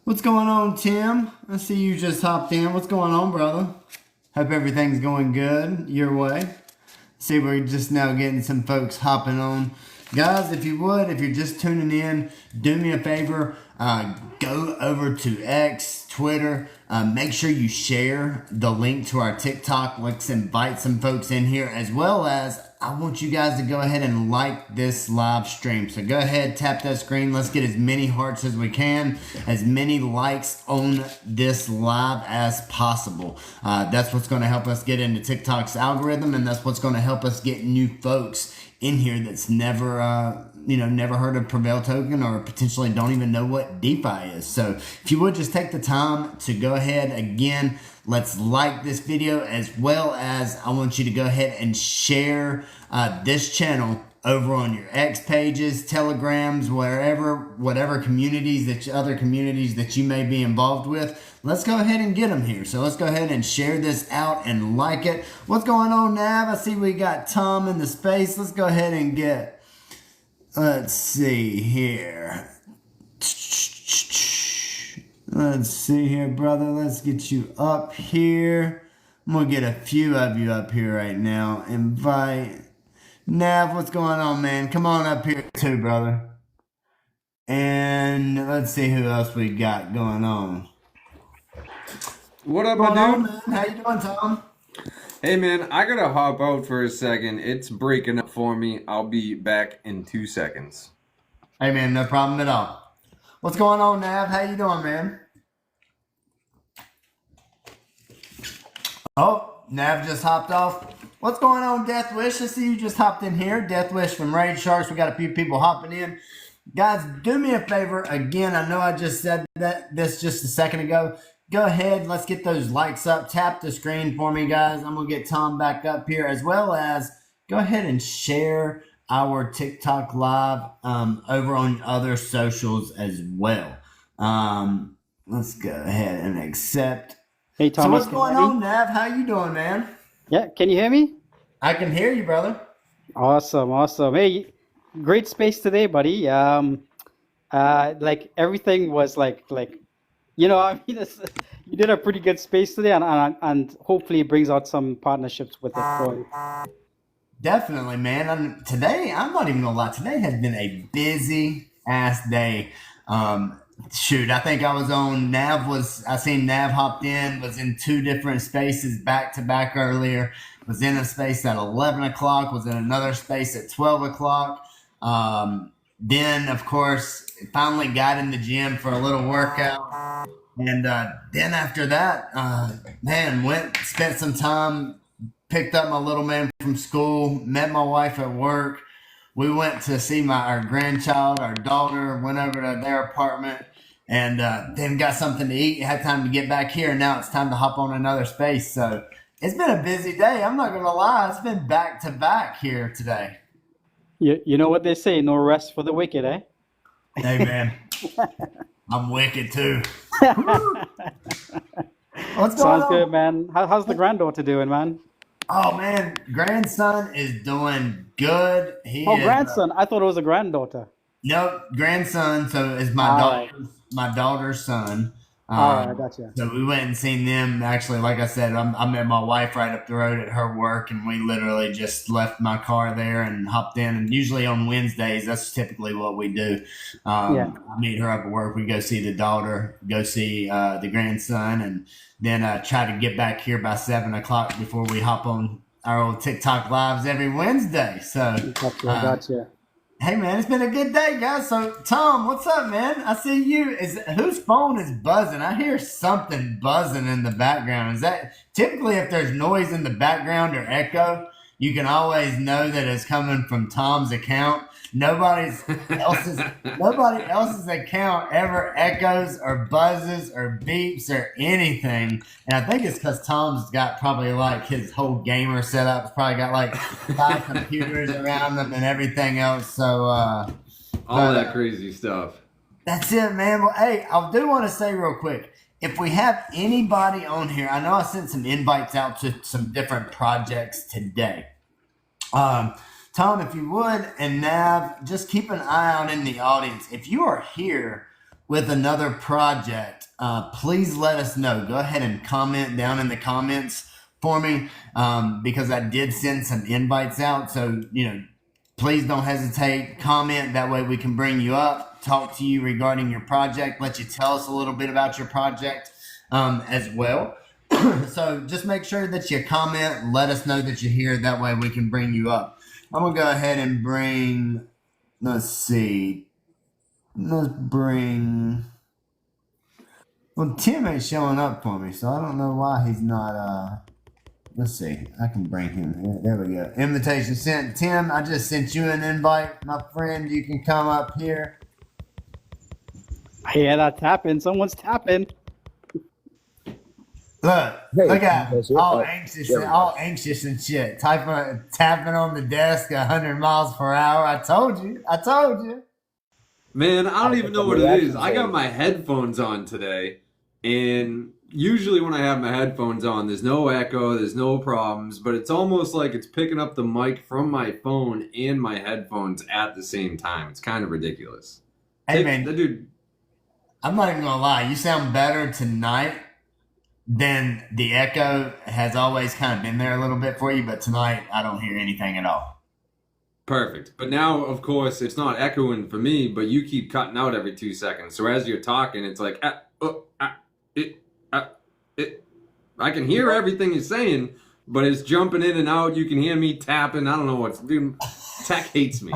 What's going on, Tim? I see you just hopped in. What's going on, brother? Hope everything's going good your way. See, we're just now getting some folks hopping on. Guys, if you would, if you're just tuning in, do me a favor. Go over to X, Twitter. Make sure you share the link to our TikTok. Let's invite some folks in here, as well as I want you guys to go ahead and like this live stream. So go ahead, tap that screen. Let's get as many hearts as we can, as many likes on this live as possible. That's what's going to help us get into TikTok's algorithm, and that's what's going to help us get new folks in here that's never never heard of Prevail token, or potentially don't even know what DeFi is. So if you would just take the time to go ahead again, let's like this video, as well as I want you to go ahead and share this channel over on your X pages, Telegrams, whatever communities other communities that you may be involved with. Let's go ahead and get them here. So let's go ahead and share this out and like it. What's going on, Nav? I see we got Tom in the space. Let's go ahead and get, let's see here. Let's see here, brother. Let's get you up here. I'm going to get a few of you up here right now. Invite. Nav, what's going on, man? Come on up here too, brother. And let's see who else we got going on. What up, What's going on, dude? man? How you doing, Tom? Hey, man, I gotta hop out for a second. It's breaking up for me. I'll be back in 2 seconds. Hey, man, no problem at all. What's going on, Nav? How you doing, man? Oh, Nav just hopped off. What's going on, Death Wish? I see you just hopped in here. Death Wish from Raid Sharks. We got a few people hopping in. Guys, do me a favor. Again, I know I just said this just a second ago. Go ahead. Let's get those likes up. Tap the screen for me, guys. I'm going to get Tom back up here, as well as go ahead and share our TikTok live over on other socials as well. Let's go ahead and accept. Hey, So Thomas, what's can you going hear me? on, Nav? How you doing, man? Yeah, can you hear me? I can hear you, brother. Awesome, awesome. Hey, great space today, buddy. Like everything was I mean, you did a pretty good space today, and hopefully it brings out some partnerships with it. So, Definitely, man. Today, I'm not even gonna lie. Today has been a busy ass day. Shoot, I think I was on I seen Nav hopped in, was in two different spaces back to back earlier, was in a space at 11 o'clock, was in another space at 12 o'clock. Then, of course, finally got in the gym for a little workout. And then after that, spent some time, picked up my little man from school, met my wife at work. We went to see our grandchild, our daughter, went over to their apartment, and then got something to eat. Had time to get back here, and now it's time to hop on another space. So it's been a busy day. I'm not gonna lie, it's been back to back here today. you know what they say, no rest for the wicked, eh? Hey, man, I'm wicked too. What's going Sounds on? good, man. How's the granddaughter doing, man? Oh man, grandson is doing good. He Oh, is grandson. I thought it was a granddaughter. nope, grandson. So it's All right. my daughter's son. All right, I gotcha. So we went and seen them. Actually, like I said, I met my wife right up the road at her work, and we literally just left my car there and hopped in. And usually on Wednesdays, that's typically what we do. Yeah. I meet her up at work. We go see the daughter, go see the grandson, and then try to get back here by 7 o'clock before we hop on our old TikTok lives every Wednesday. So, Gotcha, gotcha. hey man, it's been a good day, guys. So Tom, what's up, man? I see you. Whose phone is buzzing? I hear something buzzing in the background. Is that typically, if there's noise in the background or echo, you can always know that it's coming from Tom's account. Nobody else's account ever echoes or buzzes or beeps or anything. And I think it's because Tom's got probably like his whole gamer setup. He's probably got like 5 computers around him and everything else. So All that crazy stuff. that's it, man. Well, hey, I do want to say real quick, if we have anybody on here, I know I sent some invites out to some different projects today. Tom, if you would, and Nav, just keep an eye out in the audience. If you are here with another project, please let us know. Go ahead and comment down in the comments for me, because I did send some invites out. So, please don't hesitate. Comment. That way we can bring you up, talk to you regarding your project, let you tell us a little bit about your project as well. So just make sure that you comment, let us know that you're here. That way we can bring you up. I'm going to go ahead and let's see. Let's bring. Well, Tim ain't showing up for me, so I don't know why he's not. Let's see. I can bring him here. There we go. Invitation sent. Tim, I just sent you an invite, my friend. You can come up here. Yeah, that's tapping. Someone's tapping. Look, Hey, look at him, you guys here? all Oh, anxious, there we all go. anxious and shit. Tapping on the desk 100 miles per hour. I told you. I told you. Man, I don't even know what it is. I got Reaction my headphones on today, and usually when I have my headphones on, there's no echo, there's no problems, but it's almost like it's picking up the mic from my phone and my headphones at the same time. It's kind of ridiculous. Hey, man, Dude, I'm not even gonna lie. You sound better tonight than the echo has always kind of been there a little bit for you, but tonight I don't hear anything at all. perfect. But now, of course, it's not echoing for me, but you keep cutting out every 2 seconds. So as you're talking, it's like, I can hear everything you're saying, but it's jumping in and out. You can hear me tapping. I don't know what's doing. Tech hates me.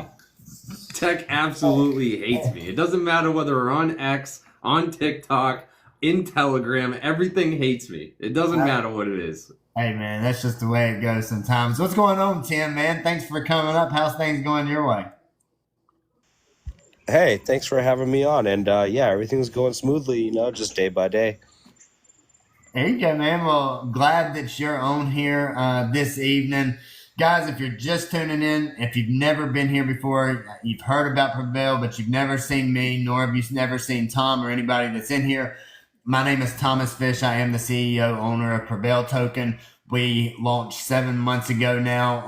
Tech absolutely hates me. It doesn't matter whether we're on X, on TikTok, in Telegram. Everything hates me. It doesn't matter what it is. Hey, man, that's just the way it goes sometimes. What's going on, Tim, man? Thanks for coming up. How's things going your way? Hey, thanks for having me on. And yeah, everything's going smoothly, just day by day. There you go, man. Well, glad that you're on here this evening. Guys, if you're just tuning in, if you've never been here before, you've heard about Prevail, but you've never seen me, nor have you never seen Tom or anybody that's in here. My name is Thomas Fish. I am the CEO, owner of Prevail Token. We launched 7 months ago now,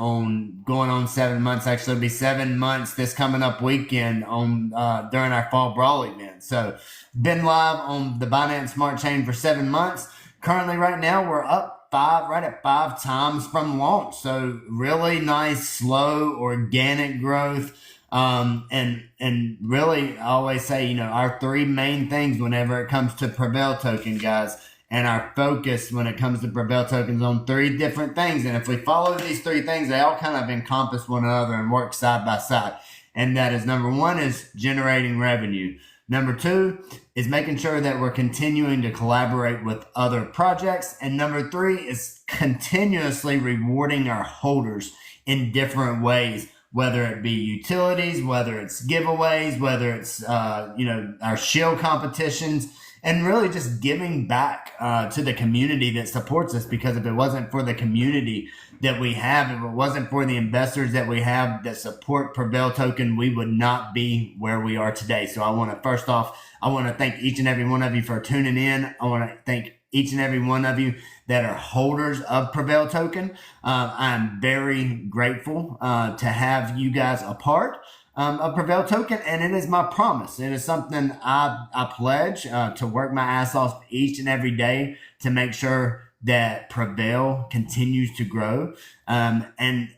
going on 7 months. Actually, it'll be 7 months this coming up weekend during our Fall Brawl event. So, been live on the Binance Smart Chain for 7 months. Currently, right now, we're up right at 5 times from launch. So really nice, slow, organic growth. And really, I always say, our 3 main things whenever it comes to Prevail Token, guys, and our focus when it comes to Prevail Tokens on 3 different things. And if we follow these 3 things, they all kind of encompass one another and work side by side. And that is, number 1 is generating revenue. Number 2 is making sure that we're continuing to collaborate with other projects. And number 3 is continuously rewarding our holders in different ways, whether it be utilities, whether it's giveaways, whether it's, our shield competitions, and really just giving back to the community that supports us. Because if it wasn't for the community that we have, if it wasn't for the investors that we have that support Prevail Token, we would not be where we are today. So I want to thank each and every one of you for tuning in. I want to thank each and every one of you that are holders of Prevail Token. I'm very grateful to have you guys a part of Prevail Token, and it is my promise. It is something I pledge to work my ass off each and every day to make sure that Prevail continues to grow, and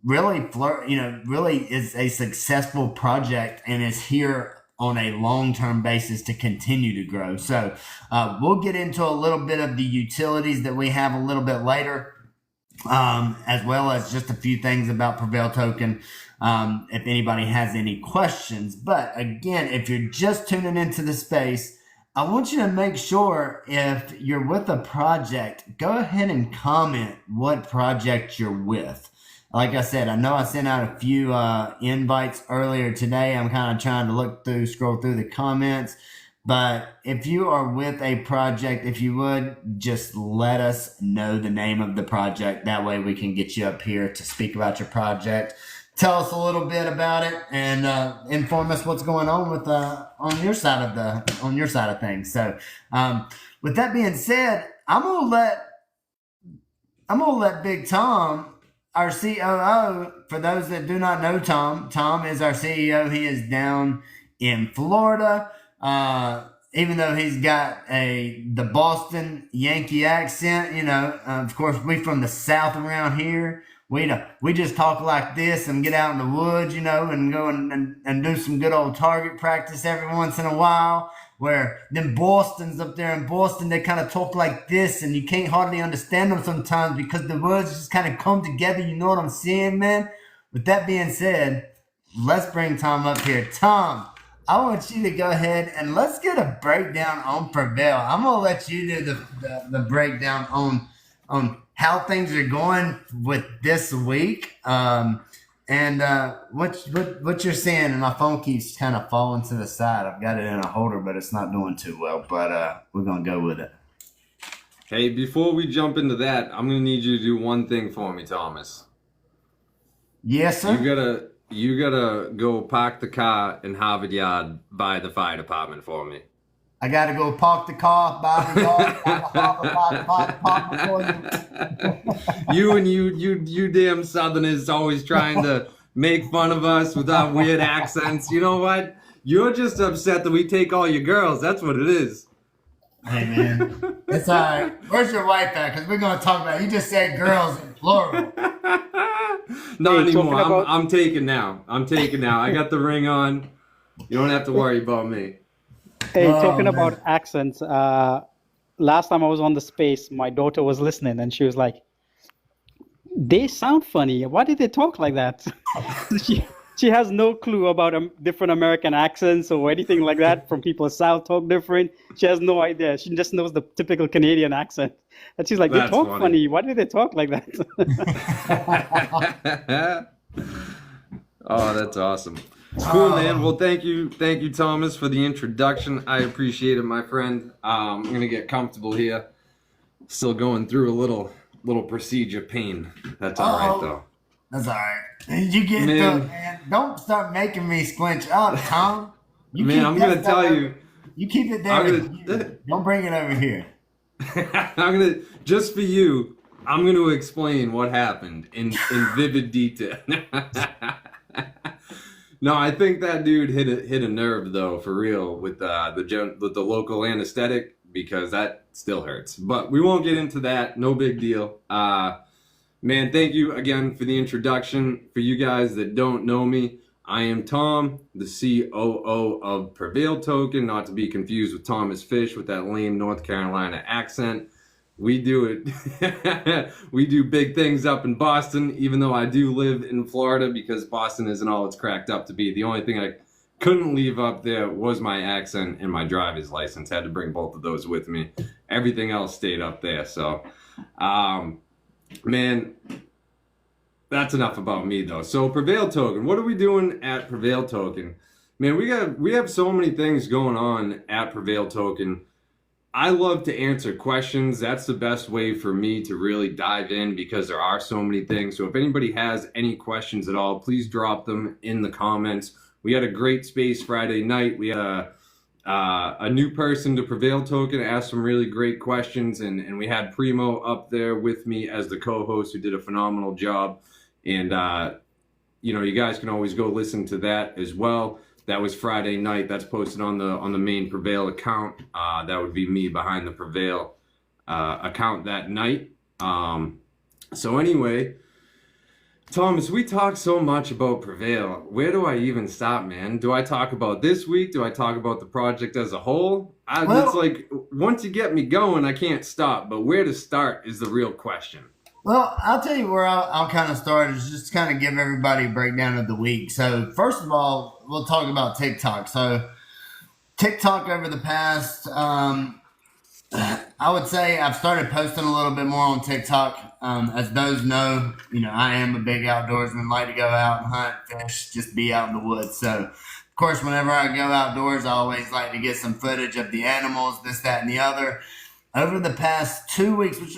really is a successful project and is here on a long-term basis to continue to grow. So we'll get into a little bit of the utilities that we have a little bit later, as well as just a few things about Prevail Token, if anybody has any questions. But again, if you're just tuning into the space, I want you to make sure if you're with a project, go ahead and comment what project you're with. Like I said, I know I sent out a few invites earlier today. I'm kind of trying to scroll through the comments. But if you are with a project, if you would, just let us know the name of the project. That way we can get you up here to speak about your project. Tell us a little bit about it and inform us what's going on with on your side of things. So, with that being said, I'm gonna let Big Tom, our COO. For those that do not know Tom is our CEO. He is down in Florida. Even though he's got the Boston Yankee accent, of course we from the South around here. We just talk like this and get out in the woods, and go and do some good old target practice every once in a while. Where them Boston's up there in Boston, they kind of talk like this, and you can't hardly understand them sometimes because the words just kind of come together. You know what I'm saying, man? With that being said, let's bring Tom up here. Tom, I want you to go ahead and let's get a breakdown on Prevail. I'm gonna let you do the breakdown on how things are going with this week, and what you're seeing. And my phone keeps kind of falling to the side. I've got it in a holder, but it's not doing too well. But we're gonna go with it. Hey, before we jump into that, I'm gonna need you to do one thing for me, Thomas. Yes, sir. You gotta go park the car in Harvard Yard by the fire department for me. I gotta go park the car by the yard, by the fire department for you. You damn Southerners always trying to make fun of us with our weird accents. You know what? You're just upset that we take all your girls. That's what it is. Hey, man. It's all right. Where's your wife at? Because we're going to talk about it. You just said girls in plural. Not Hey, anymore. talking about- I'm taken now. I got the ring on. You don't have to worry about me. Hey, Oh, talking man. about accents, last time I was on the space, my daughter was listening and she was like, they sound funny. Why did they talk like that? She has no clue about different American accents or anything like that from people south talk different. She has no idea. She just knows the typical Canadian accent. And she's like, they That's talk funny. funny. Why did they talk like that? Oh, that's awesome. Cool, man. Well, thank you, Thomas, for the introduction. I appreciate it, my friend. I'm gonna get comfortable here. Still going through a little procedure pain. That's all right, Uh-oh. though. That's all right. You get Man. through it, man. Don't start making me squinch up, Tom. You Man, keep I'm that gonna stuff tell over- you. You keep it there. I'm gonna- Don't bring it over here. I'm gonna just for you. I'm gonna explain what happened in vivid detail. No, I think that dude hit a nerve though, for real, with the local anesthetic, because that still hurts. But we won't get into that. No big deal. Man, thank you again for the introduction. For you guys that don't know me, I am Tom, the COO of Prevail Token, not to be confused with Thomas Fish with that lame North Carolina accent. We do it. We do big things up in Boston, even though I do live in Florida, because Boston isn't all it's cracked up to be. The only thing I couldn't leave up there was my accent and my driver's license. Had to bring both of those with me. Everything else stayed up there. So, man, that's enough about me though. So Prevail Token, what are we doing at Prevail Token? Man, we have so many things going on at Prevail Token. I love to answer questions. That's the best way for me to really dive in, because there are so many things. So if anybody has any questions at all, please drop them in the comments. We had a great space Friday night. We had a new person to Prevail Token asked some really great questions, and we had Primo up there with me as the co-host, who did a phenomenal job. And you guys can always go listen to that as well. That was Friday night. That's posted on the main Prevail account. That would be me behind the Prevail account that night. So anyway, Thomas, we talk so much about Prevail. Where do I even stop, man? Do I talk about this week? Do I talk about the project as a whole? It's like, once you get me going, I can't stop. But where to start is the real question. Well, I'll tell you where I'll kind of start is just kind of give everybody a breakdown of the week. So first of all, we'll talk about TikTok. So TikTok over the past, I would say I've started posting a little bit more on TikTok. As those know, I am a big outdoorsman, like to go out and hunt, fish, just be out in the woods. So of course, whenever I go outdoors, I always like to get some footage of the animals, this, that, and the other. Over the past 2 weeks, which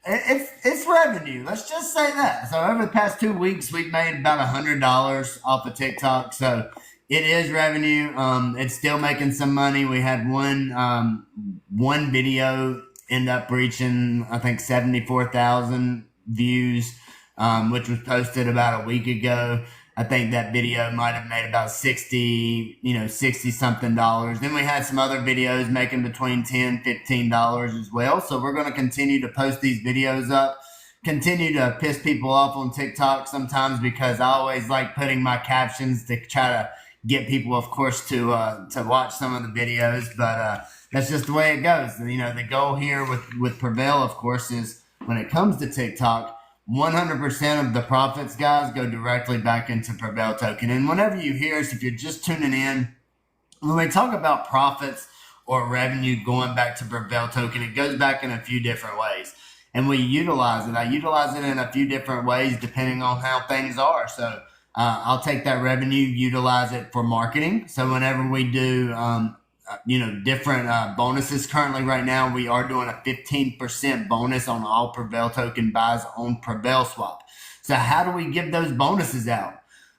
it's revenue. Let's just say that. So over the past 2 weeks, we've made about $100 off of TikTok. So it is revenue. It's still making some money. We had one video end up reaching, I think, 74,000 views, which was posted about a week ago. I think that video might have made about 60 something dollars. Then we had some other videos making between $10, $15 as well. So we're going to continue to post these videos up, continue to piss people off on TikTok sometimes, because I always like putting my captions to try to get people, of course, to watch some of the videos. But that's just the way it goes. The goal here with Prevail, of course, is when it comes to TikTok, 100% of the profits, guys, go directly back into Prevail token. And whenever you hear us, if you're just tuning in, when we talk about profits or revenue going back to Prevail token, it goes back in a few different ways. And we utilize it. I utilize it in a few different ways depending on how things are. So I'll take that revenue, utilize it for marketing. So whenever we do different bonuses. Currently, right now, we are doing a 15% bonus on all Prevail token buys on Prevail Swap. So how do we give those bonuses out?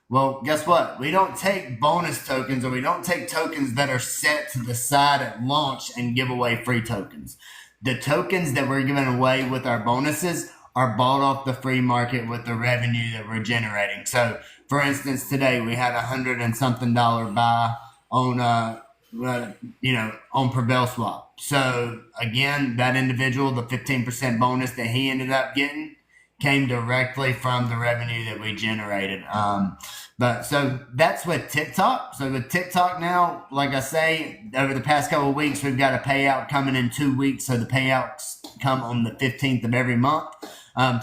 Well, guess what? We don't take bonus tokens, or we don't take tokens that are set to the side at launch and give away free tokens. The tokens that we're giving away with our bonuses are bought off the free market with the revenue that we're generating. So, for instance, today we had $100 and something buy on on Prevail Swap. So again, that individual, the 15% bonus that he ended up getting came directly from the revenue that we generated. But so that's with TikTok. So with TikTok now, like I say, over the past couple of weeks, we've got a payout coming in 2 weeks. So the payouts come on the 15th of every month.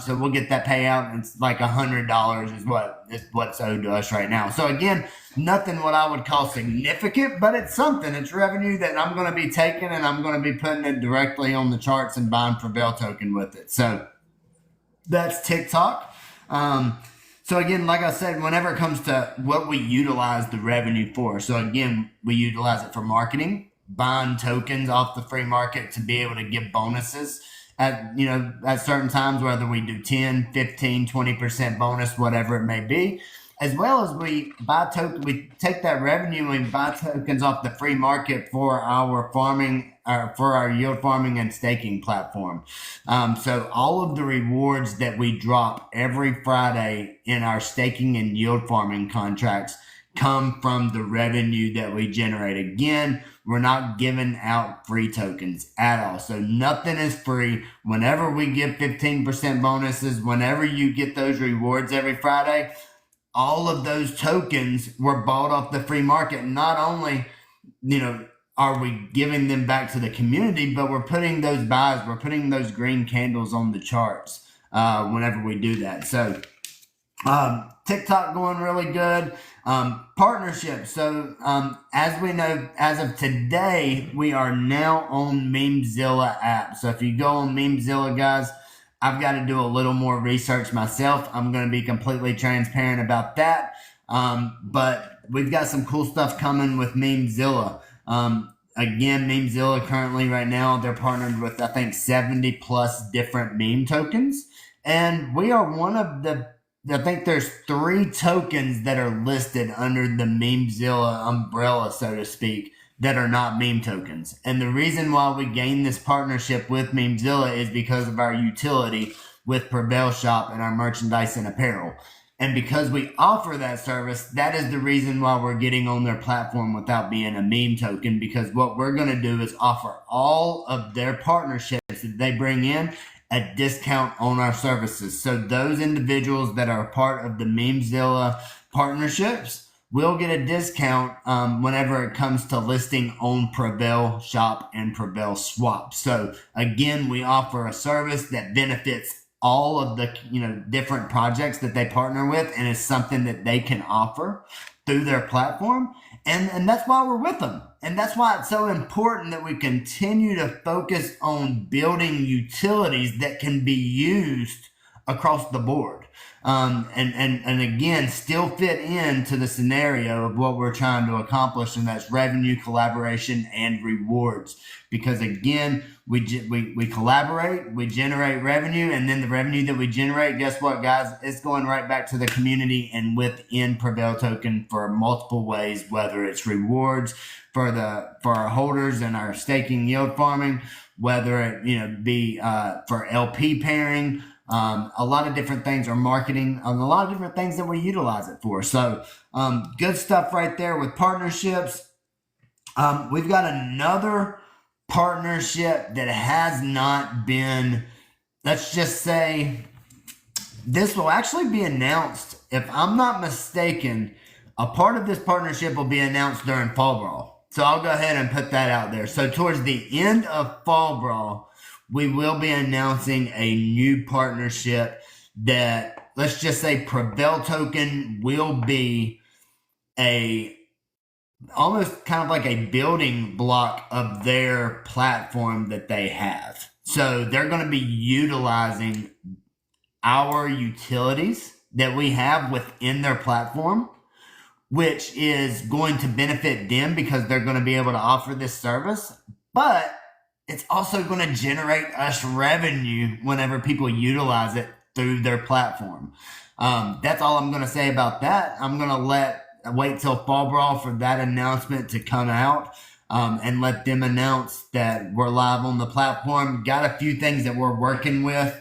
So we'll get that payout, and it's like $100 is what's owed to us right now. So again, nothing what I would call significant, but it's something. It's revenue that I'm going to be taking, and I'm going to be putting it directly on the charts and buying Prevail token with it. So that's TikTok. So again, like I said, whenever it comes to what we utilize the revenue for, so again, we utilize it for marketing, buying tokens off the free market to be able to give bonuses at certain times, whether we do 10, 15, 20% bonus, whatever it may be, as well as we take that revenue and buy tokens off the free market for our farming, for our yield farming and staking platform. So all of the rewards that we drop every Friday in our staking and yield farming contracts come from the revenue that we generate. Again, we're not giving out free tokens at all. So nothing is free. Whenever we give 15% bonuses, whenever you get those rewards every Friday, all of those tokens were bought off the free market. Not only, are we giving them back to the community, but we're putting those buys, we're putting those green candles on the charts whenever we do that. So TikTok going really good. Partnerships. So as we know, as of today, we are now on Memezilla app. So if you go on Memezilla, guys, I've got to do a little more research myself. I'm going to be completely transparent about that. But we've got some cool stuff coming with Memezilla. Again, Memezilla currently right now, they're partnered with, I think, 70 plus different meme tokens. And we are one of I think there's 3 tokens that are listed under the Memezilla umbrella, so to speak, that are not meme tokens. And the reason why we gained this partnership with Memezilla is because of our utility with Prevail Shop and our merchandise and apparel. And because we offer that service, that is the reason why we're getting on their platform without being a meme token, because what we're going to do is offer all of their partnerships that they bring in a discount on our services. So those individuals that are a part of the Memezilla partnerships will get a discount whenever it comes to listing on Prevail Shop and Prevail Swap. So again, we offer a service that benefits all of the different projects that they partner with, and it's something that they can offer through their platform. And that's why we're with them. And that's why it's so important that we continue to focus on building utilities that can be used across the board. And again, still fit into the scenario of what we're trying to accomplish, and that's revenue, collaboration, and rewards. Because again, we collaborate, we generate revenue, and then the revenue that we generate, guess what, guys? It's going right back to the community and within Prevail token for multiple ways, whether it's rewards for our holders and our staking yield farming, whether it be for LP pairing, a lot of different things are marketing, a lot of different things that we utilize it for. So good stuff right there with partnerships. We've got another partnership that has not been, let's just say, this will actually be announced, if I'm not mistaken, a part of this partnership will be announced during Fall Brawl. So I'll go ahead and put that out there. So towards the end of Fall Brawl, we will be announcing a new partnership that, let's just say, Prevail token will be almost kind of like a building block of their platform that they have. So they're going to be utilizing our utilities that we have within their platform, which is going to benefit them because they're going to be able to offer this service. But it's also going to generate us revenue whenever people utilize it through their platform. That's all I'm going to say about that. I'm going to wait till Fall Brawl for that announcement to come out, and let them announce that we're live on the platform. Got a few things that we're working with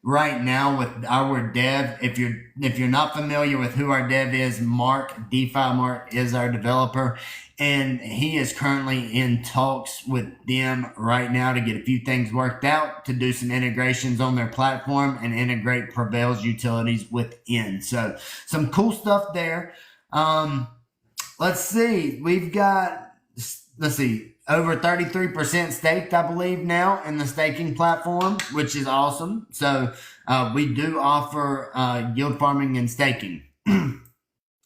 right now with our dev. If you're not familiar with who our dev is, Mark, DeFi Mark is our developer, and he is currently in talks with them right now to get a few things worked out, to do some integrations on their platform and integrate Prevail's utilities within. So some cool stuff there. Let's see. We've got, over 33% staked, I believe, now in the staking platform, which is awesome. So we do offer yield farming and staking.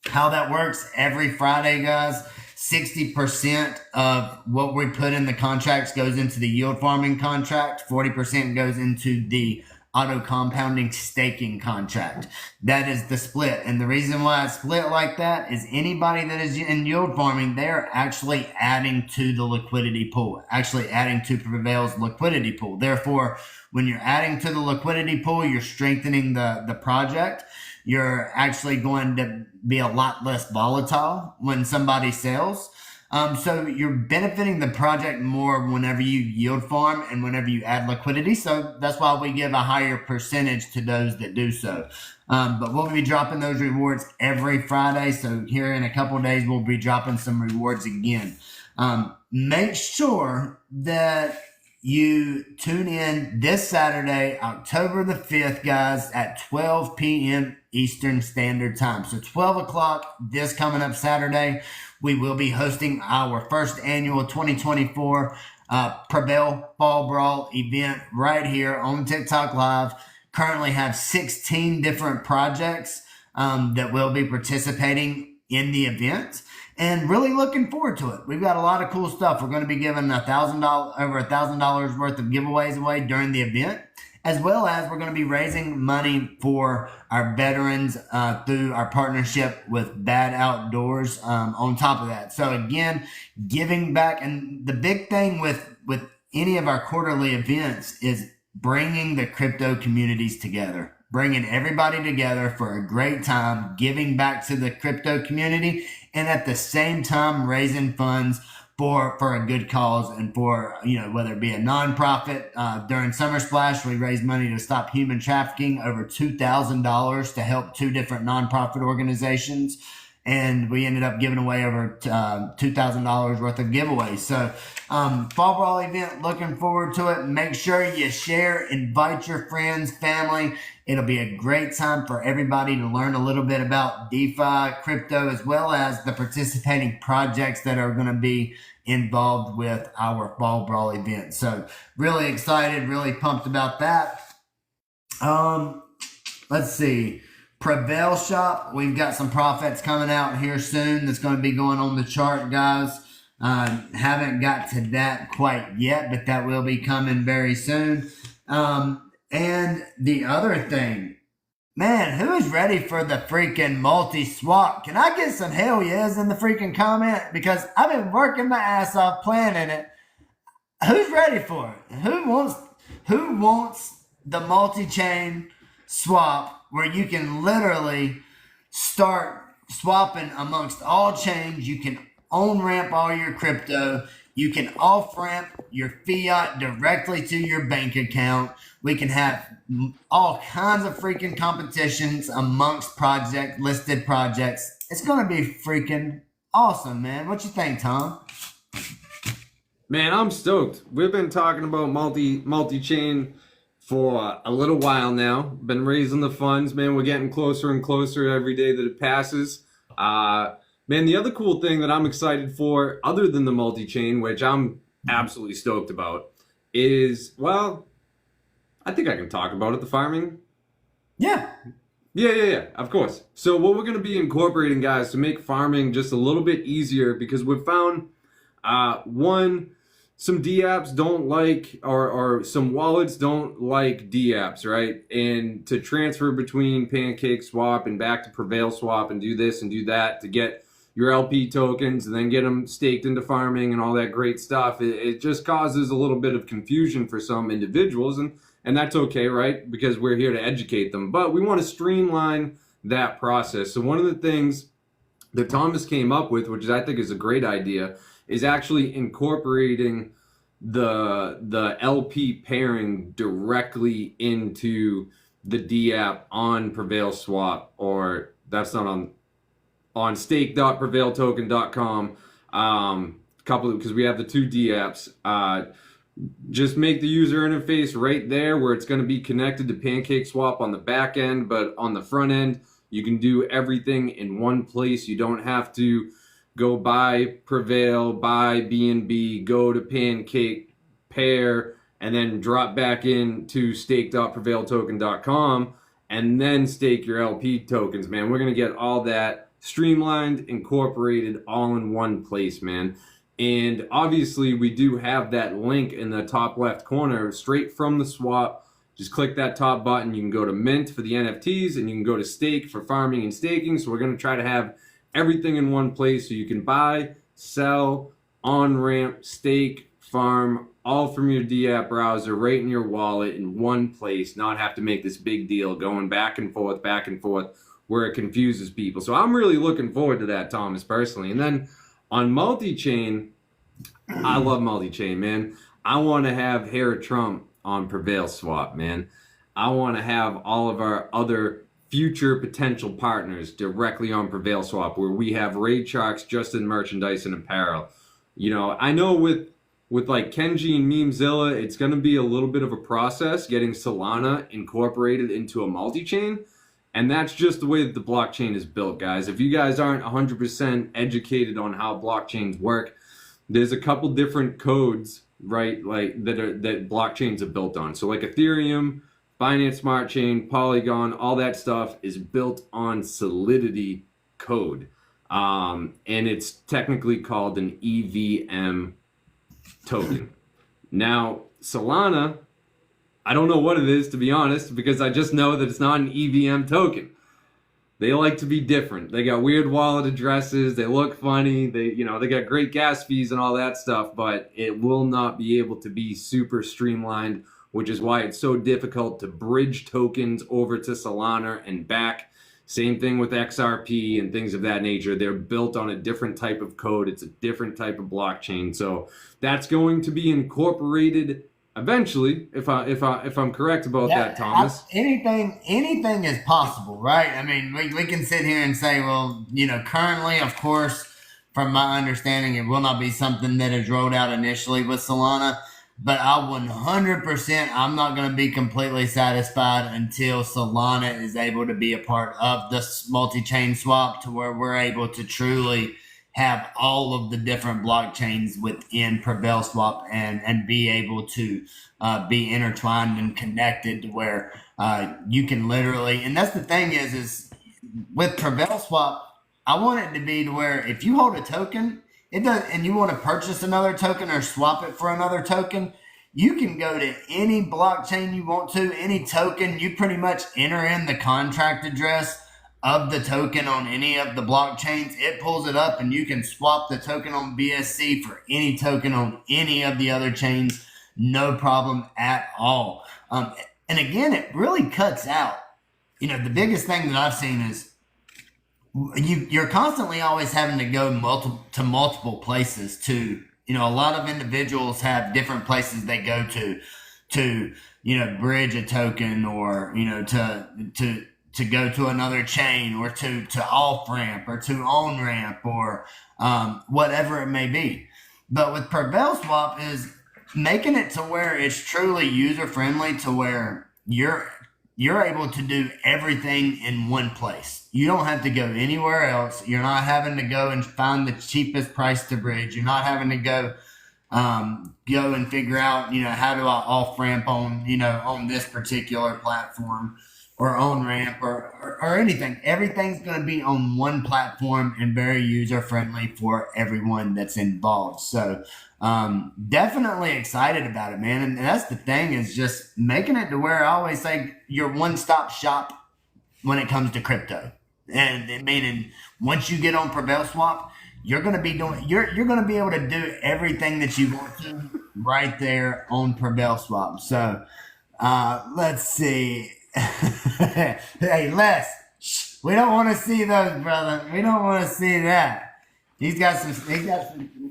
How that works every Friday, guys, 60% of what we put in the contracts goes into the yield farming contract. 40% goes into the auto compounding staking contract. That is the split. And the reason why it's split like that is anybody that is in yield farming, they're actually adding to the liquidity pool, actually adding to Prevail's liquidity pool. Therefore, when you're adding to the liquidity pool, you're strengthening the project. You're actually going to be a lot less volatile when somebody sells. So you're benefiting the project more whenever you yield farm and whenever you add liquidity. So that's why we give a higher percentage to those that do so. But we'll be dropping those rewards every Friday. So here in a couple of days, we'll be dropping some rewards again. Make sure that you tune in this Saturday, October the 5th, guys, at 12 p.m. Eastern Standard Time. So 12 o'clock this coming up Saturday, we will be hosting our first annual 2024 Prevail Fall Brawl event right here on TikTok Live. Currently have 16 different projects that will be participating in the event, and really looking forward to it. We've got a lot of cool stuff. We're going to be giving over $1,000 worth of giveaways away during the event, as well as we're going to be raising money for our veterans through our partnership with Bad Outdoors on top of that. So again, giving back. And the big thing with any of our quarterly events is bringing the crypto communities together, bringing everybody together for a great time, giving back to the crypto community, and at the same time raising funds for a good cause, and for, whether it be a nonprofit. During Summer Splash, we raised money to stop human trafficking, over $2,000 to help 2 different nonprofit organizations. And we ended up giving away over $2,000 worth of giveaways. So, Fall Brawl event, looking forward to it. Make sure you share, invite your friends, family. It'll be a great time for everybody to learn a little bit about DeFi, crypto, as well as the participating projects that are going to be involved with our Fall Brawl event. So really excited, really pumped about that. Let's see. Prevail Shop, we've got some profits coming out here soon that's going to be going on the chart, guys. Haven't got to that quite yet, but that will be coming very soon. And the other thing, man, who is ready for the freaking multi-swap? Can I get some hell yes in the freaking comment? Because I've been working my ass off planning it. Who's ready for it? Who wants the multi-chain swap where you can literally start swapping amongst all chains? You can on-ramp all your crypto. You can off-ramp your fiat directly to your bank account. We can have all kinds of freaking competitions amongst listed projects. It's going to be freaking awesome, man. What you think, Tom? Man, I'm stoked. We've been talking about multi-chain for a little while now. Been raising the funds, man. We're getting closer and closer every day that it passes. Man, the other cool thing that I'm excited for, other than the multi-chain, which I'm absolutely stoked about, is, well, I think I can talk about it, the farming. Yeah. Yeah, of course. So what we're going to be incorporating, guys, to make farming just a little bit easier, because we've found, one, some D-apps don't like, or some wallets don't like D-apps, right? And to transfer between Pancake Swap and back to Prevail Swap and do this and do that to get your LP tokens and then get them staked into farming and all that great stuff, it just causes a little bit of confusion for some individuals, and that's okay, right? Because we're here to educate them. But we want to streamline that process. So one of the things that Thomas came up with, which I think is a great idea, is actually incorporating the LP pairing directly into the D app on Prevail Swap, or that's not on stake.prevailtoken.com. Because we have the two D apps. Just make the user interface right there where it's going to be connected to Pancake Swap on the back end, but on the front end, you can do everything in one place. You don't have to go buy Prevail, buy BNB, go to Pancake, pair, and then drop back into stake.prevailtoken.com and then stake your LP tokens, man. We're going to get all that streamlined, incorporated, all in one place, man. And obviously, we do have that link in the top left corner, straight from the swap. Just click that top button. You can go to Mint for the NFTs, and you can go to Stake for farming and staking. So we're going to try to have everything in one place so you can buy, sell, on-ramp, stake, farm, all from your D-app browser, right in your wallet in one place, not have to make this big deal going back and forth, where it confuses people. So I'm really looking forward to that, Thomas, personally. And then on multi-chain, I love multi-chain, man. I want to have Hair Trump on Prevail Swap, man. I want to have all of our other future potential partners directly on Prevail Swap, where we have Raid Sharks just in merchandise and apparel. You know, I know with like Kenji and Memezilla, it's going to be a little bit of a process getting Solana incorporated into a multi-chain. And that's just the way that the blockchain is built, guys. If you guys aren't 100% educated on how blockchains work, there's a couple different codes, right, like that blockchains are built on. So like Ethereum, Binance Smart Chain, Polygon, all that stuff is built on Solidity code. And it's technically called an EVM token. Now, Solana, I don't know what it is, to be honest, because I just know that it's not an EVM token. They like to be different. They got weird wallet addresses. They look funny. They got great gas fees and all that stuff, but it will not be able to be super streamlined, which is why it's so difficult to bridge tokens over to Solana and back. Same thing with XRP and things of that nature. They're built on a different type of code. It's a different type of blockchain. So that's going to be incorporated eventually, if I'm correct about that, Thomas. Anything is possible, right? I mean, we can sit here and say, well, currently, of course, from my understanding, it will not be something that is rolled out initially with Solana, but I'm not going to be completely satisfied until Solana is able to be a part of this multi-chain swap, to where we're able to truly have all of the different blockchains within Prevail Swap and be able to be intertwined and connected, to where you can literally, and that's the thing is with Prevail Swap, I want it to be to where if you hold a token, it does, and you want to purchase another token or swap it for another token, you can go to any blockchain you want to, any token, you pretty much enter in the contract address of the token on any of the blockchains. It pulls it up and you can swap the token on BSC for any token on any of the other chains, no problem at all. And again, it really cuts out, the biggest thing that I've seen is you're constantly always having to go multiple places to a lot of individuals have different places they go to, bridge a token, or, to go to another chain, or to off ramp, or to on ramp, or whatever it may be. But with Prevail Swap is making it to where it's truly user friendly, to where you're able to do everything in one place. You don't have to go anywhere else. You're not having to go and find the cheapest price to bridge. You're not having to go and figure out, how do I off ramp on, on this particular platform, or on ramp, or anything. Everything's going to be on one platform and very user friendly for everyone that's involved. So definitely excited about it, man. And that's the thing, is just making it to where I always say you're one-stop shop when it comes to crypto. And meaning, once you get on Prevail Swap, you're going to be able to do everything that you want to right there on Prevail Swap. So let's see. Hey, Les, we don't want to see those, brother. We don't want to see that. He's got some.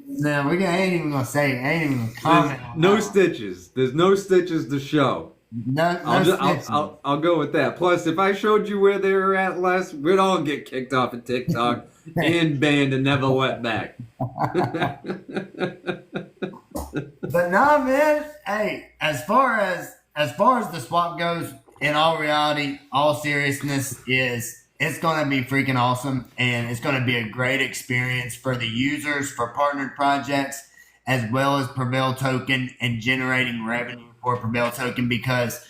No, ain't even gonna say. Ain't even gonna comment. No stitches. There's no stitches to show. I'll go with that. Plus, if I showed you where they were at, Les, we'd all get kicked off of TikTok and banned and never went back. But nah, man. Hey, as far as the swap goes, in all reality, all seriousness, it's going to be freaking awesome, and it's going to be a great experience for the users, for partnered projects, as well as Prevail Token, and generating revenue for Prevail Token. Because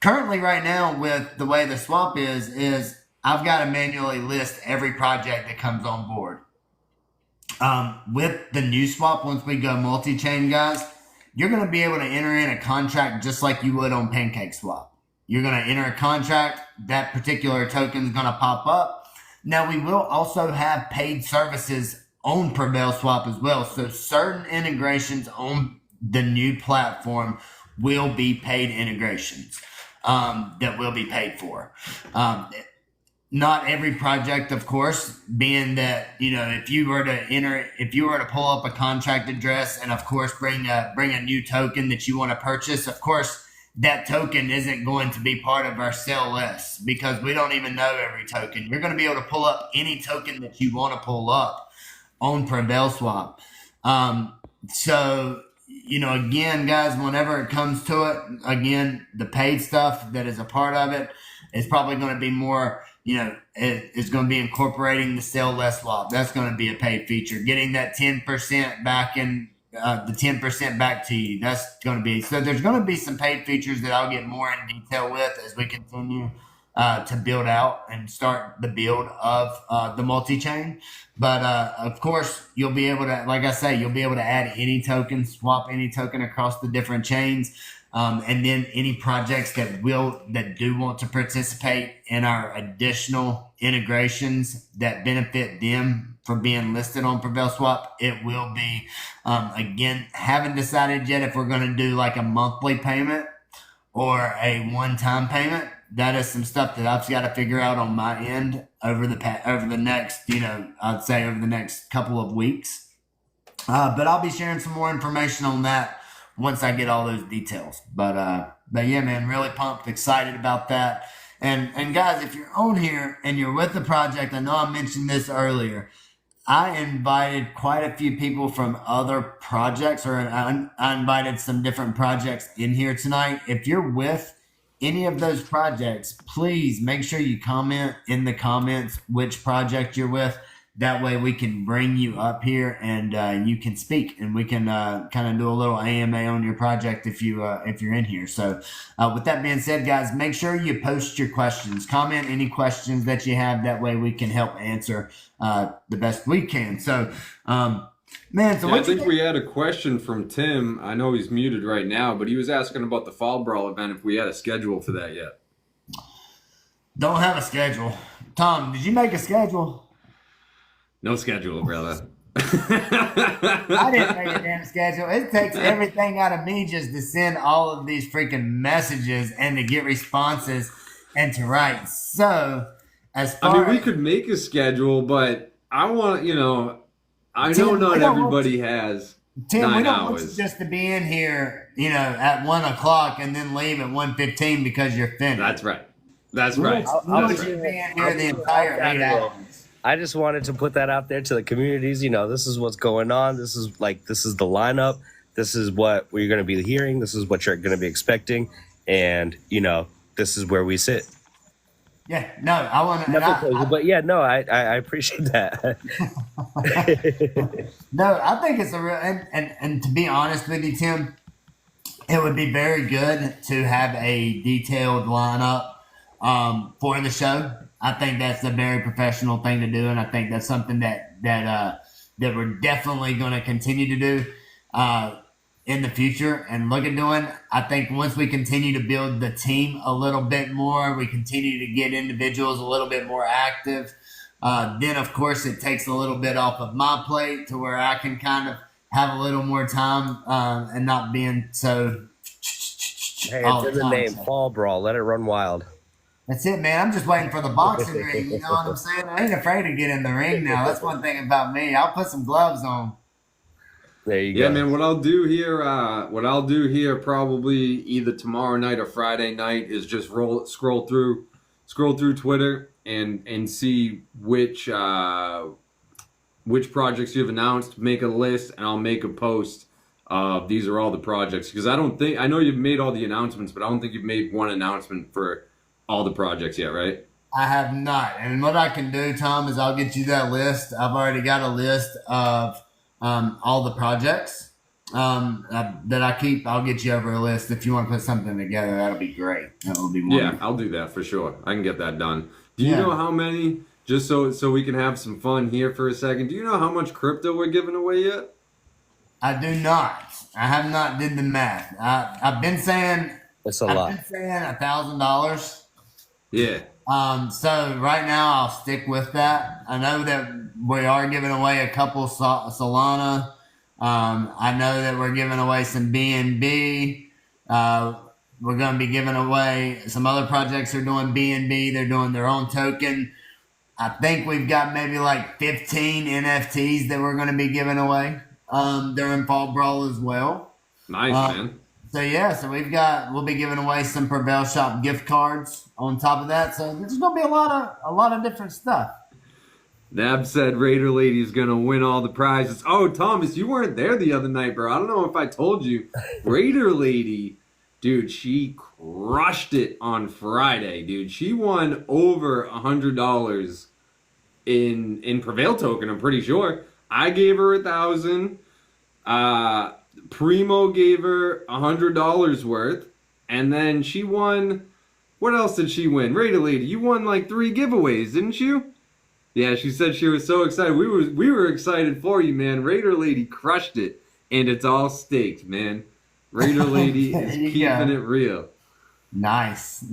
currently, right now, with the way the swap is I've got to manually list every project that comes on board. With the new swap, once we go multi-chain, guys, you're going to be able to enter in a contract just like you would on PancakeSwap. You're going to enter a contract. That particular token is going to pop up. Now, we will also have paid services on Prevail Swap as well. So certain integrations on the new platform will be paid integrations that will be paid for. Not every project, of course, being that, if you were to pull up a contract address and, of course, bring a new token that you want to purchase, of course, that token isn't going to be part of our sell list, because we don't even know every token. You're going to be able to pull up any token that you want to pull up on Prevail Swap. So, again, guys, whenever it comes to it, again, the paid stuff that is a part of it is probably going to be more, it's going to be incorporating the sell less swap. That's going to be a paid feature. Getting that 10% back in, the 10% back to you. That's going to be, so there's going to be some paid features that I'll get more in detail with as we continue to build out and start the build of the multi-chain. But of course, you'll be able to, like I say, you'll be able to add any token, swap any token across the different chains. And then any projects that do want to participate in our additional integrations that benefit them for being listed on Prevail Swap, it will be, again, haven't decided yet if we're going to do like a monthly payment or a one-time payment. That is some stuff that I've got to figure out on my end over the next, I'd say over the next couple of weeks. But I'll be sharing some more information on that once I get all those details. But yeah, man, really pumped, excited about that. And guys, if you're on here and you're with the project, I know I mentioned this earlier, I invited quite a few people from other projects, or I invited some different projects in here tonight. If you're with any of those projects, please make sure you comment in the comments which project you're with. That way we can bring you up here and you can speak, and we can kind of do a little AMA on your project if you're in here. So with that being said, guys, make sure you post your questions, comment any questions that you have. That way we can help answer the best we can. So man, so I think we had a question from Tim. I know he's muted right now, but he was asking about the Fall Brawl event, if we had a schedule for that yet. Don't have a schedule. Tom, did you make a schedule? No schedule, brother. I didn't make a damn schedule. It takes everything out of me just to send all of these freaking messages and to get responses and to write. So, we could make a schedule, but I want, I know not everybody has. Tim, 9 we don't want you hours. just to be in here, at 1 o'clock and then leave at 1:15 because you're finished. That's right. That's We right. want, we I'll want That's you right. to be in I'll here the be entire all 8 Saturday. hours. I just wanted to put that out there to the communities. This is what's going on. This is the lineup. This is what we're going to be hearing. This is what you're going to be expecting. And, this is where we sit. Yeah, no, I want to. Nothing crazy, but yeah, no, I appreciate that. No, I think it's a real. And to be honest with you, Tim, it would be very good to have a detailed lineup for the show. I think that's a very professional thing to do, and I think that's something that we're definitely going to continue to do in the future and look at doing. I think once we continue to build the team a little bit more, we continue to get individuals a little bit more active. Then, of course, it takes a little bit off of my plate to where I can kind of have a little more time and not being so. Hey, all it's in the time. name, Fall Brawl. Let it run wild. That's it, man. I'm just waiting for the boxing ring. You know what I'm saying? I ain't afraid to get in the ring now. That's one thing about me. I'll put some gloves on. There you Yeah, go. man. What I'll do here, probably either tomorrow night or Friday night, is just scroll through Twitter and see which projects you've announced. Make a list, and I'll make a post. These are all the projects, because I know you've made all the announcements, but I don't think you've made one announcement for all the projects yet, right? I have not. And what I can do, Tom, is I'll get you that list. I've already got a list of all the projects that I keep. I'll get you over a list. If you want to put something together, that'll be great. That will be wonderful. Yeah, I'll do that for sure. I can get that done. Do you Yeah. know how many? Just so we can have some fun here for a second. Do you know how much crypto we're giving away yet? I do not. I have not did the math. I've been saying It's a lot. I've been saying $1,000. Yeah. So right now I'll stick with that. I know that we are giving away a couple Solana. I know that we're giving away some BNB. We're going to be giving away some other projects are doing BNB. They're doing their own token. I think we've got maybe like 15 NFTs that we're going to be giving away during Fall Brawl as well. Nice, man. So yeah, we'll be giving away some Prevail Shop gift cards on top of that. So there's gonna be a lot of different stuff. Nab said Raider Lady's gonna win all the prizes. Oh, Thomas, you weren't there the other night, bro. I don't know if I told you. Raider Lady, dude, she crushed it on Friday, dude. She won over $100 in Prevail token, I'm pretty sure. I gave her 1,000. Primo gave her $100 worth, and then she won. What else did she win? Raider Lady, you won like 3 giveaways, didn't you? Yeah, she said she was so excited. We were excited for you, man. Raider Lady crushed it, and it's all staked, man. Raider Lady is There you keeping go. it real. Nice.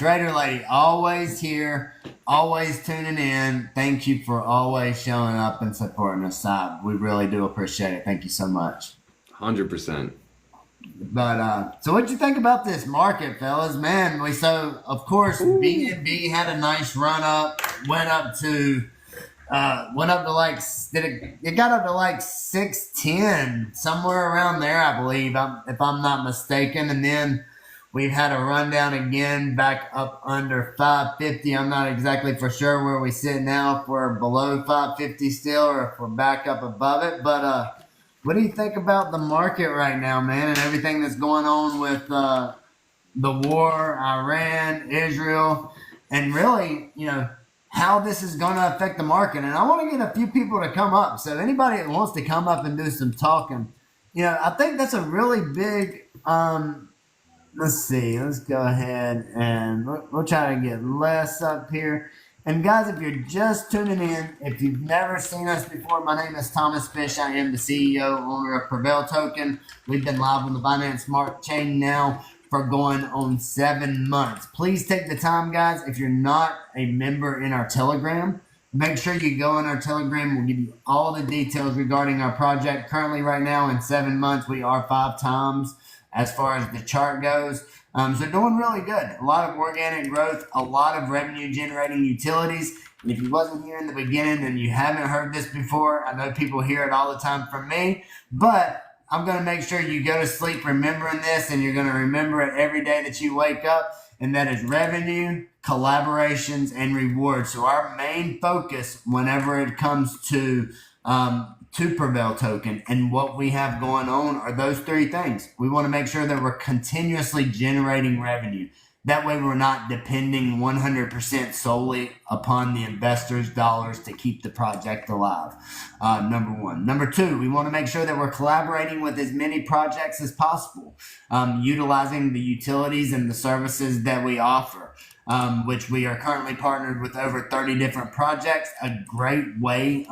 Raider Lady, always here, always tuning in. Thank you for always showing up and supporting us. We really do appreciate it. Thank you so much. 100%. But so what'd you think about this market, fellas? Man, of course BNB had a nice run up, went up to like it got up to like 610, somewhere around there, I believe, if I'm not mistaken, and then we've had a rundown again back up under 550. I'm not exactly for sure where we sit now, if we're below 550 still or if we're back up above it, but what do you think about the market right now, man, and everything that's going on with the war, Iran, Israel, and really, how this is going to affect the market? And I want to get a few people to come up. So anybody that wants to come up and do some talking, I think that's a really big. Let's see. Let's go ahead and we'll try to get less up here. And guys, if you're just tuning in, if you've never seen us before, my name is Thomas Fish. I am the CEO, owner of Prevail Token. We've been live on the Binance Smart Chain now for going on 7 months. Please take the time, guys. If you're not a member in our Telegram, make sure you go in our Telegram. We'll give you all the details regarding our project. Currently, right now, in 7 months, we are 5 times as far as the chart goes. So doing really good. A lot of organic growth, a lot of revenue generating utilities. And if you wasn't here in the beginning and you haven't heard this before, I know people hear it all the time from me, but I'm going to make sure you go to sleep remembering this, and you're going to remember it every day that you wake up. And that is revenue, collaborations, and rewards. So our main focus whenever it comes to Prevail token and what we have going on are those three things. We want to make sure that we're continuously generating revenue. That way we're not depending 100% solely upon the investors' dollars to keep the project alive. Number one. Number two, we want to make sure that we're collaborating with as many projects as possible, utilizing the utilities and the services that we offer, which we are currently partnered with over 30 different projects. A great way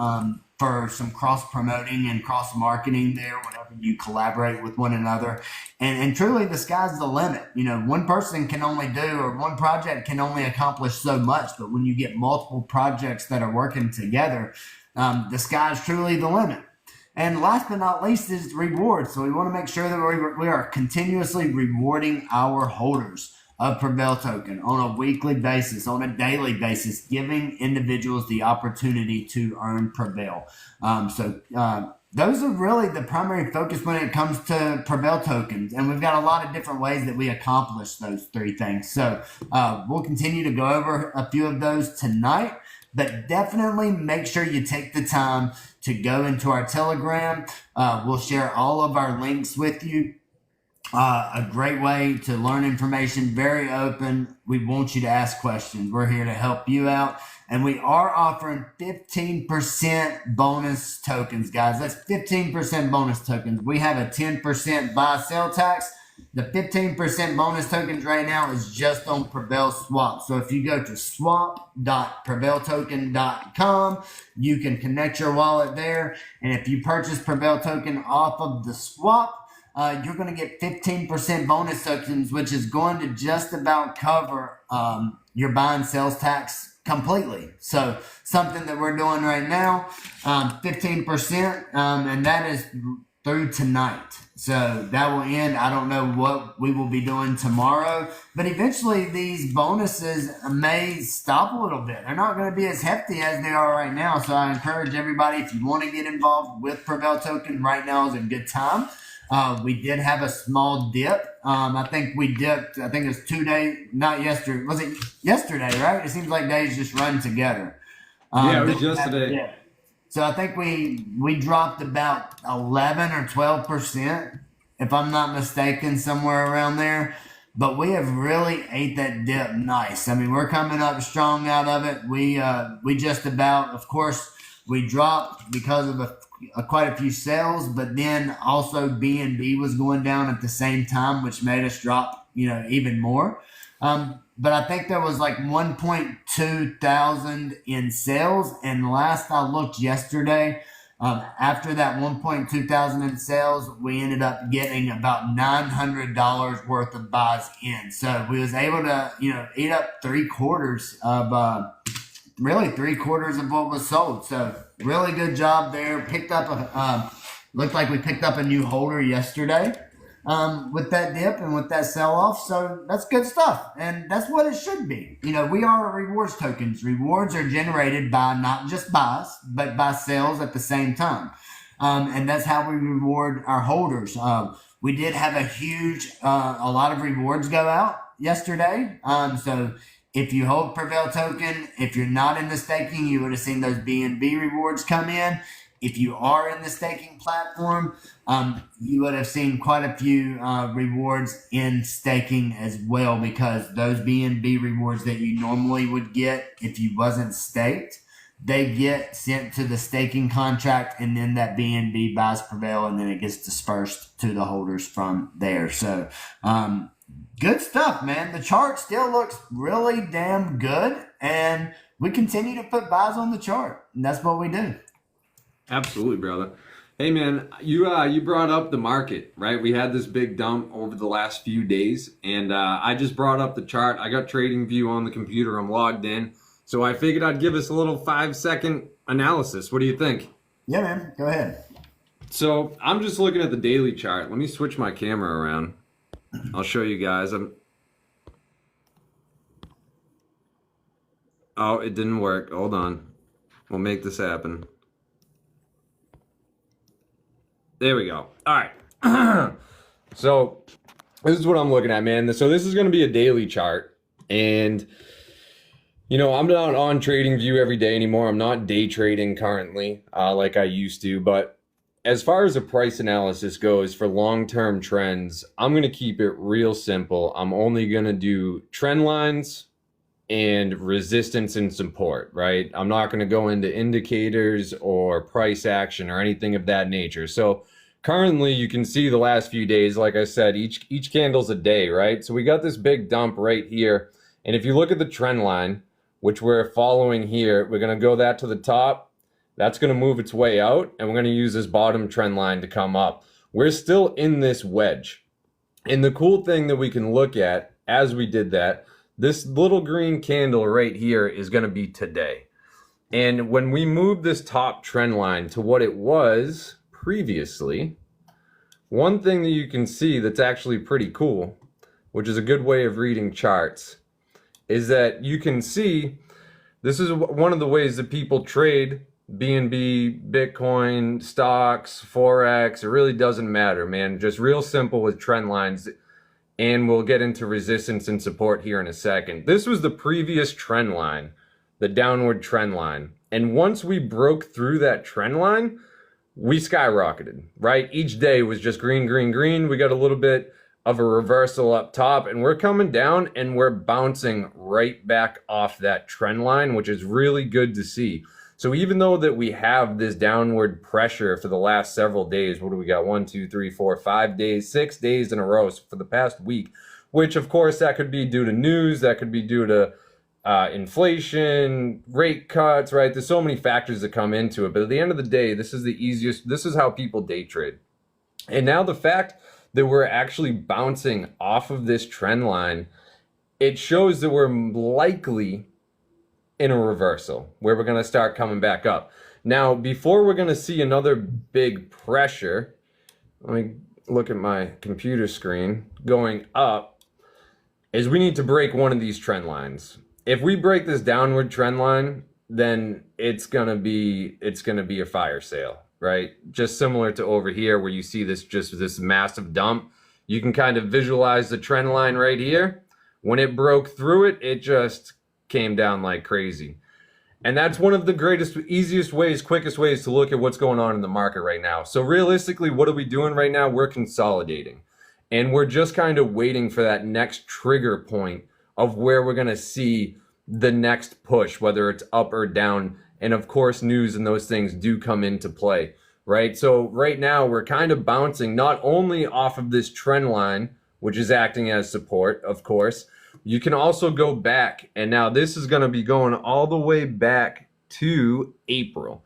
for some cross-promoting and cross-marketing there whenever you collaborate with one another. And truly, the sky's the limit. You know, one person can only do, or one project can only accomplish so much, but when you get multiple projects that are working together, the sky's truly the limit. And last but not least is rewards. So we want to make sure that we are continuously rewarding our holders of Prevail token on a weekly basis, on a daily basis, giving individuals the opportunity to earn Prevail. Those are really the primary focus when it comes to Prevail tokens. And we've got a lot of different ways that we accomplish those three things. So we'll continue to go over a few of those tonight, but definitely make sure you take the time to go into our Telegram. We'll share all of our links with you. A great way to learn information, very open. We want you to ask questions. We're here to help you out. And we are offering 15% bonus tokens, guys. That's 15% bonus tokens. We have a 10% buy-sell tax. The 15% bonus tokens right now is just on Prevail Swap. So if you go to swap.prevailtoken.com, you can connect your wallet there. And if you purchase Prevail token off of the swap, you're going to get 15% bonus tokens, which is going to just about cover your buy and sales tax completely. So something that we're doing right now, 15%, and that is through tonight. So that will end. I don't know what we will be doing tomorrow, but eventually these bonuses may stop a little bit. They're not going to be as hefty as they are right now. So I encourage everybody, if you want to get involved with Prevail token, right now is a good time. We did have a small dip. I think we dipped, I think it was 2 days, not yesterday. Was it yesterday, right? It seems like days just run together. Yeah, it was yesterday. So I think we dropped about 11 or 12%, if I'm not mistaken, somewhere around there. But we have really ate that dip nice. I mean, we're coming up strong out of it. We just about, of course, we dropped because of quite a few sales, but then also BNB was going down at the same time, which made us drop, even more. But I think there was like 1.2 thousand in sales, and last I looked yesterday, after that 1.2 thousand in sales, we ended up getting about $900 worth of buys in. So we was able to, eat up three quarters of what was sold. So really good job there. Picked up looked like we picked up a new holder yesterday with that dip and with that sell off. So that's good stuff. And that's what it should be. We are rewards tokens. Rewards are generated by not just buys, but by sales at the same time. And that's how we reward our holders. We did have a lot of rewards go out yesterday. So if you hold Prevail token, if you're not in the staking, you would have seen those BNB rewards come in. If you are in the staking platform, you would have seen quite a few rewards in staking as well, because those BNB rewards that you normally would get if you wasn't staked, they get sent to the staking contract, and then that BNB buys Prevail, and then it gets dispersed to the holders from there. So, good stuff, man. The chart still looks really damn good, and we continue to put buys on the chart, and that's what we do. Absolutely, brother. Hey, man, you brought up the market, right? We had this big dump over the last few days, and I just brought up the chart. I got TradingView on the computer. I'm logged in, so I figured I'd give us a little 5-second analysis. What do you think? Yeah, man. Go ahead. So I'm just looking at the daily chart. Let me switch my camera around. I'll show you guys. Oh, it didn't work. Hold on. We'll make this happen. There we go. All right. So this is what I'm looking at, man. So this is going to be a daily chart, and I'm not on TradingView every day anymore. I'm not day trading currently, like I used to. But as far as the price analysis goes for long-term trends, I'm going to keep it real simple. I'm only going to do trend lines and resistance and support, right? I'm not going to go into indicators or price action or anything of that nature. So currently you can see the last few days, like I said, each candle's a day, right? So we got this big dump right here. And if you look at the trend line, which we're following here, we're going to go that to the top. That's going to move its way out, and we're going to use this bottom trend line to come up. We're still in this wedge. And the cool thing that we can look at as we did that, this little green candle right here is going to be today. And when we move this top trend line to what it was previously, one thing that you can see that's actually pretty cool, which is a good way of reading charts, is that you can see this is one of the ways that people trade BNB, Bitcoin, stocks, Forex. It really doesn't matter, man. Just real simple with trend lines. And we'll get into resistance and support here in a second. This was the previous trend line, the downward trend line. And once we broke through that trend line, we skyrocketed, right? Each day was just green, green, green. We got a little bit of a reversal up top, and we're coming down and we're bouncing right back off that trend line, which is really good to see. So even though that we have this downward pressure for the last several days, what do we got? 1, 2, 3, 4, 5 days, 6 days in a row for the past week, which of course that could be due to news, that could be due to inflation, rate cuts, right? There's so many factors that come into it. But at the end of the day, this is how people day trade. And now the fact that we're actually bouncing off of this trend line, it shows that we're likely in a reversal where we're going to start coming back up. Now, before we're going to see another big pressure, let me look at my computer screen, going up, is we need to break one of these trend lines. If we break this downward trend line, then it's going to be a fire sale, right? Just similar to over here where you see this massive dump. You can kind of visualize the trend line right here. When it broke through it, it just came down like crazy. And that's one of the greatest, easiest ways, quickest ways to look at what's going on in the market right now. So realistically, what are we doing right now? We're consolidating. And we're just kind of waiting for that next trigger point of where we're going to see the next push, whether it's up or down. And of course, news and those things do come into play, right? So right now, we're kind of bouncing not only off of this trend line, which is acting as support, of course. You can also go back, and now this is going to be going all the way back to April.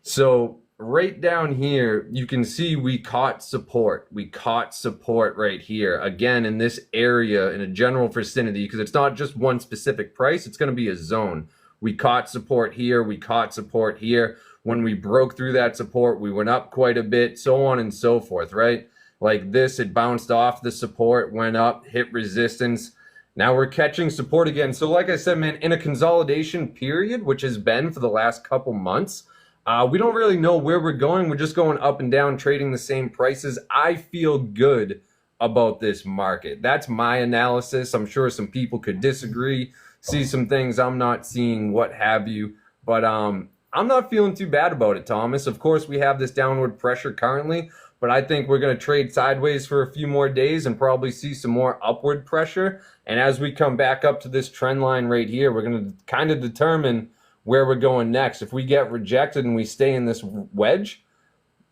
So right down here, you can see we caught support. We caught support right here. Again, in this area, in a general vicinity, because it's not just one specific price, it's going to be a zone. We caught support here. We caught support here. When we broke through that support, we went up quite a bit, so on and so forth, right? Like this, it bounced off the support, went up, hit resistance. Now we're catching support again. So like I said, man, in a consolidation period, which has been for the last couple months, we don't really know where we're going. We're just going up and down, trading the same prices. I feel good about this market. That's my analysis. I'm sure some people could disagree, see some things I'm not seeing, what have you. But I'm not feeling too bad about it, Thomas. Of course, we have this downward pressure currently, but I think we're going to trade sideways for a few more days and probably see some more upward pressure. And as we come back up to this trend line right here, we're going to kind of determine where we're going next. If we get rejected and we stay in this wedge,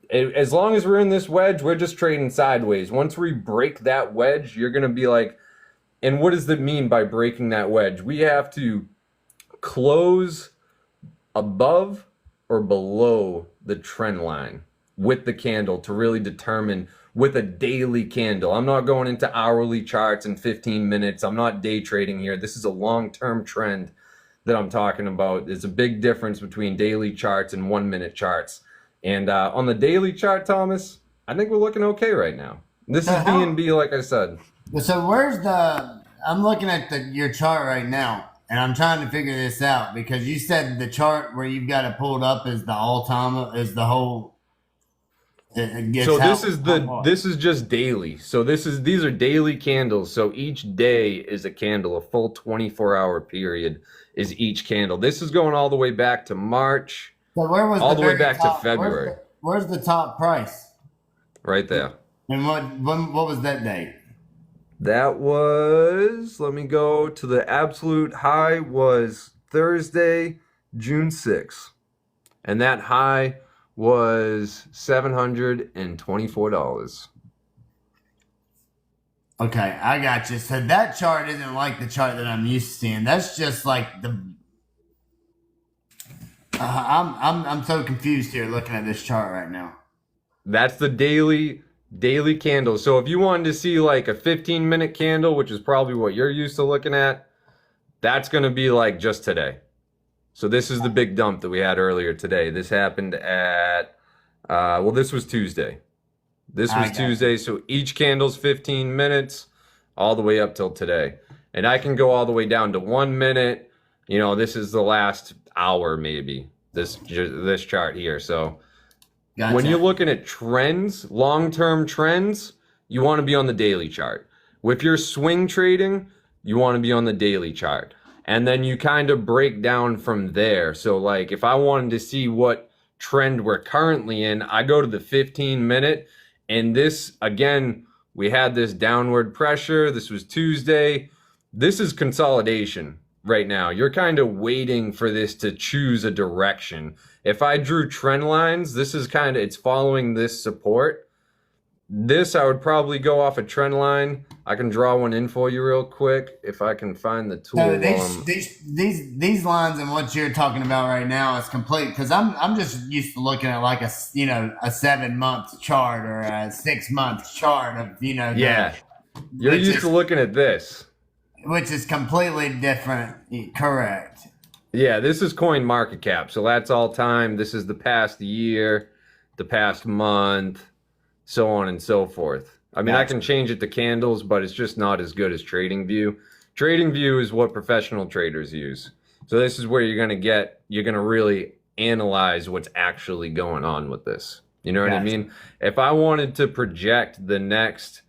as long as we're in this wedge, we're just trading sideways. Once we break that wedge, you're going to be like, and what does that mean by breaking that wedge? We have to close above or below the trend line with the candle to really determine with a daily candle. I'm not going into hourly charts in 15 minutes. I'm not day trading here. This is a long-term trend that I'm talking about. There's a big difference between daily charts and 1 minute charts. And on the daily chart, Thomas, I think we're looking okay right now. This is BNB, like I said. So I'm looking at your chart right now, and I'm trying to figure this out because you said the chart where you've got it pulled up is the all-time, is the whole It gets So how much? this is just daily. So these are daily candles. So each day is a candle. A full 24-hour period is each candle. This is going all the way back to March, So where was all the the way very back to top? February. Where's the top price? Right there. And what was that date? That was, let me go to the absolute high was Thursday, June 6th. And that high was $724. Okay, I got you. So that chart isn't like the chart that I'm used to seeing. That's just like the. I'm so confused here looking at this chart right now. That's the daily candle. So if you wanted to see like a 15-minute candle, which is probably what you're used to looking at, that's going to be like just today. So this is the big dump that we had earlier today. This happened at, well, this was Tuesday. This was Tuesday. So each candle's 15 minutes all the way up till today. And I can go all the way down to 1 minute. You know, this is the last hour maybe, this chart here. So Gotcha. when you're looking at trends, long-term trends, you want to be on the daily chart. If you're swing trading, you want to be on the daily chart. And then you kind of break down from there. So like if I wanted to see what trend we're currently in, I go to the 15-minute. And this, again, we had this downward pressure. This was Tuesday. This is consolidation right now. You're kind of waiting for this to choose a direction. If I drew trend lines, this is kind of, it's following this support. This, I would probably go off a trend line. I can draw one in for you real quick if I can find the tool. So these lines and what you're talking about right now is complete because I'm just used to looking at like a 7-month chart or a 6-month chart of Yeah, you're used to looking at this, which is completely different. Correct. Yeah, this is coin market cap, so that's all time. This is the past year, the past month, so on and so forth. I mean, I can change it to candles, but it's just not as good as TradingView. TradingView is what professional traders use. So this is where you're going to really analyze what's actually going on with this. You know what I mean? If I wanted to project the next,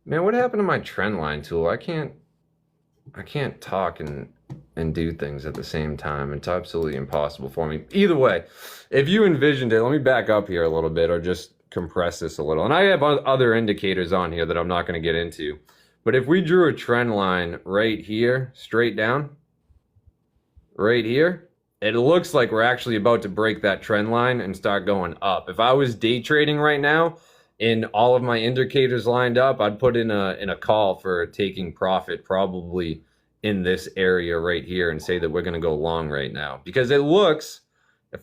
man, what happened to my trend line tool? I can't talk and do things at the same time. It's absolutely impossible for me. Either way, if you envisioned it, let me back up here a little bit or just compress this a little. And I have other indicators on here that I'm not going to get into. But if we drew a trend line right here, straight down, right here, it looks like we're actually about to break that trend line and start going up. If I was day trading right now and all of my indicators lined up, I'd put in a call for taking profit probably in this area right here and say that we're going to go long right now. Because it looks,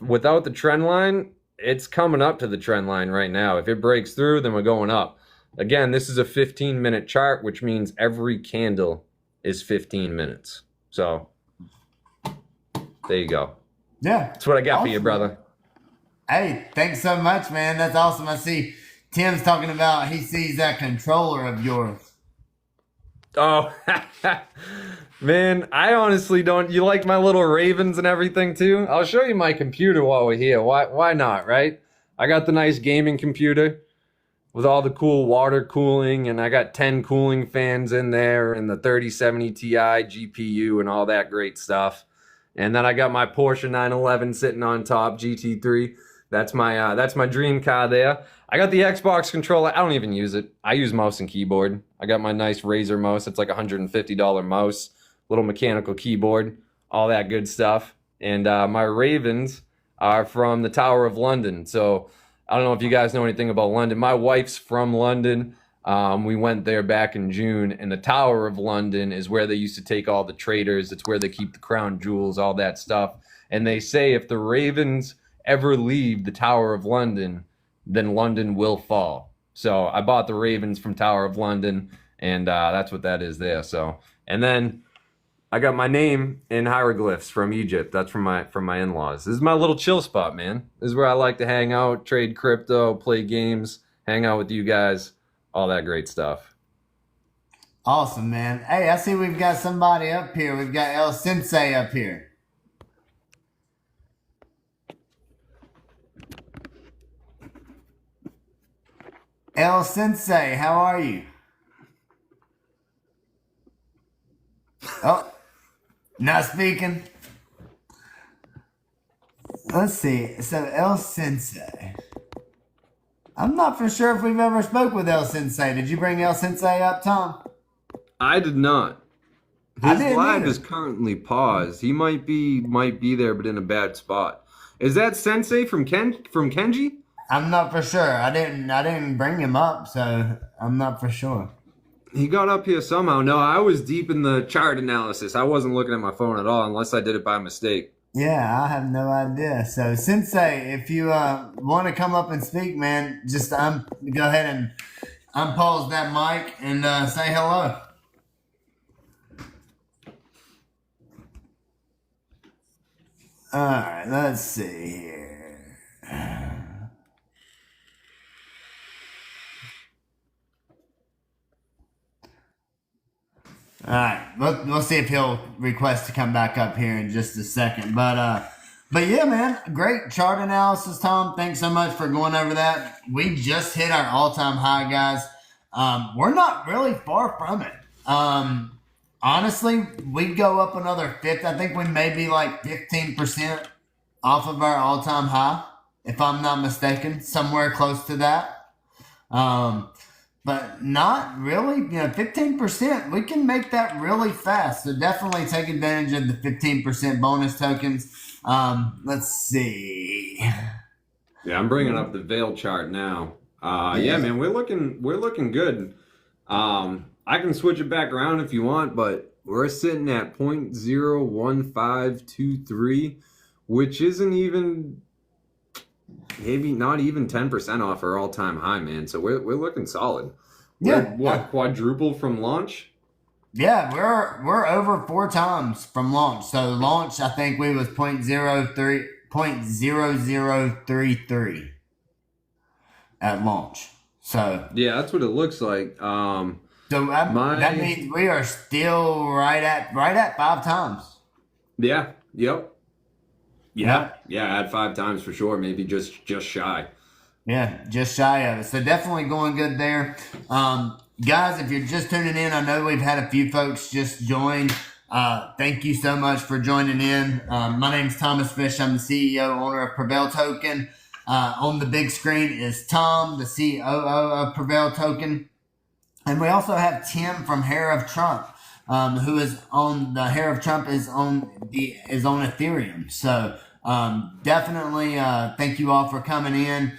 without the trend line, it's coming up to the trend line right now. If it breaks through, then we're going up. Again, this is a 15-minute chart, which means every candle is 15 minutes. So there you go. Yeah. That's what I got for you, brother. Hey, thanks so much, man. That's awesome. I see Tim's talking about he sees that controller of yours. Oh, man, I honestly don't. You like my little ravens and everything too? I'll show you my computer while we're here. Why not, right? I got the nice gaming computer with all the cool water cooling, and I got 10 cooling fans in there and the 3070 Ti GPU and all that great stuff. And then I got my Porsche 911 sitting on top, GT3. That's my dream car there. I got the Xbox controller. I don't even use it. I use mouse and keyboard. I got my nice Razer mouse. It's like a $150 mouse, little mechanical keyboard, all that good stuff. And my Ravens are from the Tower of London. So I don't know if you guys know anything about London. My wife's from London. We went there back in June, and the Tower of London is where they used to take all the traders. It's where they keep the crown jewels, all that stuff. And they say if the Ravens ever leave the Tower of London, then London will fall. So I bought the Ravens from Tower of London, and that's what that is there. So, and then I got my name in hieroglyphs from Egypt. That's from my in-laws. This is my little chill spot, man. This is where I like to hang out, trade crypto, play games, hang out with you guys, all that great stuff. Awesome, man. Hey, I see we've got somebody up here. We've got El Sensei up here. El Sensei, how are you? Oh, not speaking. Let's see. So El Sensei. I'm not for sure if we've ever spoke with El Sensei. Did you bring El Sensei up, Tom? I did not. I His didn't live either. is currently paused. He might be there, but in a bad spot. Is that Sensei from Kenji? I'm not for sure. I didn't bring him up, so I'm not for sure. He got up here somehow. No, I was deep in the chart analysis. I wasn't looking at my phone at all, unless I did it by mistake. Yeah, I have no idea. So, Sensei, if you want to come up and speak, man, just go ahead and unpause that mic and say hello. All right, let's see here. All right, we'll see if he'll request to come back up here in just a second. But yeah, man, great chart analysis, Tom. Thanks so much for going over that. We just hit our all-time high, guys. We're not really far from it. Honestly, we'd go up another 50. I think we may be like 15% off of our all-time high, if I'm not mistaken, somewhere close to that. But not really, 15%. We can make that really fast. So definitely take advantage of the 15% bonus tokens. Let's see. Yeah, I'm bringing up the Veil chart now. Yeah, man, we're looking good. I can switch it back around if you want, but we're sitting at 0.01523, which isn't even, maybe not even 10% off our all-time high, man. So we're looking solid. Yeah. What, quadruple from launch? Yeah, we're over 4 times from launch. So launch, I think we was 0.0033 at launch. So Yeah, that's what it looks like. that means we are still right at 5 times. Yeah, yep. Yeah, add 5 times for sure. Maybe just shy. Yeah, just shy of it. So definitely going good there. Guys, if you're just tuning in, I know we've had a few folks just join. Thank you so much for joining in. My name's Thomas Fish. I'm the CEO, owner of Prevail Token. On the big screen is Tom, the COO of Prevail Token. And we also have Tim from Hair of Trump, who is on the Hair of Trump is on Ethereum. So definitely thank you all for coming in.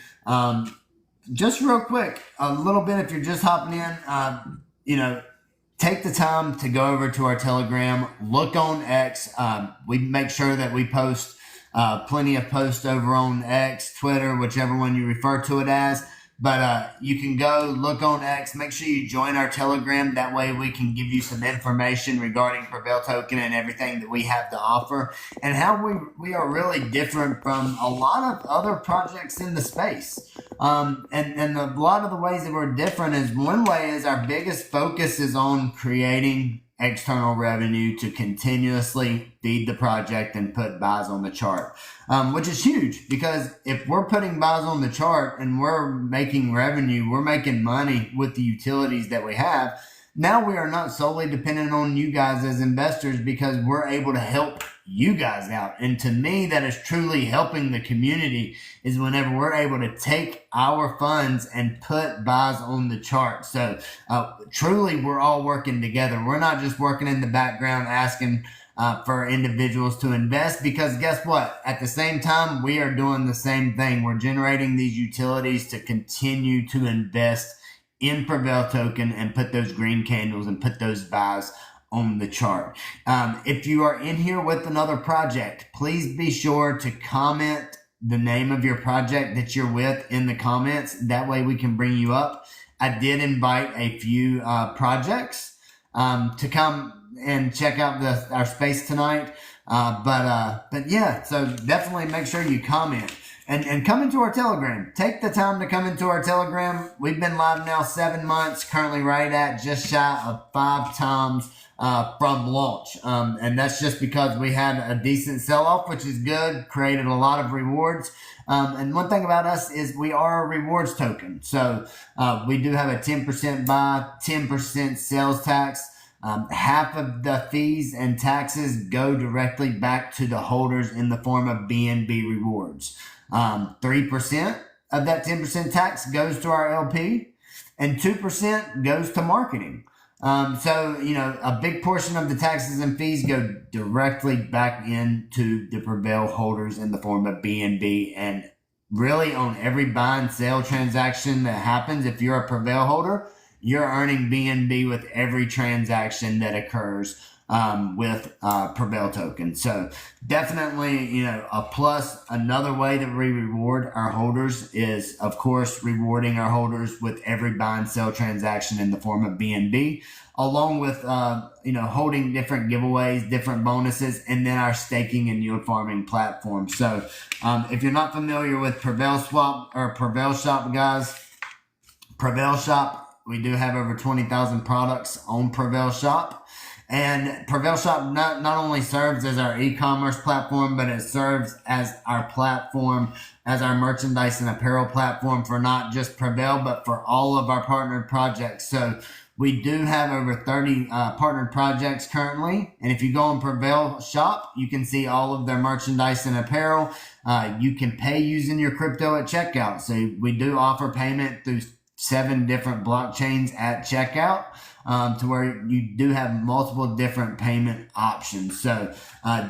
Just real quick, a little bit if you're just hopping in, take the time to go over to our Telegram, look on X. We make sure that we post plenty of posts over on X, Twitter, whichever one you refer to it as. But you can go look on X. Make sure you join our Telegram. That way we can give you some information regarding Prevail Token and everything that we have to offer and how we are really different from a lot of other projects in the space. And a lot of the ways that we're different is one way is our biggest focus is on creating external revenue to continuously feed the project and put buys on the chart, which is huge because if we're putting buys on the chart and we're making revenue, we're making money with the utilities that we have. Now we are not solely dependent on you guys as investors because we're able to help you guys out. And to me, that is truly helping the community is whenever we're able to take our funds and put buys on the chart. So truly, we're all working together. We're not just working in the background asking for individuals to invest because guess what? At the same time, we are doing the same thing. We're generating these utilities to continue to invest in Prevail Token and put those green candles and put those buys on the chart. If you are in here with another project, please be sure to comment the name of your project that you're with in the comments. That way we can bring you up. I did invite a few projects to come and check out our space tonight. But yeah, so definitely make sure you comment. And come into our Telegram. Take the time to come into our Telegram. We've been live now 7 months, currently right at just shy of 5 times from launch. And that's just because we had a decent sell-off, which is good, created a lot of rewards. And one thing about us is we are a rewards token. So we do have a 10% buy, 10% sales tax. Half of the fees and taxes go directly back to the holders in the form of BNB rewards. 3% of that 10% tax goes to our LP, and 2% goes to marketing. So, a big portion of the taxes and fees go directly back into the Prevail holders in the form of BNB. And really, on every buy and sale transaction that happens, if you're a Prevail holder, you're earning BNB with every transaction that occurs with Prevail token. So definitely, a plus. Another way that we reward our holders is, of course, rewarding our holders with every buy and sell transaction in the form of BNB, along with, holding different giveaways, different bonuses, and then our staking and yield farming platform. So if you're not familiar with Prevail Swap or Prevail Shop, guys, Prevail Shop, we do have over 20,000 products on Prevail Shop. And Prevail Shop not only serves as our e-commerce platform, but it serves as our platform, as our merchandise and apparel platform for not just Prevail, but for all of our partnered projects. So we do have over 30 partnered projects currently. And if you go on Prevail Shop, you can see all of their merchandise and apparel. You can pay using your crypto at checkout. So we do offer payment through 7 different blockchains at checkout. To where you do have multiple different payment options. So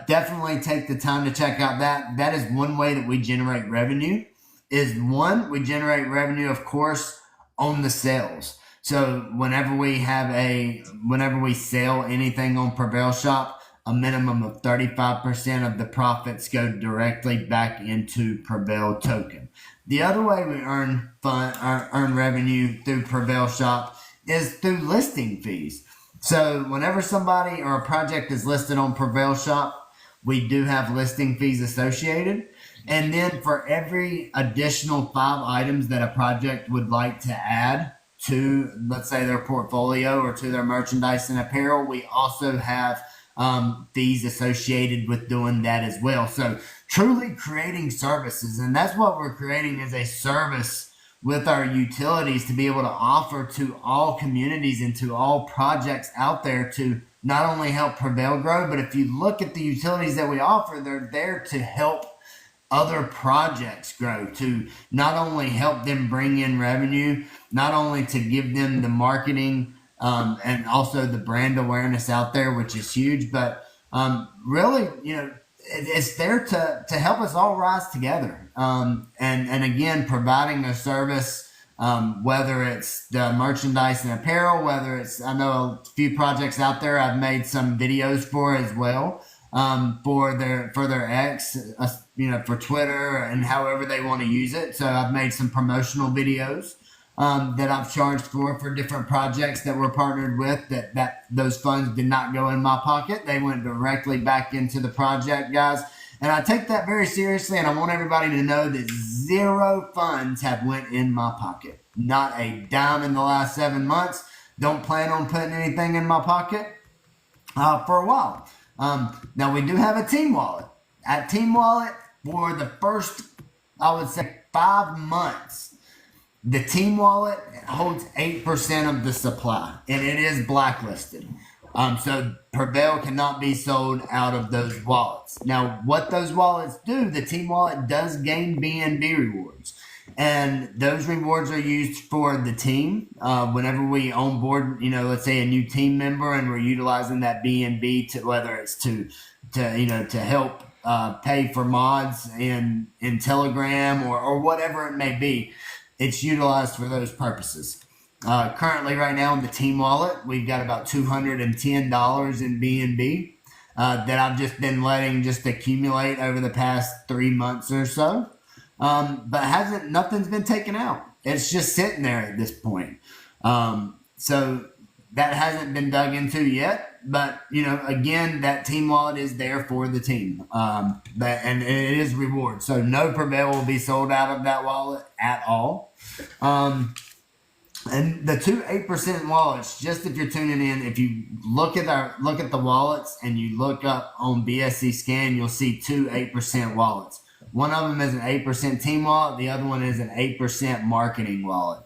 definitely take the time to check out that. That is one way that we generate revenue. We generate revenue, of course, on the sales. So whenever we sell anything on Prevail Shop, a minimum of 35% of the profits go directly back into Prevail token. The other way we earn revenue through Prevail Shop is through listing fees. So whenever somebody or a project is listed on Prevail Shop, we do have listing fees associated. And then for every additional 5 items that a project would like to add to, let's say, their portfolio or to their merchandise and apparel, we also have fees associated with doing that as well. So truly creating services, and that's what we're creating, is a service with our utilities to be able to offer to all communities and to all projects out there to not only help Prevail grow, but if you look at the utilities that we offer, they're there to help other projects grow, to not only help them bring in revenue, not only to give them the marketing and also the brand awareness out there, which is huge, but really, it's there to help us all rise together. And again, providing a service, whether it's the merchandise and apparel, whether it's, I know a few projects out there I've made some videos for as well, for their X, for Twitter and however they want to use it. So I've made some promotional videos that I've charged for different projects that we're partnered with, that those funds did not go in my pocket. They went directly back into the project, guys. And I take that very seriously, and I want everybody to know that 0 funds have went in my pocket. Not a dime in the last 7 months. Don't plan on putting anything in my pocket for a while. Now, we do have a Team Wallet. At Team Wallet, for the first, I would say, 5 months, the Team Wallet holds 8% of the supply, and it is blacklisted. So Prevail cannot be sold out of those wallets. Now, what those wallets do, the Team Wallet does gain BNB rewards. And those rewards are used for the team. Whenever we onboard, let's say a new team member, and we're utilizing that BNB to, whether it's to help pay for mods in Telegram or whatever it may be, it's utilized for those purposes. Currently, right now in the Team Wallet, we've got about $210 in BNB that I've just been letting just accumulate over the past 3 months or so. But nothing's been taken out. It's just sitting there at this point. So that hasn't been dug into yet. but again, that team wallet is there for the team. And it is reward. So no Prevail will be sold out of that wallet at all. And the two 8% wallets, just if you're tuning in, if you look at the wallets and you look up on BSC Scan, you'll see two 8% wallets. One of them is an 8% team wallet. The other one is an 8% marketing wallet.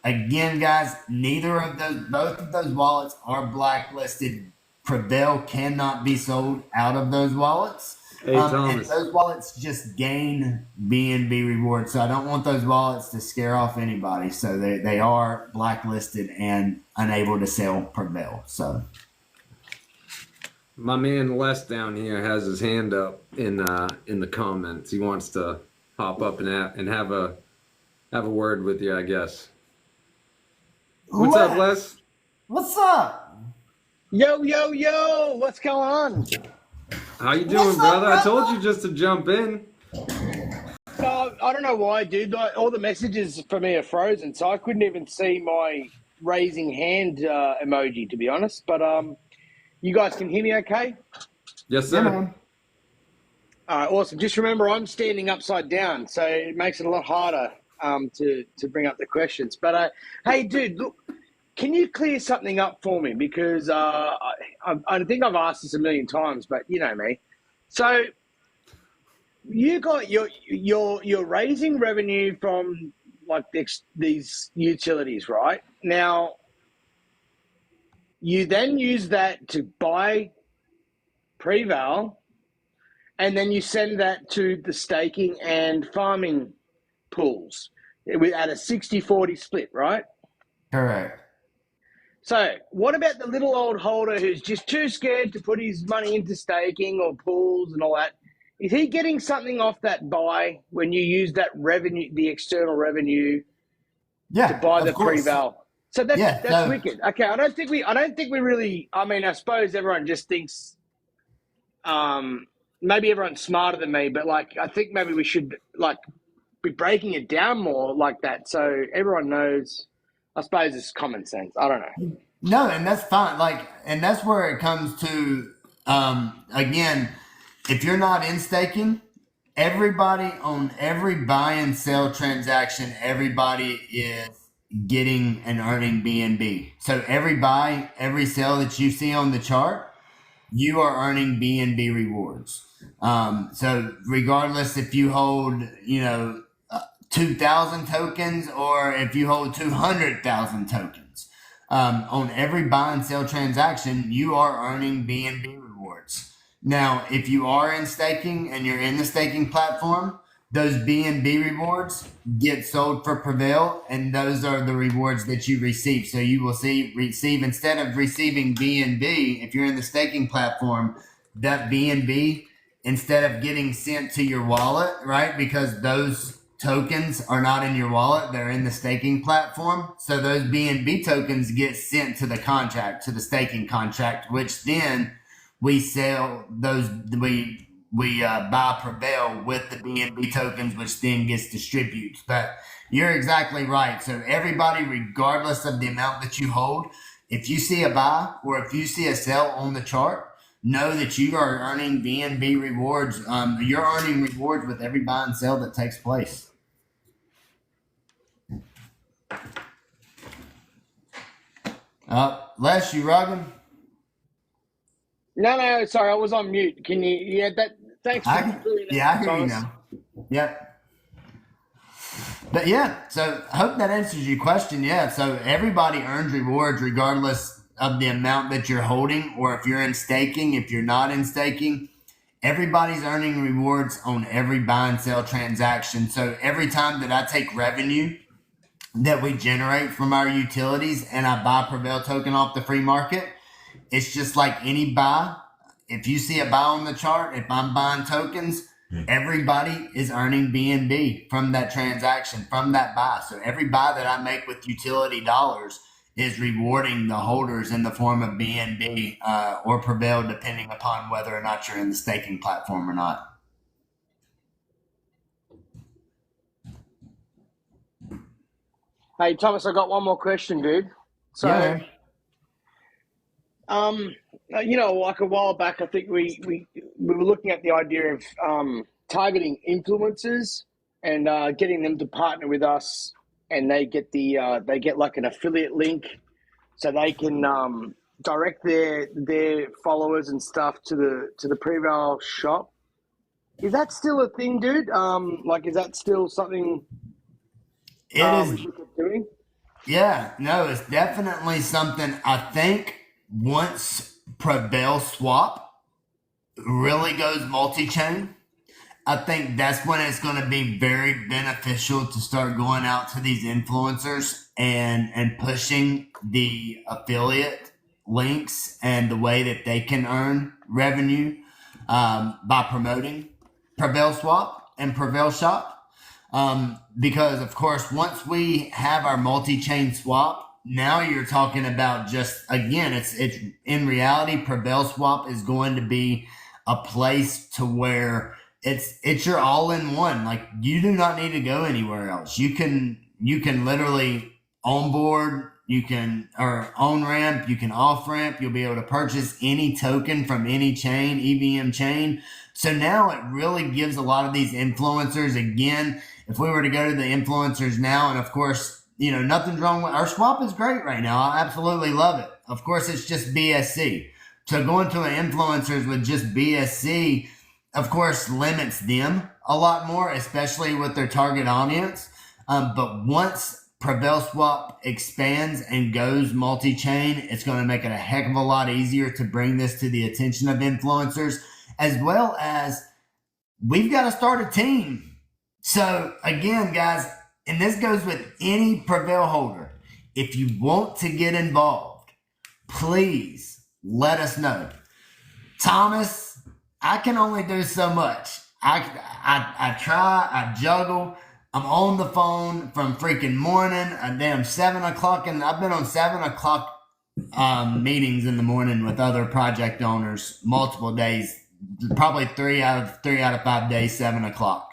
Again, guys, both of those wallets are blacklisted. Prevail cannot be sold out of those wallets. Hey, Thomas. And those wallets just gain BNB rewards. So I don't want those wallets to scare off anybody. So they are blacklisted and unable to sell Prevail. So my man Les down here has his hand up in the comments. He wants to hop up and have a word with you, I guess. What's up, Les? What's up? Yo, yo, yo! What's going on? How you doing, brother? I told you just to jump in. I don't know why, dude. All the messages for me are frozen, so I couldn't even see my raising hand emoji, to be honest. But you guys can hear me okay? Yes, sir. Yeah, man. All right, awesome. Just remember, I'm standing upside down, so it makes it a lot harder to bring up the questions. But hey, dude, look, can you clear something up for me? Because I think I've asked this a million times, but you know me. So you got you're raising revenue from like these utilities, right? Now you then use that to buy Prevail, and then you send that to the staking and farming pools at a 60-40 split, right? Correct. So what about the little old holder who's just too scared to put his money into staking or pools and all that? Is he getting something off that buy when you use that revenue, the external revenue, to buy the Prevail? So that's wicked. Okay, I don't think we really. I mean, I suppose everyone just thinks. Maybe everyone's smarter than me, but like I think maybe we should like be breaking it down more like that, so everyone knows. I suppose it's common sense. I don't know. No, and that's fine. And that's where it comes to, again, if you're not in staking, everybody on every buy and sell transaction, everybody is getting and earning BNB. So every buy, every sell that you see on the chart, you are earning BNB rewards. So regardless if you hold, 2,000 tokens or if you hold 200,000 tokens, on every buy and sell transaction, you are earning BNB rewards. Now, if you are in staking and you're in the staking platform, those BNB rewards get sold for Prevail, and those are the rewards that you receive. So you will receive instead of receiving BNB, if you're in the staking platform, that BNB, instead of getting sent to your wallet, right? Because those tokens are not in your wallet, they're in the staking platform. So those BNB tokens get sent to the contract, to the staking contract, which then we sell those, we buy Prevail with the BNB tokens, which then gets distributed. But you're exactly right. So everybody, regardless of the amount that you hold, if you see a buy or if you see a sell on the chart, know that you are earning BNB rewards. You're earning rewards with every buy and sell that takes place. Les, you rugging? No, sorry, I was on mute. Can you? Yeah, that. Thanks for doing that. Yeah, I hear you now. Yep. But yeah, so I hope that answers your question. Yeah, so everybody earns rewards regardless of the amount that you're holding, or if you're in staking, if you're not in staking, everybody's earning rewards on every buy and sell transaction. So every time that I take revenue that we generate from our utilities and I buy Prevail token off the free market, it's just like any buy. If you see a buy on the chart, if I'm buying tokens, everybody is earning BNB from that transaction, from that buy. So every buy that I make with utility dollars is rewarding the holders in the form of BNB or Prevail, depending upon whether or not you're in the staking platform or not. Hey, Thomas, I got one more question, dude. So, Yeah. Like a while back, I think we were looking at the idea of targeting influencers and getting them to partner with us, and they get like an affiliate link, so they can direct their followers and stuff to the Prevail shop. Is that still a thing, dude? Is that still something It is. we look at doing? Yeah, no, it's definitely something. I think once Prevail Swap really goes multi-chain, I think that's when it's going to be very beneficial to start going out to these influencers and pushing the affiliate links and the way that they can earn revenue by promoting Prevail Swap and Prevail Shop. Because of course, once we have our multi-chain swap, now you're talking about just, again, it's in reality, Prevail Swap is going to be a place to where it's your all-in-one. Like, you do not need to go anywhere else. You can literally onboard, or on ramp, you can off ramp, you'll be able to purchase any token from any chain, EVM chain. So now it really gives a lot of these influencers, again, if we were to go to the influencers now, and of course, nothing's wrong with our swap is great right now. I absolutely love it. Of course, it's just BSC. So going to an influencers with just BSC, of course, limits them a lot more, especially with their target audience. But once Prevail Swap expands and goes multi-chain, it's going to make it a heck of a lot easier to bring this to the attention of influencers, as well as we've got to start a team. So again, guys, and this goes with any Prevail holder, if you want to get involved, please let us know. Thomas, I can only do so much. I try, I juggle. I'm on the phone from freaking morning, a damn 7 o'clock, and I've been on 7 o'clock meetings in the morning with other project owners multiple days, probably 3 out of 5 days, 7 o'clock.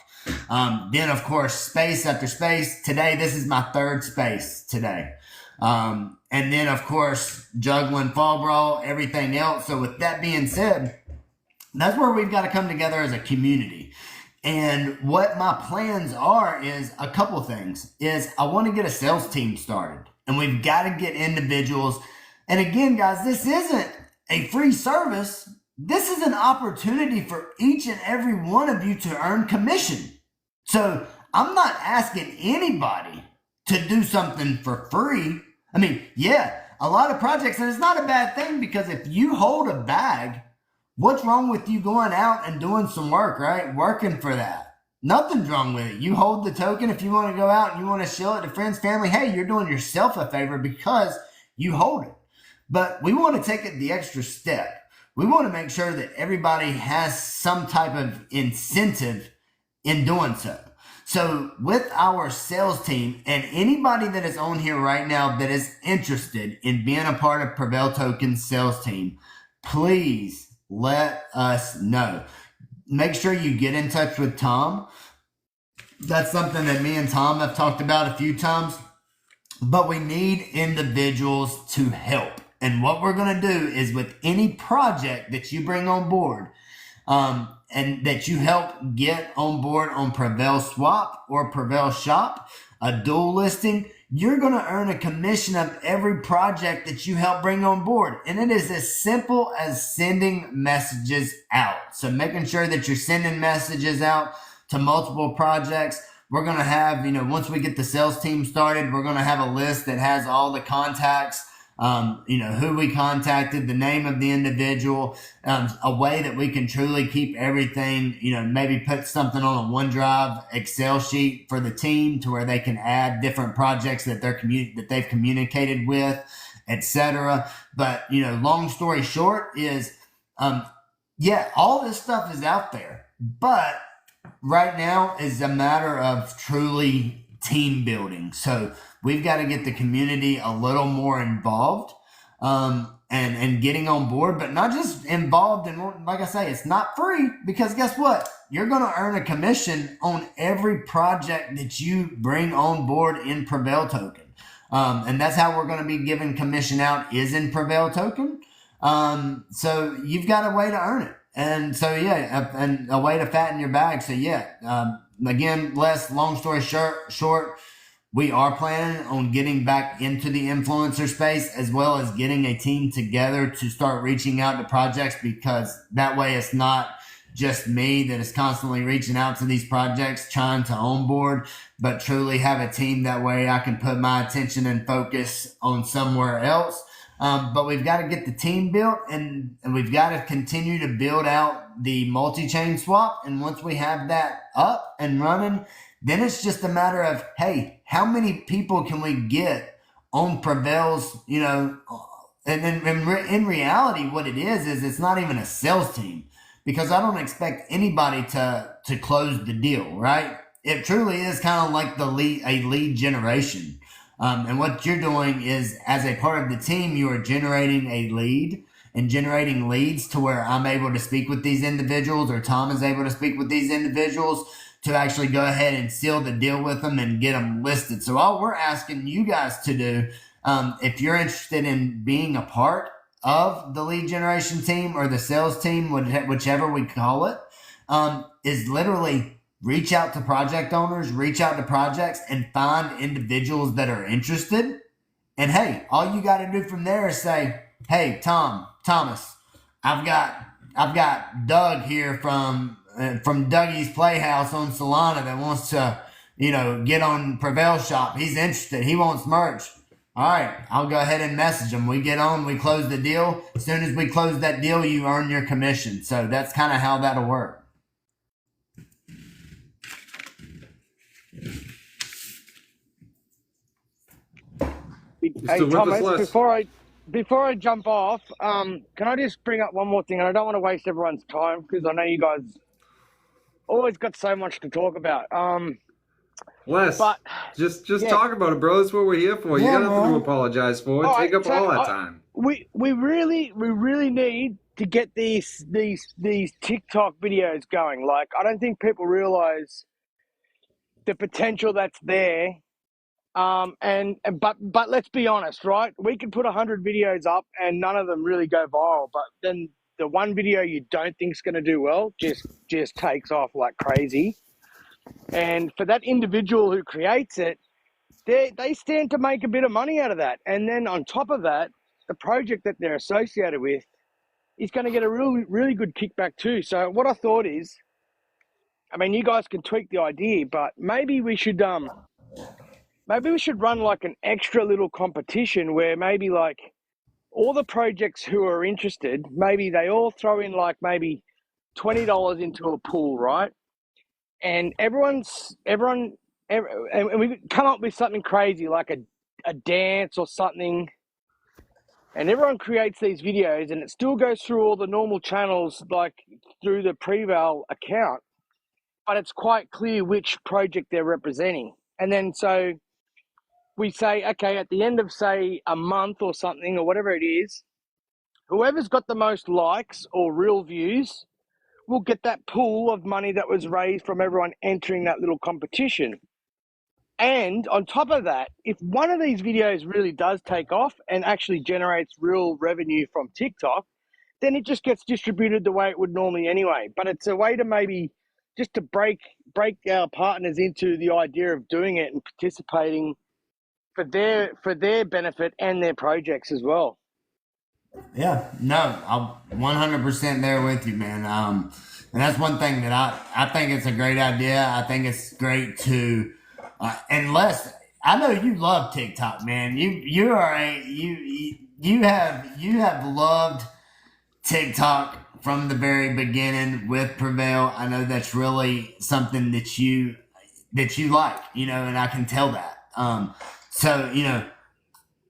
Then of course, space after space. Today, this is my third space today. And then of course, juggling Fall Brawl, everything else. So with that being said, that's where we've got to come together as a community. And what my plans are is a couple things. Is I want to get a sales team started, and we've got to get individuals. And again, guys, this isn't a free service. This is an opportunity for each and every one of you to earn commission. So I'm not asking anybody to do something for free. I mean, yeah, a lot of projects, and it's not a bad thing, because if you hold a bag, what's wrong with you going out and doing some work, right? Working for that. Nothing's wrong with it. You hold the token if you want to go out and you want to show it to friends, family. Hey, you're doing yourself a favor because you hold it. But we want to take it the extra step. We want to make sure that everybody has some type of incentive in doing so. So with our sales team, and anybody that is on here right now that is interested in being a part of Prevail Token's sales team, please let us know. Make sure you get in touch with Tom. That's something that me and Tom have talked about a few times. But we need individuals to help. And what we're going to do is, with any project that you bring on board, and that you help get on board on Prevail Swap or Prevail Shop, a dual listing, you're going to earn a commission of every project that you help bring on board. And it is as simple as sending messages out. So making sure that you're sending messages out to multiple projects. We're going to have, once we get the sales team started, we're going to have a list that has all the contacts, who we contacted, the name of the individual, a way that we can truly keep everything, maybe put something on a OneDrive Excel sheet for the team to where they can add different projects that they've communicated with, etc. But, long story short is, all this stuff is out there, but right now is a matter of truly team building. So we've got to get the community a little more involved, and getting on board, but not just involved. And like I say, it's not free, because guess what? You're going to earn a commission on every project that you bring on board in Prevail Token. And that's how we're going to be giving commission out, is in Prevail Token. So you've got a way to earn it. And so, yeah, and a way to fatten your bag. So, yeah, again, long story short, we are planning on getting back into the influencer space as well as getting a team together to start reaching out to projects, because that way it's not just me that is constantly reaching out to these projects trying to onboard, but truly have a team. That way I can put my attention and focus on somewhere else. But we've got to get the team built, and we've got to continue to build out the multi-chain swap. And once we have that up and running, then it's just a matter of, hey, how many people can we get on Prevail's, and in reality, what it is it's not even a sales team, because I don't expect anybody to close the deal, right? It truly is kind of like a lead generation. And what you're doing is, as a part of the team, you are generating a lead and generating leads to where I'm able to speak with these individuals, or Tom is able to speak with these individuals to actually go ahead and seal the deal with them and get them listed. So all we're asking you guys to do, if you're interested in being a part of the lead generation team or the sales team, whichever we call it, is literally reach out to project owners, reach out to projects, and find individuals that are interested. And hey, all you got to do from there is say, hey, Thomas, I've got Doug here from Dougie's Playhouse on Solana that wants to, get on Prevail Shop. He's interested. He wants merch. All right, I'll go ahead and message him. We get on, we close the deal. As soon as we close that deal, you earn your commission. So that's kind of how that'll work. Hey, So with Thomas, this list- before I jump off, can I just bring up one more thing? And I don't want to waste everyone's time, because I know you guys always got so much to talk about. Wes, But just yeah. talk about it, bro. That's what we're here for. You Yeah, got nothing man. to apologize for. All Take right, up so all that time. we really need to get these TikTok videos going. Like, I don't think people realize the potential that's there. But let's be honest, right? We can put 100 videos up and none of them really go viral. But then the one video you don't think is going to do well just takes off like crazy. And for that individual who creates it, they stand to make a bit of money out of that. And then on top of that, the project that they're associated with is going to get a really good kickback too. So what I thought is, I mean, you guys can tweak the idea, but maybe we should run like an extra little competition where maybe like all the projects who are interested, maybe they all throw in like maybe $20 into a pool, right? And everyone, and we come up with something crazy like a dance or something, and everyone creates these videos, and it still goes through all the normal channels, like through the Prevail account, but it's quite clear which project they're representing. And then so we say, okay, at the end of, say, a month or something, or whatever it is, whoever's got the most likes or real views will get that pool of money that was raised from everyone entering that little competition. And on top of that, if one of these videos really does take off and actually generates real revenue from TikTok, then it just gets distributed the way it would normally anyway. But it's a way to maybe just to break our partners into the idea of doing it and participating for their benefit and their projects as well. Yeah, no, I'm 100% there with you, man. And that's one thing that I think it's a great idea. I think it's great to, unless I know you love TikTok, man. You have loved TikTok from the very beginning with Prevail. I know that's really something that you like, and I can tell that. So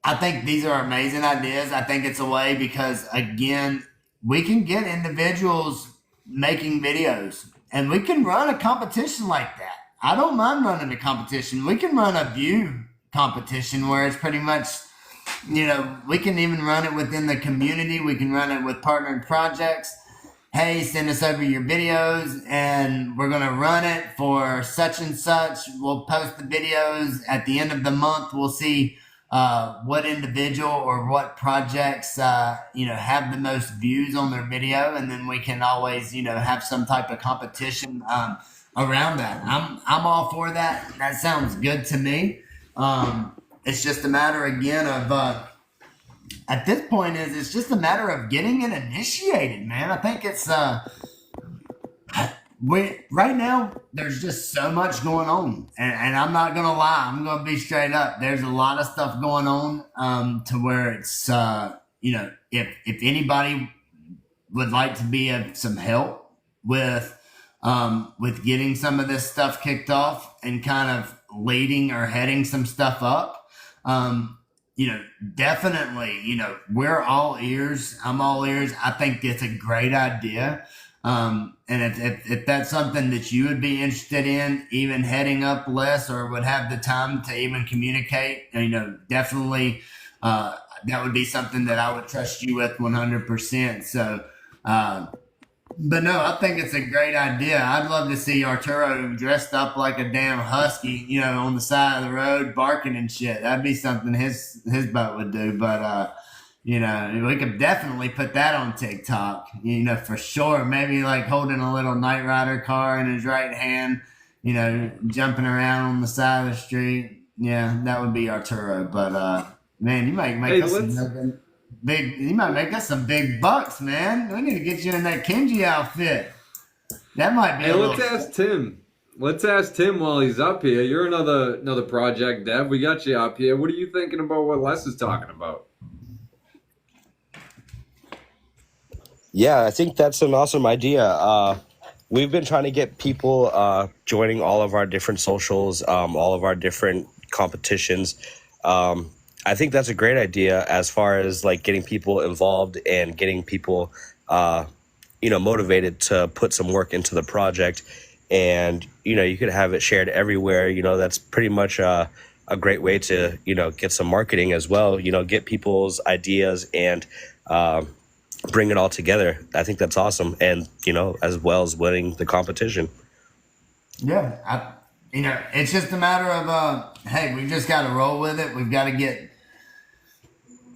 I think these are amazing ideas. I think it's a way because, again, we can get individuals making videos and we can run a competition like that. I don't mind running a competition. We can run a view competition where it's pretty much, we can even run it within the community. We can run it with partnered projects. Hey, send us over your videos and we're going to run it for such and such. We'll post the videos at the end of the month. We'll see what individual or what projects, have the most views on their video, and then we can always, have some type of competition around that. I'm all for that. That sounds good to me. It's just a matter again of at this point it's just a matter of getting it initiated, man. I think it's right now there's just so much going on, and I'm not gonna lie, I'm gonna be straight up. There's a lot of stuff going on to where it's if anybody would like to be of some help with getting some of this stuff kicked off and kind of leading or heading some stuff up, definitely, we're all ears. I'm all ears. I think it's a great idea. And if that's something that you would be interested in, even heading up less or would have the time to even communicate, definitely, that would be something that I would trust you with 100%. So, but no, I think it's a great idea. I'd love to see Arturo dressed up like a damn husky, on the side of the road barking and shit. That'd be something his boat would do. But we could definitely put that on TikTok, for sure. Maybe like holding a little Knight Rider car in his right hand, jumping around on the side of the street. Yeah, that would be Arturo. But man, you might make us some you might make us some big bucks, man. We need to get you in that Kenji outfit. That might be. Hey, let's ask Tim. Let's ask Tim while he's up here. You're another project dev. We got you up here. What are you thinking about what Les is talking about? Yeah, I think that's an awesome idea. We've been trying to get people joining all of our different socials, all of our different competitions. I think that's a great idea as far as like getting people involved and getting people, motivated to put some work into the project. And, you could have it shared everywhere. That's pretty much a great way to, get some marketing as well, get people's ideas and bring it all together. I think that's awesome. And, as well as winning the competition. Yeah. It's just a matter of, hey, we've just got to roll with it. We've got to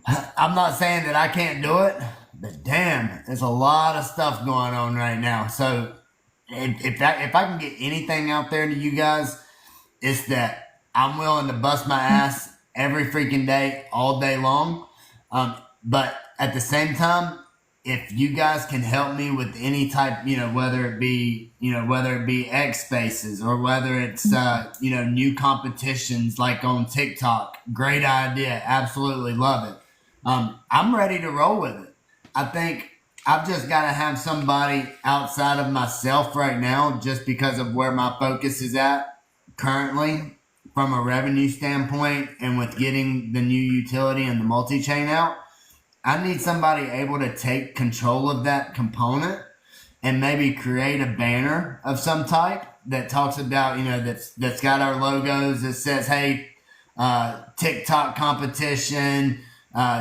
I'm not saying that I can't do it, but damn, there's a lot of stuff going on right now. So if I can get anything out there to you guys, it's that I'm willing to bust my ass every freaking day, all day long. But at the same time, if you guys can help me with any type, whether it be X Spaces or whether it's, new competitions like on TikTok, great idea. Absolutely love it. I'm ready to roll with it. I think I've just got to have somebody outside of myself right now, just because of where my focus is at currently from a revenue standpoint and with getting the new utility and the multi-chain out. I need somebody able to take control of that component and maybe create a banner of some type that talks about, that's got our logos, that says, hey, TikTok competition,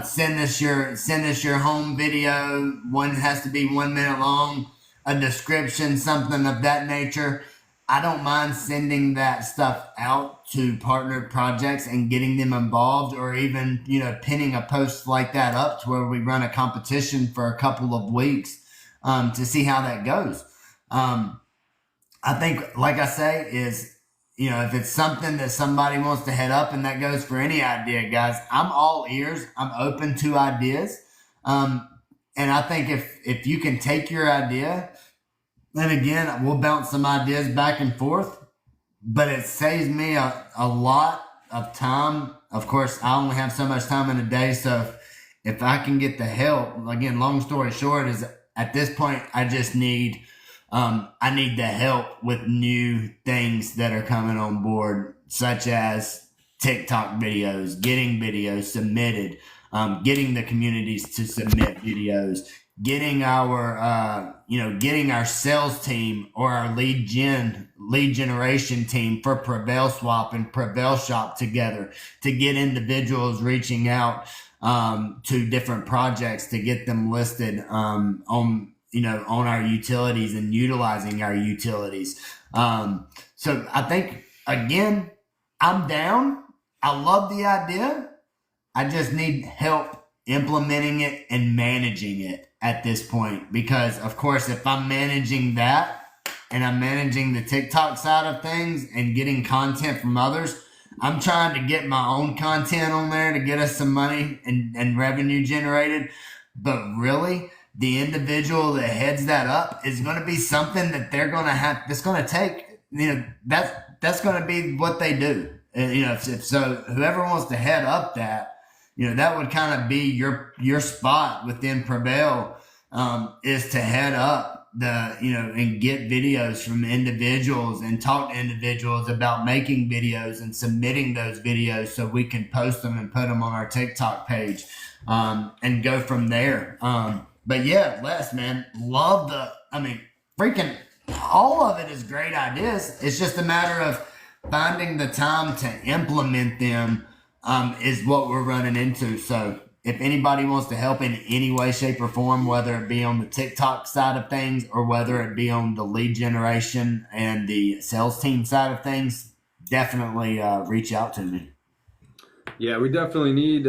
send us your home video. One has to be 1 minute long, a description, something of that nature. I don't mind sending that stuff out to partnered projects and getting them involved, or even, pinning a post like that up to where we run a competition for a couple of weeks, to see how that goes. I think, like I say, is, if it's something that somebody wants to head up, and that goes for any idea, guys, I'm all ears. I'm open to ideas. And I think if you can take your idea, then again, we'll bounce some ideas back and forth, but it saves me a lot of time. Of course, I only have so much time in a day. So if I can get the help, again, long story short is at this point, I just need, I need the help with new things that are coming on board, such as TikTok videos, getting videos submitted, getting the communities to submit videos, getting our, getting our sales team or our lead generation team for Prevail Swap and Prevail Shop together to get individuals reaching out, to different projects to get them listed, on our utilities and utilizing our utilities. So I think, again, I'm down. I love the idea. I just need help implementing it and managing it at this point. Because, of course, if I'm managing that and I'm managing the TikTok side of things and getting content from others, I'm trying to get my own content on there to get us some money and revenue generated. But really, the individual that heads that up is going to be something that they're going to have, that's going to take, that's going to be what they do. If so, whoever wants to head up that, that would kind of be your spot within Prevail, is to head up and get videos from individuals and talk to individuals about making videos and submitting those videos so we can post them and put them on our TikTok page, and go from there. But yeah, Les, man, love freaking all of it is great ideas. It's just a matter of finding the time to implement them, is what we're running into. So if anybody wants to help in any way, shape, or form, whether it be on the TikTok side of things or whether it be on the lead generation and the sales team side of things, definitely reach out to me. Yeah, we definitely need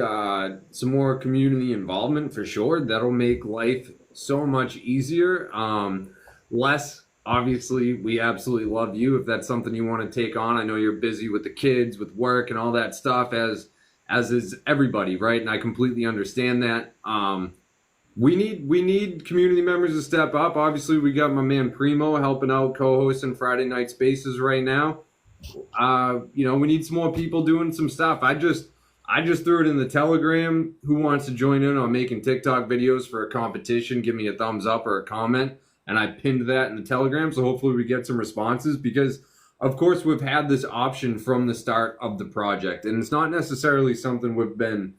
some more community involvement for sure. That'll make life so much easier. Les, obviously, we absolutely love you. If that's something you want to take on, I know you're busy with the kids, with work, and all that stuff, as is everybody, right? And I completely understand that. We need community members to step up. Obviously, we got my man Primo helping out, co-hosting Friday Night Spaces right now. We need some more people doing some stuff. I just threw it in the Telegram. Who wants to join in on making TikTok videos for a competition? Give me a thumbs up or a comment. And I pinned that in the Telegram. So hopefully we get some responses, because of course we've had this option from the start of the project, and it's not necessarily something we've been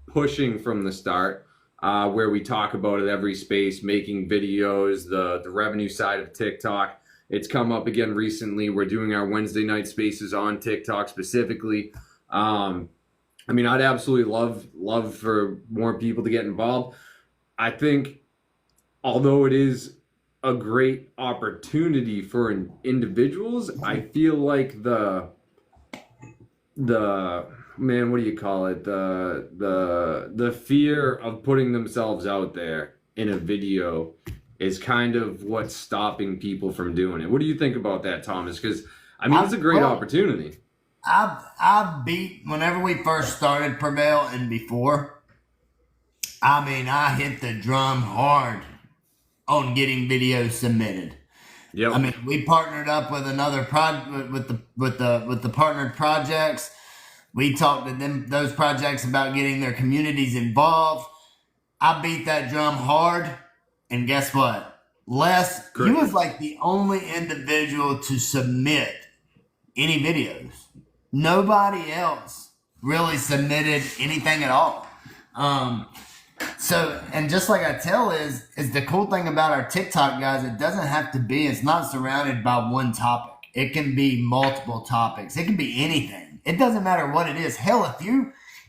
pushing from the start, where we talk about it every space, making videos, the revenue side of TikTok. It's come up again recently. We're doing our Wednesday night spaces on TikTok specifically. I'd absolutely love for more people to get involved. I think, although it is a great opportunity for individuals, I feel like the man, what do you call it? The fear of putting themselves out there in a video is kind of what's stopping people from doing it. What do you think about that, Thomas? Because it's a great opportunity. I've beat, whenever we first started Prevail and before, I hit the drum hard on getting videos submitted. Yep. We partnered up with another with the partnered projects. We talked to those projects about getting their communities involved. I beat that drum hard, and guess what? Les, you was like the only individual to submit any videos. Nobody else really submitted anything at all. So, and just like I tell is the cool thing about our TikTok guys, it's not surrounded by one topic. It can be multiple topics. It can be anything. It doesn't matter what it is. Hell,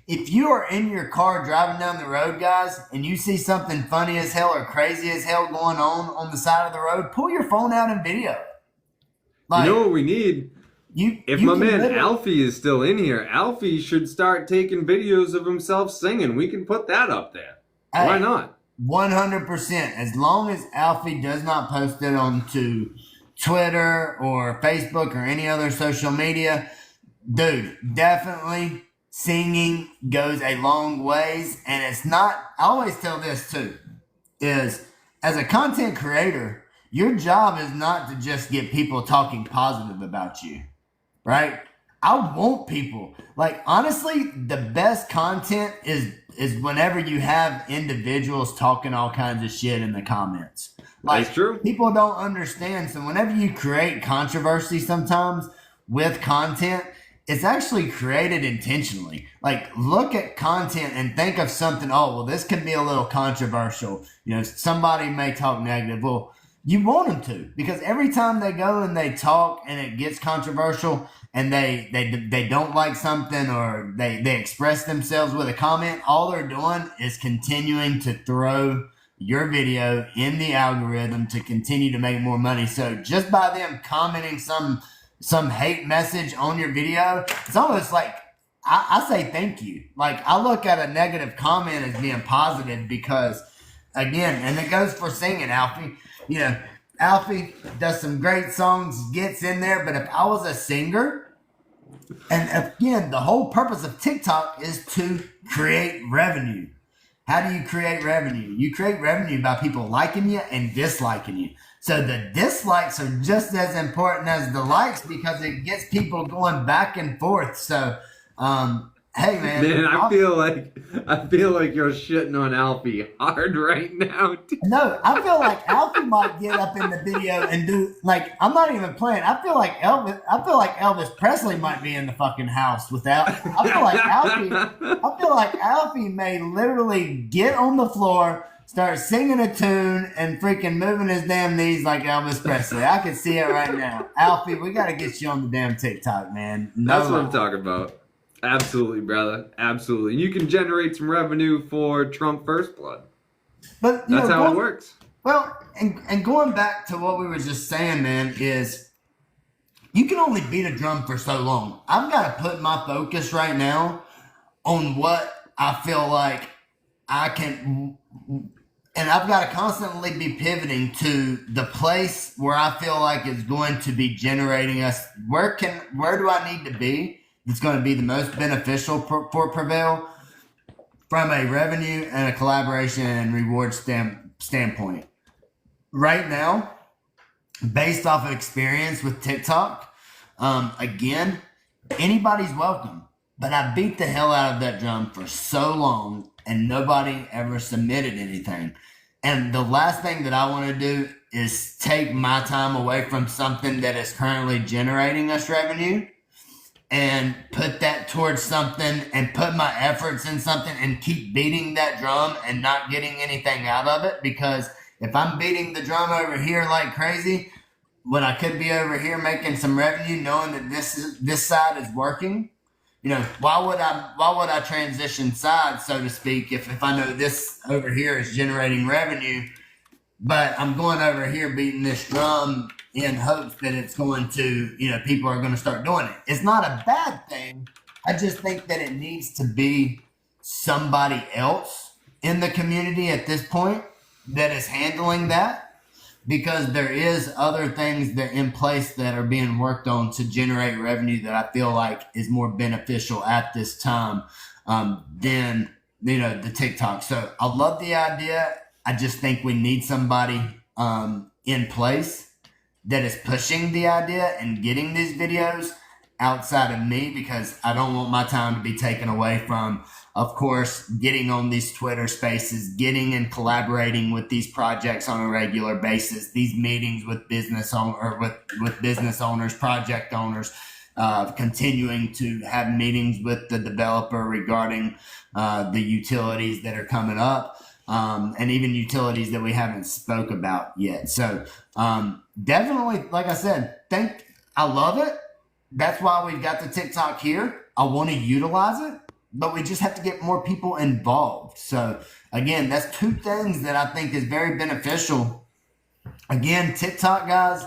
if you are in your car driving down the road, guys, and you see something funny as hell or crazy as hell going on the side of the road, pull your phone out and video it. You know what we need? If my man Alfie is still in here, Alfie should start taking videos of himself singing. We can put that up there. Hey, why not? 100%. As long as Alfie does not post it onto Twitter or Facebook or any other social media, dude, definitely singing goes a long ways. And it's not, I always tell this too, is as a content creator, your job is not to just get people talking positive about you. Right? I want people, honestly, the best content is whenever you have individuals talking all kinds of shit in the comments. That's true. People don't understand. So whenever you create controversy sometimes with content, it's actually created intentionally. Look at content and think of something, this can be a little controversial. Somebody may talk negative. Well, you want them to, because every time they go and they talk and it gets controversial and they don't like something or they express themselves with a comment, all they're doing is continuing to throw your video in the algorithm to continue to make more money. So just by them commenting some hate message on your video, it's almost like I say thank you. Like, I look at a negative comment as being positive because, again, and it goes for singing, Alfie. You know, Alfie does some great songs, gets in there, but if I was a singer, and again, the whole purpose of TikTok is to create revenue. How do you create revenue? You create revenue by people liking you and disliking you. So the dislikes are just as important as the likes because it gets people going back and forth. So, hey man, Man, I feel like you're shitting on Alfie hard right now. no, I feel like Alfie might get up in the video and do like I'm not even playing. I feel like Elvis Presley might be in the fucking house without. I feel like Alfie may literally get on the floor, start singing a tune, and freaking moving his damn knees like Elvis Presley. I can see it right now. Alfie, we got to get you on the damn TikTok, man. No That's what I'm talking about. Absolutely, brother. Absolutely. And you can generate some revenue for Trump First Blood. But That's how it works. Well, and going back to what we were just saying, man, is you can only beat a drum for so long. I've got to put my focus right now on what I feel like I can, and I've got to constantly be pivoting to the place where I feel like is going to be generating us. Where do I need to be that's going to be the most beneficial for Prevail from a revenue and a collaboration and reward standpoint? Right now, based off of experience with TikTok, again, anybody's welcome. But I beat the hell out of that drum for so long and nobody ever submitted anything. And the last thing that I want to do is take my time away from something that is currently generating us revenue and put that towards something and put my efforts in something and keep beating that drum and not getting anything out of it. Because if I'm beating the drum over here like crazy, when I could be over here making some revenue, knowing that this side is working, you know, why would I transition sides, so to speak, if I know this over here is generating revenue, but I'm going over here beating this drum in hopes that it's going to, you know, people are going to start doing it. It's not a bad thing. I just think that it needs to be somebody else in the community at this point that is handling that, because there is other things that in place that are being worked on to generate revenue that I feel like is more beneficial at this time than, you know, the TikTok. So I love the idea. I just think we need somebody in place that is pushing the idea and getting these videos outside of me, because I don't want my time to be taken away from, of course, getting on these Twitter spaces, getting and collaborating with these projects on a regular basis, these meetings with business owners, project owners, continuing to have meetings with the developer regarding the utilities that are coming up, and even utilities that we haven't spoke about yet. So definitely, like I said, I love it. That's why we've got the TikTok here. I want to utilize it, but we just have to get more people involved. So again, that's two things that I think is very beneficial. Again, TikTok, guys,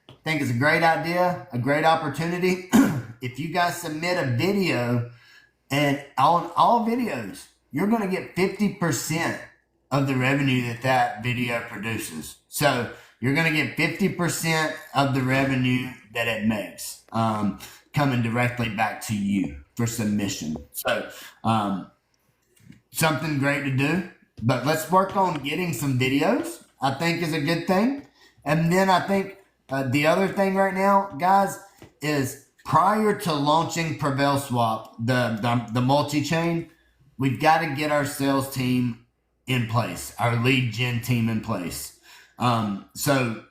I think it's a great idea, a great opportunity. If you guys submit a video, and on all videos, you're going to get 50% of the revenue that video produces. So you're going to get 50% of the revenue that it makes coming directly back to you for submission. So something great to do, but let's work on getting some videos, I think is a good thing. And then I think the other thing right now, guys, is prior to launching Prevail Swap, the multi-chain, we've got to get our sales team in place, our lead gen team in place. So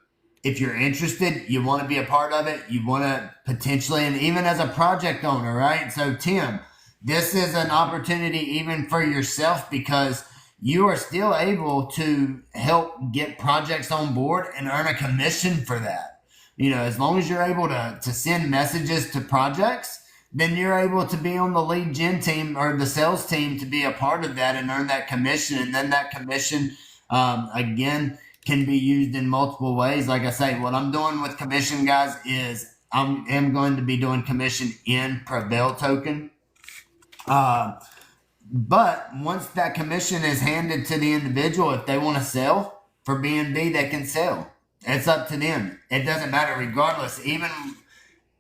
if you're interested, you want to be a part of it, you want to potentially, and even as a project owner, right? So Tim, this is an opportunity even for yourself, because you are still able to help get projects on board and earn a commission for that. You know, as long as you're able to send messages to projects, then you're able to be on the lead gen team or the sales team to be a part of that and earn that commission. And then that commission, again, can be used in multiple ways. Like I say, what I'm doing with commission, guys, is I am going to be doing commission in Prevail token. But once that commission is handed to the individual, if they want to sell for B&B, they can sell. It's up to them. It doesn't matter regardless. Even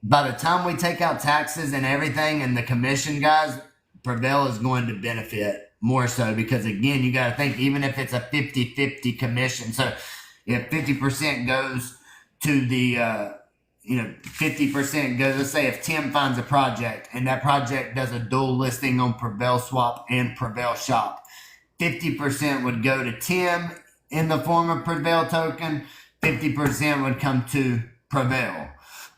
by the time we take out taxes and everything and the commission, guys, Prevail is going to benefit more so because, again, you got to think, even if it's a 50-50 commission. So if 50% goes to the, 50% goes, let's say if Tim finds a project and that project does a dual listing on Prevail Swap and Prevail Shop, 50% would go to Tim in the form of Prevail token, 50% would come to Prevail.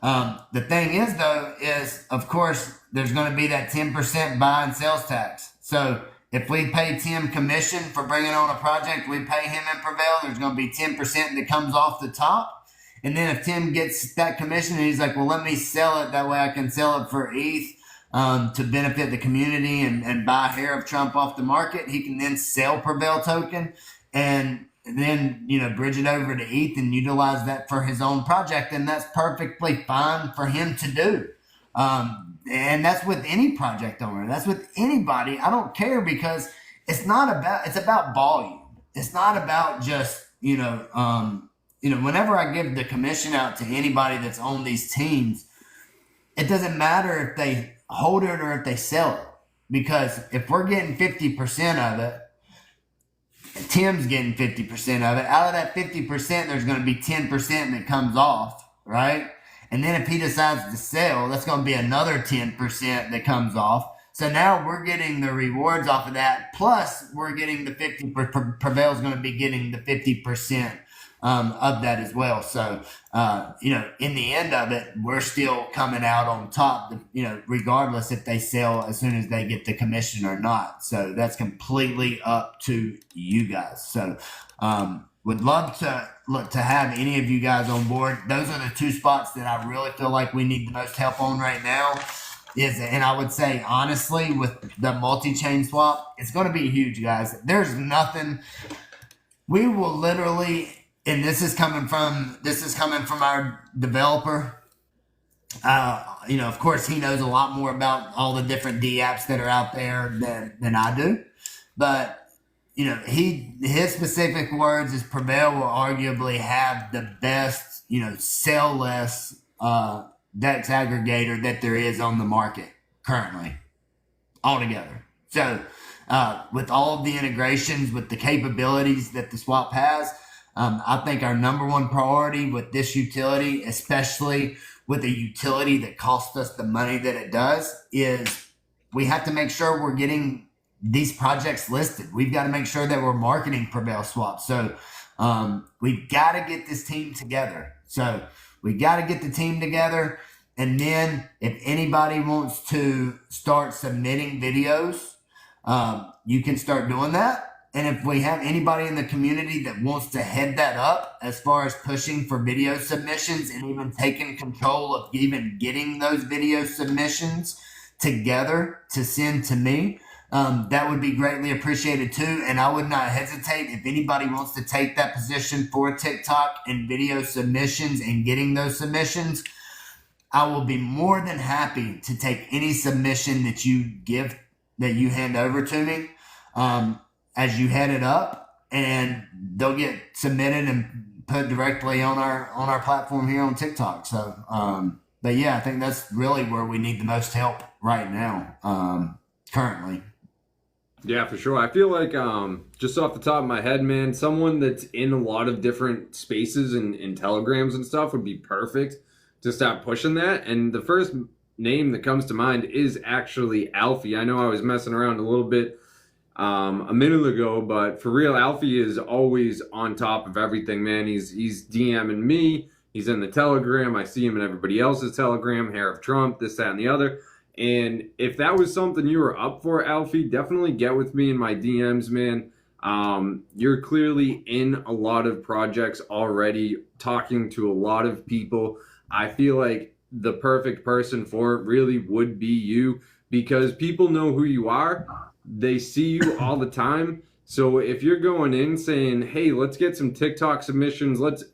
The thing is, though, is of course there's going to be that 10% buy and sales tax. So if we pay Tim commission for bringing on a project, we pay him in Prevail. There's going to be 10% that comes off the top. And then if Tim gets that commission and he's like, well, let me sell it. That way I can sell it for ETH to benefit the community and buy hair of Trump off the market. He can then sell Prevail token and then, bridge it over to ETH and utilize that for his own project. And that's perfectly fine for him to do. And that's with any project owner. That's with anybody. I don't care because it's about volume. It's not about just, whenever I give the commission out to anybody that's on these teams, it doesn't matter if they hold it or if they sell it. Because if we're getting 50% of it, Tim's getting 50% of it. Out of that 50%, there's going to be 10% that comes off, right? And then if he decides to sell, that's going to be another 10% that comes off. So now we're getting the rewards off of that. Plus, we're getting the 50%. Prevail's going to be getting the 50% of that as well. So, in the end of it, we're still coming out on top, regardless if they sell as soon as they get the commission or not. So that's completely up to you guys. So, would love to have any of you guys on board. Those are the two spots that I really feel like we need the most help on right now. And I would say, honestly, with the multi-chain swap, it's going to be huge, guys. There's nothing. We will literally, and this is coming from our developer. Of course, he knows a lot more about all the different D apps that are out there than I do. But his specific words is Prevail will arguably have the best, sell less DEX aggregator that there is on the market currently altogether. So with all of the integrations, with the capabilities that the swap has, I think our number one priority with this utility, especially with a utility that costs us the money that it does, is we have to make sure we're getting these projects listed. We've got to make sure that we're marketing Prevail Swap. So we've got to get this team together. So we got to get the team together. And then if anybody wants to start submitting videos, you can start doing that. And if we have anybody in the community that wants to head that up as far as pushing for video submissions and even taking control of even getting those video submissions together to send to me, that would be greatly appreciated too. And I would not hesitate if anybody wants to take that position for TikTok and video submissions and getting those submissions. I will be more than happy to take any submission that you hand over to me as you head it up, and they'll get submitted and put directly on our platform here on TikTok. So, but yeah, I think that's really where we need the most help right now, currently. Yeah, for sure. I feel like just off the top of my head, man, someone that's in a lot of different spaces and telegrams and stuff would be perfect to start pushing that. And the first name that comes to mind is actually Alfie. I know I was messing around a little bit a minute ago, but for real, Alfie is always on top of everything, man. He's DMing me. He's in the Telegram. I see him in everybody else's Telegram, Hair of Trump, this, that, and the other. And if that was something you were up for, Alfie, definitely get with me in my DMs, man. You're clearly in a lot of projects already, talking to a lot of people. I feel like the perfect person for it really would be you, because people know who you are. They see you all the time. So if you're going in saying, hey, let's get some TikTok submissions, let's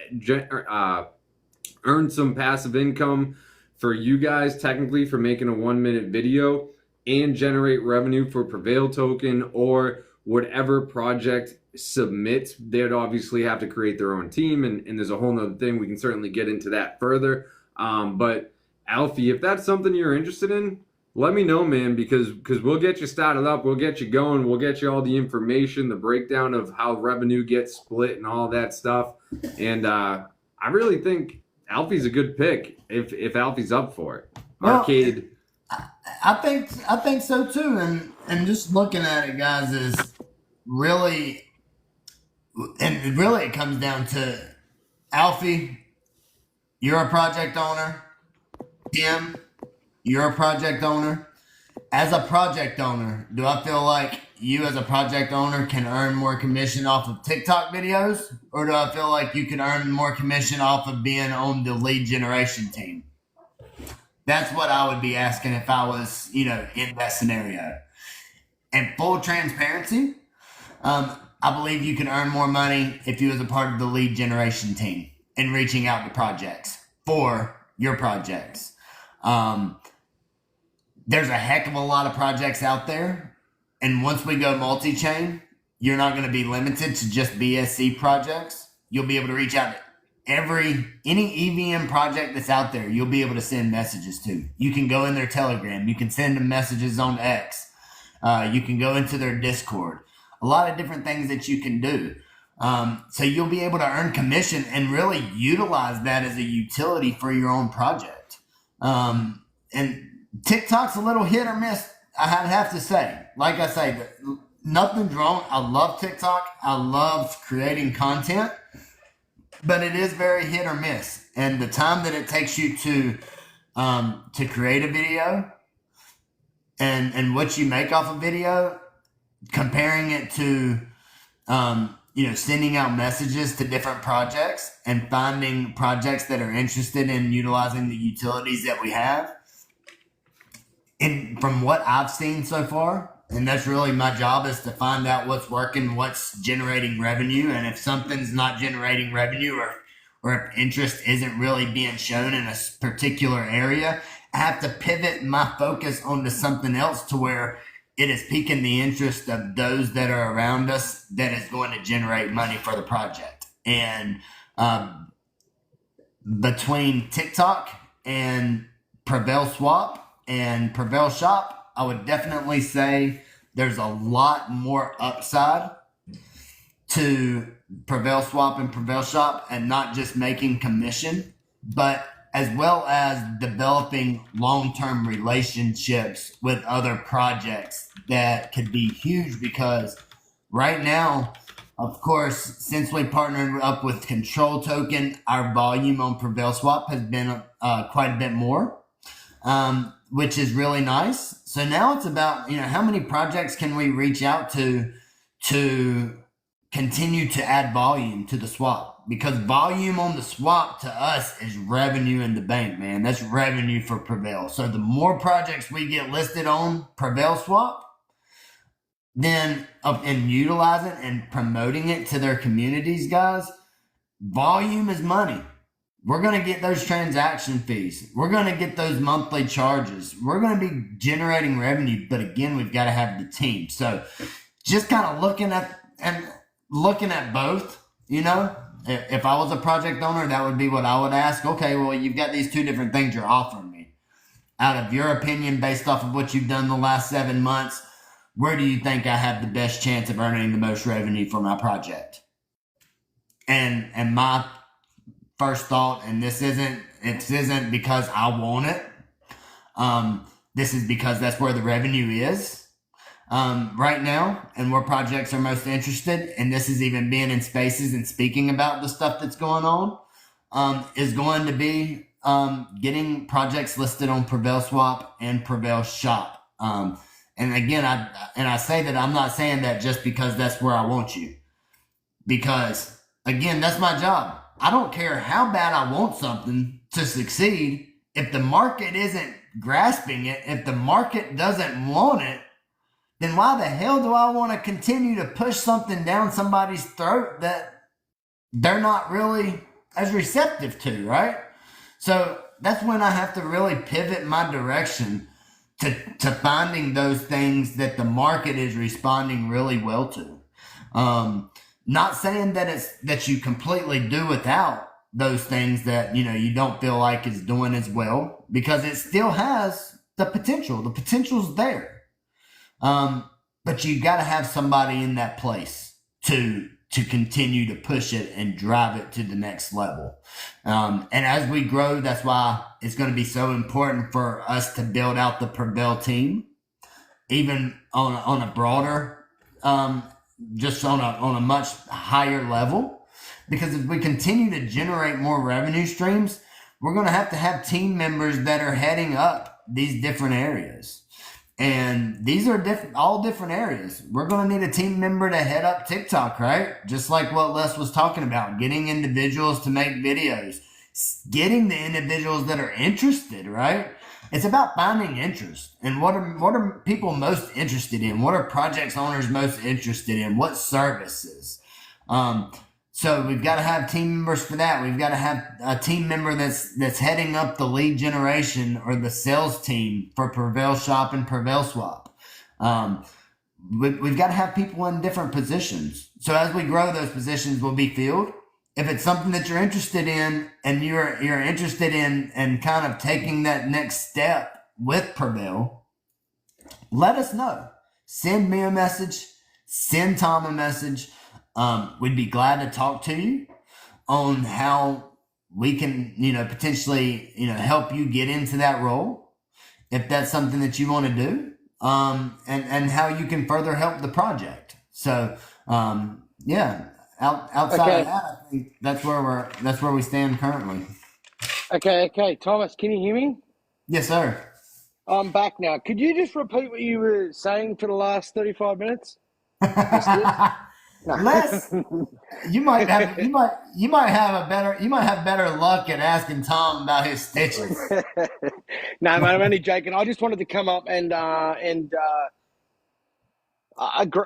earn some passive income for you guys, technically, for making a 1-minute video, and generate revenue for Prevail token or whatever project submits, they'd obviously have to create their own team, and there's a whole nother thing. We can certainly get into that further. But Alfie, if that's something you're interested in, let me know, man, because we'll get you started up, we'll get you going, we'll get you all the information, the breakdown of how revenue gets split and all that stuff. And I really think Alfie's a good pick if Alfie's up for it. Well, Arcade. I think so too, and just looking at it, guys, is really, and really it comes down to Alfie, you're a project owner. Tim, you're a project owner. As a project owner, do I feel like you as a project owner can earn more commission off of TikTok videos, or do I feel like you can earn more commission off of being on the lead generation team? That's what I would be asking if I was, in that scenario. And full transparency, I believe you can earn more money if you was a part of the lead generation team and reaching out to projects for your projects. There's a heck of a lot of projects out there. And once we go multi-chain, you're not going to be limited to just BSC projects. You'll be able to reach out to any EVM project that's out there. You'll be able to send messages to. You can go in their Telegram. You can send them messages on X. You can go into their Discord. A lot of different things that you can do. So you'll be able to earn commission and really utilize that as a utility for your own project. And TikTok's a little hit or miss, I'd have to say. Like I say, nothing's wrong. I love TikTok. I love creating content. But it is very hit or miss. And the time that it takes you to create a video and what you make off a video, comparing it to sending out messages to different projects and finding projects that are interested in utilizing the utilities that we have. And from what I've seen so far, and that's really my job, is to find out what's working, what's generating revenue. And if something's not generating revenue or if interest isn't really being shown in a particular area, I have to pivot my focus onto something else to where it is piquing the interest of those that are around us that is going to generate money for the project. And between TikTok and Prevail Swap and Prevail Shop, I would definitely say there's a lot more upside to Prevail Swap and Prevail Shop, and not just making commission, but as well as developing long-term relationships with other projects that could be huge. Because right now, of course, since we partnered up with Control Token, our volume on Prevail Swap has been quite a bit more, which is really nice. So now it's about, how many projects can we reach out to continue to add volume to the swap? Because volume on the swap to us is revenue in the bank, man. That's revenue for Prevail. So the more projects we get listed on Prevail Swap, then and utilizing and promoting it to their communities, guys, volume is money. We're going to get those transaction fees. We're going to get those monthly charges. We're going to be generating revenue. But again, we've got to have the team. So just kind of looking at both, if I was a project owner, that would be what I would ask. Okay, well, you've got these two different things you're offering me. Out of your opinion, based off of what you've done the last 7 months, where do you think I have the best chance of earning the most revenue for my project? And my first thought, and this isn't because I want it. This is because that's where the revenue is right now, and where projects are most interested. And this is even being in spaces and speaking about the stuff that's going on, is going to be getting projects listed on Prevail Swap and Prevail Shop. And again, I say that I'm not saying that just because that's where I want you, because again, that's my job. I don't care how bad I want something to succeed. If the market isn't grasping it, if the market doesn't want it, then why the hell do I want to continue to push something down somebody's throat that they're not really as receptive to, right? So that's when I have to really pivot my direction to finding those things that the market is responding really well to. Not saying that you completely do without those things that, you don't feel like is doing as well, because it still has the potential. The potential's there. But you got to have somebody in that place to continue to push it and drive it to the next level. And as we grow, that's why it's going to be so important for us to build out the Prevail team, even on a broader, just on a much higher level. Because if we continue to generate more revenue streams, we're going to have team members that are heading up these different areas. And these are all different areas. We're going to need a team member to head up TikTok, right? Just like what Les was talking about, getting individuals to make videos, getting the individuals that are interested, right? It's about finding interest. And what are people most interested in? What are projects owners most interested in? What services? So we've got to have team members for that. We've got to have a team member that's heading up the lead generation or the sales team for Prevail Shop and Prevail Swap. We've got to have people in different positions. So as we grow, those positions will be filled. If it's something that you're interested in and you're interested in and kind of taking that next step with Prevail, let us know. Send me a message. Send Tom a message. We'd be glad to talk to you on how we can, potentially, help you get into that role, if that's something that you want to do, and how you can further help the project. So, outside of that, I think that's where we stand currently. Okay. Thomas, can you hear me? Yes, sir. I'm back now. Could you just repeat what you were saying for the last 35 minutes? Les, you might have better luck at asking Tom about his stitches. No, mate, I'm only joking. I just wanted to come up and I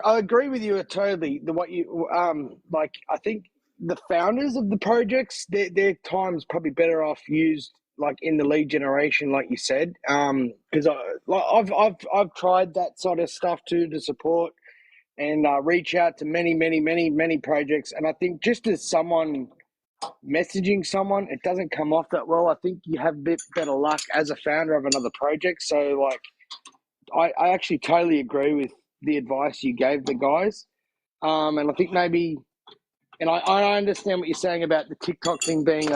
agree with you totally. I think the founders of the projects, their time's probably better off used like in the lead generation, like you said. Because I've tried that sort of stuff too, to support and reach out to many projects. And I think just as someone messaging someone, it doesn't come off that well. I think you have a bit better luck as a founder of another project. So I actually totally agree with the advice you gave the guys. And I think maybe, and I understand what you're saying about the TikTok thing being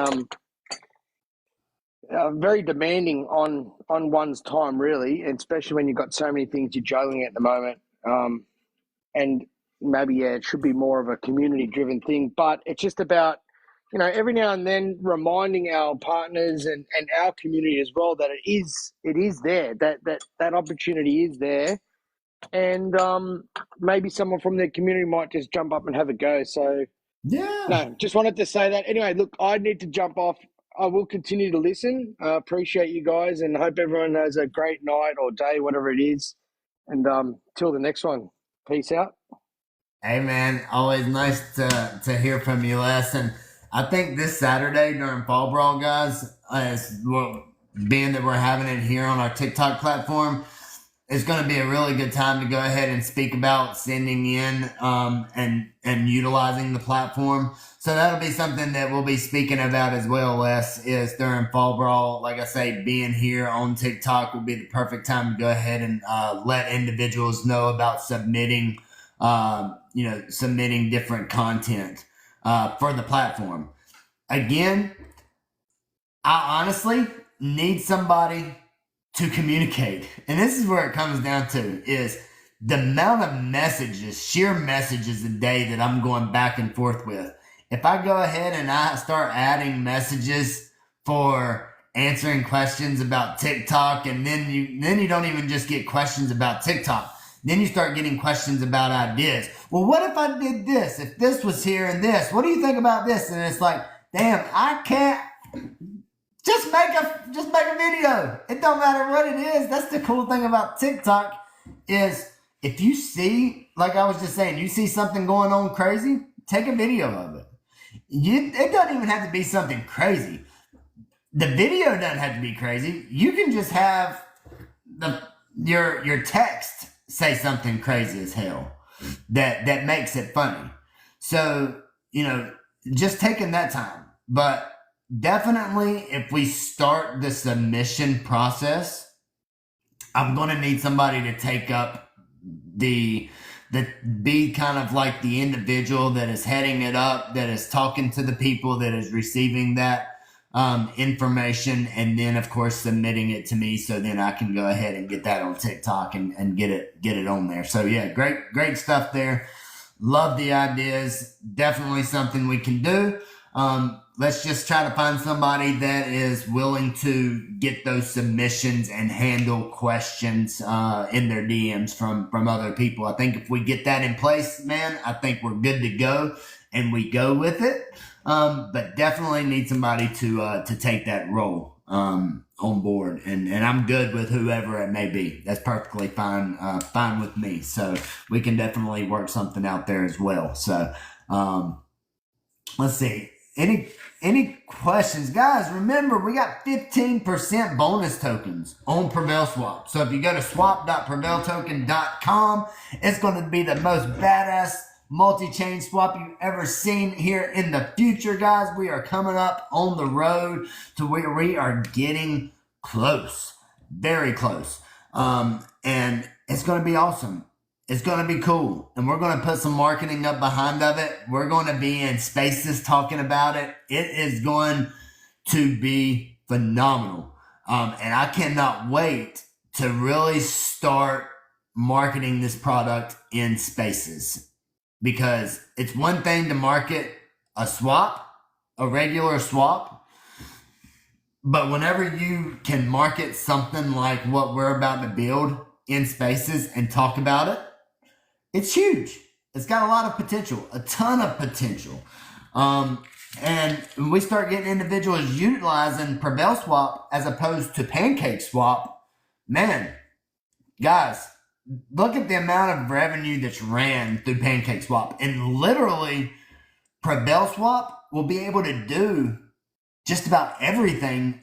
very demanding on one's time, really, and especially when you've got so many things you're juggling at the moment. And maybe, it should be more of a community-driven thing. But it's just about, every now and then reminding our partners and our community as well that it is there, that opportunity is there. And maybe someone from their community might just jump up and have a go. So, no, just wanted to say that. Anyway, look, I need to jump off. I will continue to listen. Appreciate you guys and hope everyone has a great night or day, whatever it is. And till the next one. Peace out. Hey man, always nice to hear from you, Les. And I think this Saturday during Fall Brawl, guys, being that we're having it here on our TikTok platform, it's going to be a really good time to go ahead and speak about sending in and utilizing the platform. So that'll be something that we'll be speaking about as well, Les, is during Fall Brawl. Like I say, being here on TikTok will be the perfect time to go ahead and let individuals know about submitting different content for the platform. Again, I honestly need somebody to communicate. And this is where it comes down to, is the amount of messages, sheer messages a day that I'm going back and forth with. If I go ahead and I start adding messages for answering questions about TikTok, and then you don't even just get questions about TikTok. Then you start getting questions about ideas. Well, what if I did this? If this was here and this, what do you think about this? And it's like, damn, I can't. Just make a video. It don't matter what it is. That's the cool thing about TikTok, is if you see, like I was just saying, you see something going on crazy, take a video of it. It doesn't even have to be something crazy. The video doesn't have to be crazy. You can just have your text say something crazy as hell that makes it funny. So, just taking that time. But definitely if we start the submission process, I'm going to need somebody to take up the be kind of like the individual that is heading it up, that is talking to the people, that is receiving that information, and then of course submitting it to me, so then I can go ahead and get that on TikTok and get it on there. So yeah, great stuff there. Love the ideas. Definitely something we can do. Let's just try to find somebody that is willing to get those submissions and handle questions in their DMs from other people. I think if we get that in place, man, I think we're good to go, and we go with it. But definitely need somebody to take that role on board, and I'm good with whoever it may be. That's perfectly fine with me. So we can definitely work something out there as well. So let's see. Any questions, guys? Remember, we got 15% bonus tokens on Prevail Swap. So if you go to swap.prevailtoken.com, it's going to be the most badass multi-chain swap you've ever seen here in the future, guys. We are coming up on the road to where we are getting close, very close. And it's going to be awesome. It's going to be cool, and we're going to put some marketing up behind of it. We're going to be in spaces talking about it. It is going to be phenomenal. And I cannot wait to really start marketing this product in spaces, because it's one thing to market a swap, a regular swap, but whenever you can market something like what we're about to build in spaces and talk about it, it's huge. It's got a lot of potential, a ton of potential. And when we start getting individuals utilizing Prevail Swap as opposed to Pancake Swap, man, guys, look at the amount of revenue that's ran through Pancake Swap. And literally, Prevail Swap will be able to do just about everything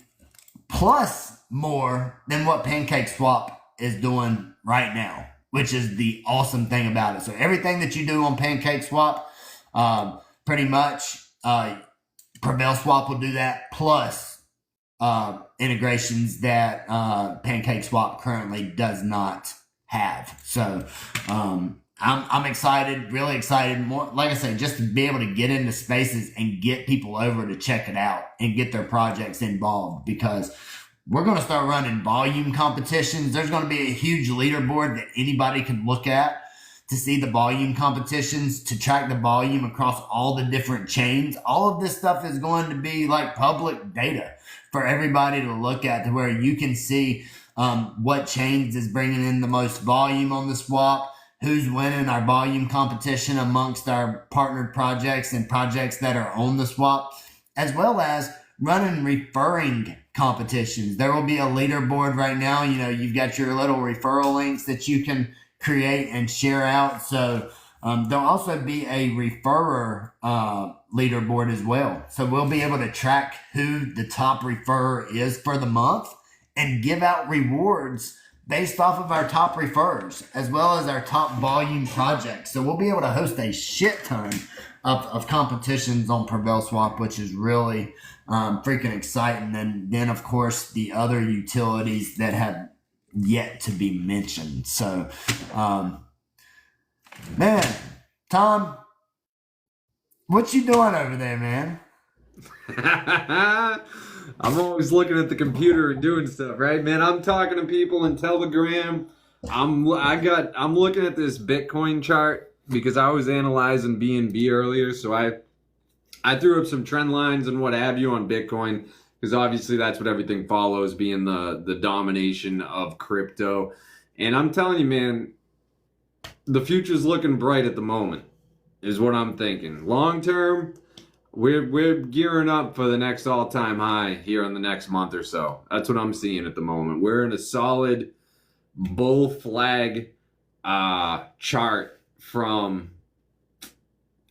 plus more than what Pancake Swap is doing right now, which is the awesome thing about it. So everything that you do on Pancake Swap, pretty much Prevail Swap will do that, plus integrations that Pancake Swap currently does not have. So I'm excited, really excited. More, like I say, just to be able to get into spaces and get people over to check it out and get their projects involved, because we're going to start running volume competitions. There's going to be a huge leaderboard that anybody can look at to see the volume competitions, to track the volume across all the different chains. All of this stuff is going to be like public data for everybody to look at, to where you can see what chains is bringing in the most volume on the swap, who's winning our volume competition amongst our partnered projects and projects that are on the swap, as well as running referring competitions. There will be a leaderboard right now. You've got your little referral links that you can create and share out. So there'll also be a referrer leaderboard as well. So we'll be able to track who the top referrer is for the month and give out rewards based off of our top referrers, as well as our top volume projects. So we'll be able to host a shit ton of competitions on Prevail Swap, which is really freaking exciting. And then, of course, the other utilities that have yet to be mentioned. So, man, Tom, what you doing over there, man? I'm always looking at the computer and doing stuff, right, man? I'm talking to people in Telegram. I'm looking at this Bitcoin chart because I was analyzing BNB earlier, so I threw up some trend lines and what have you on Bitcoin, because obviously that's what everything follows, being the domination of crypto. And I'm telling you, man, the future's looking bright at the moment, is what I'm thinking. Long term, we're gearing up for the next all-time high here in the next month or so. That's what I'm seeing at the moment. We're in a solid bull flag chart from.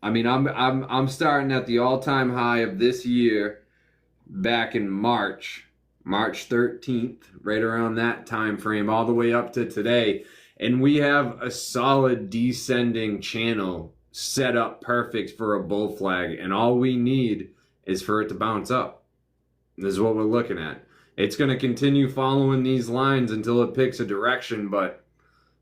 I mean, I'm starting at the all-time high of this year back in March, March 13th, right around that time frame, all the way up to today. And we have a solid descending channel set up perfect for a bull flag. And all we need is for it to bounce up. This is what we're looking at. It's going to continue following these lines until it picks a direction. But,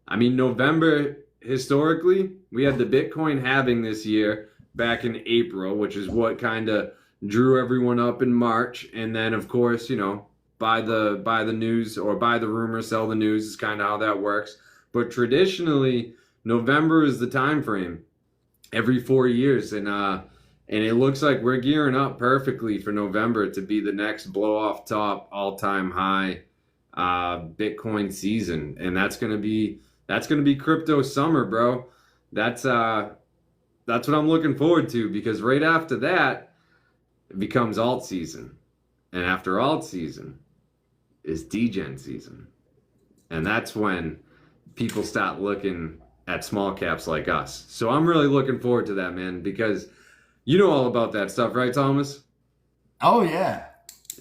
I mean, November, historically, we had the Bitcoin halving this year back in April, which is what kind of drew everyone up in March. And then, of course, you know, buy the news or buy the rumor, sell the news is kind of how that works. But traditionally, November is the time frame every 4 years. And it looks like we're gearing up perfectly for November to be the next blow off top, all-time high Bitcoin season. And that's gonna be crypto summer, bro. That's what I'm looking forward to, because right after that, it becomes alt season. And after alt season is degen season. And that's when people start looking at small caps like us. So I'm really looking forward to that, man, because you know all about that stuff, right, Thomas? Oh, yeah.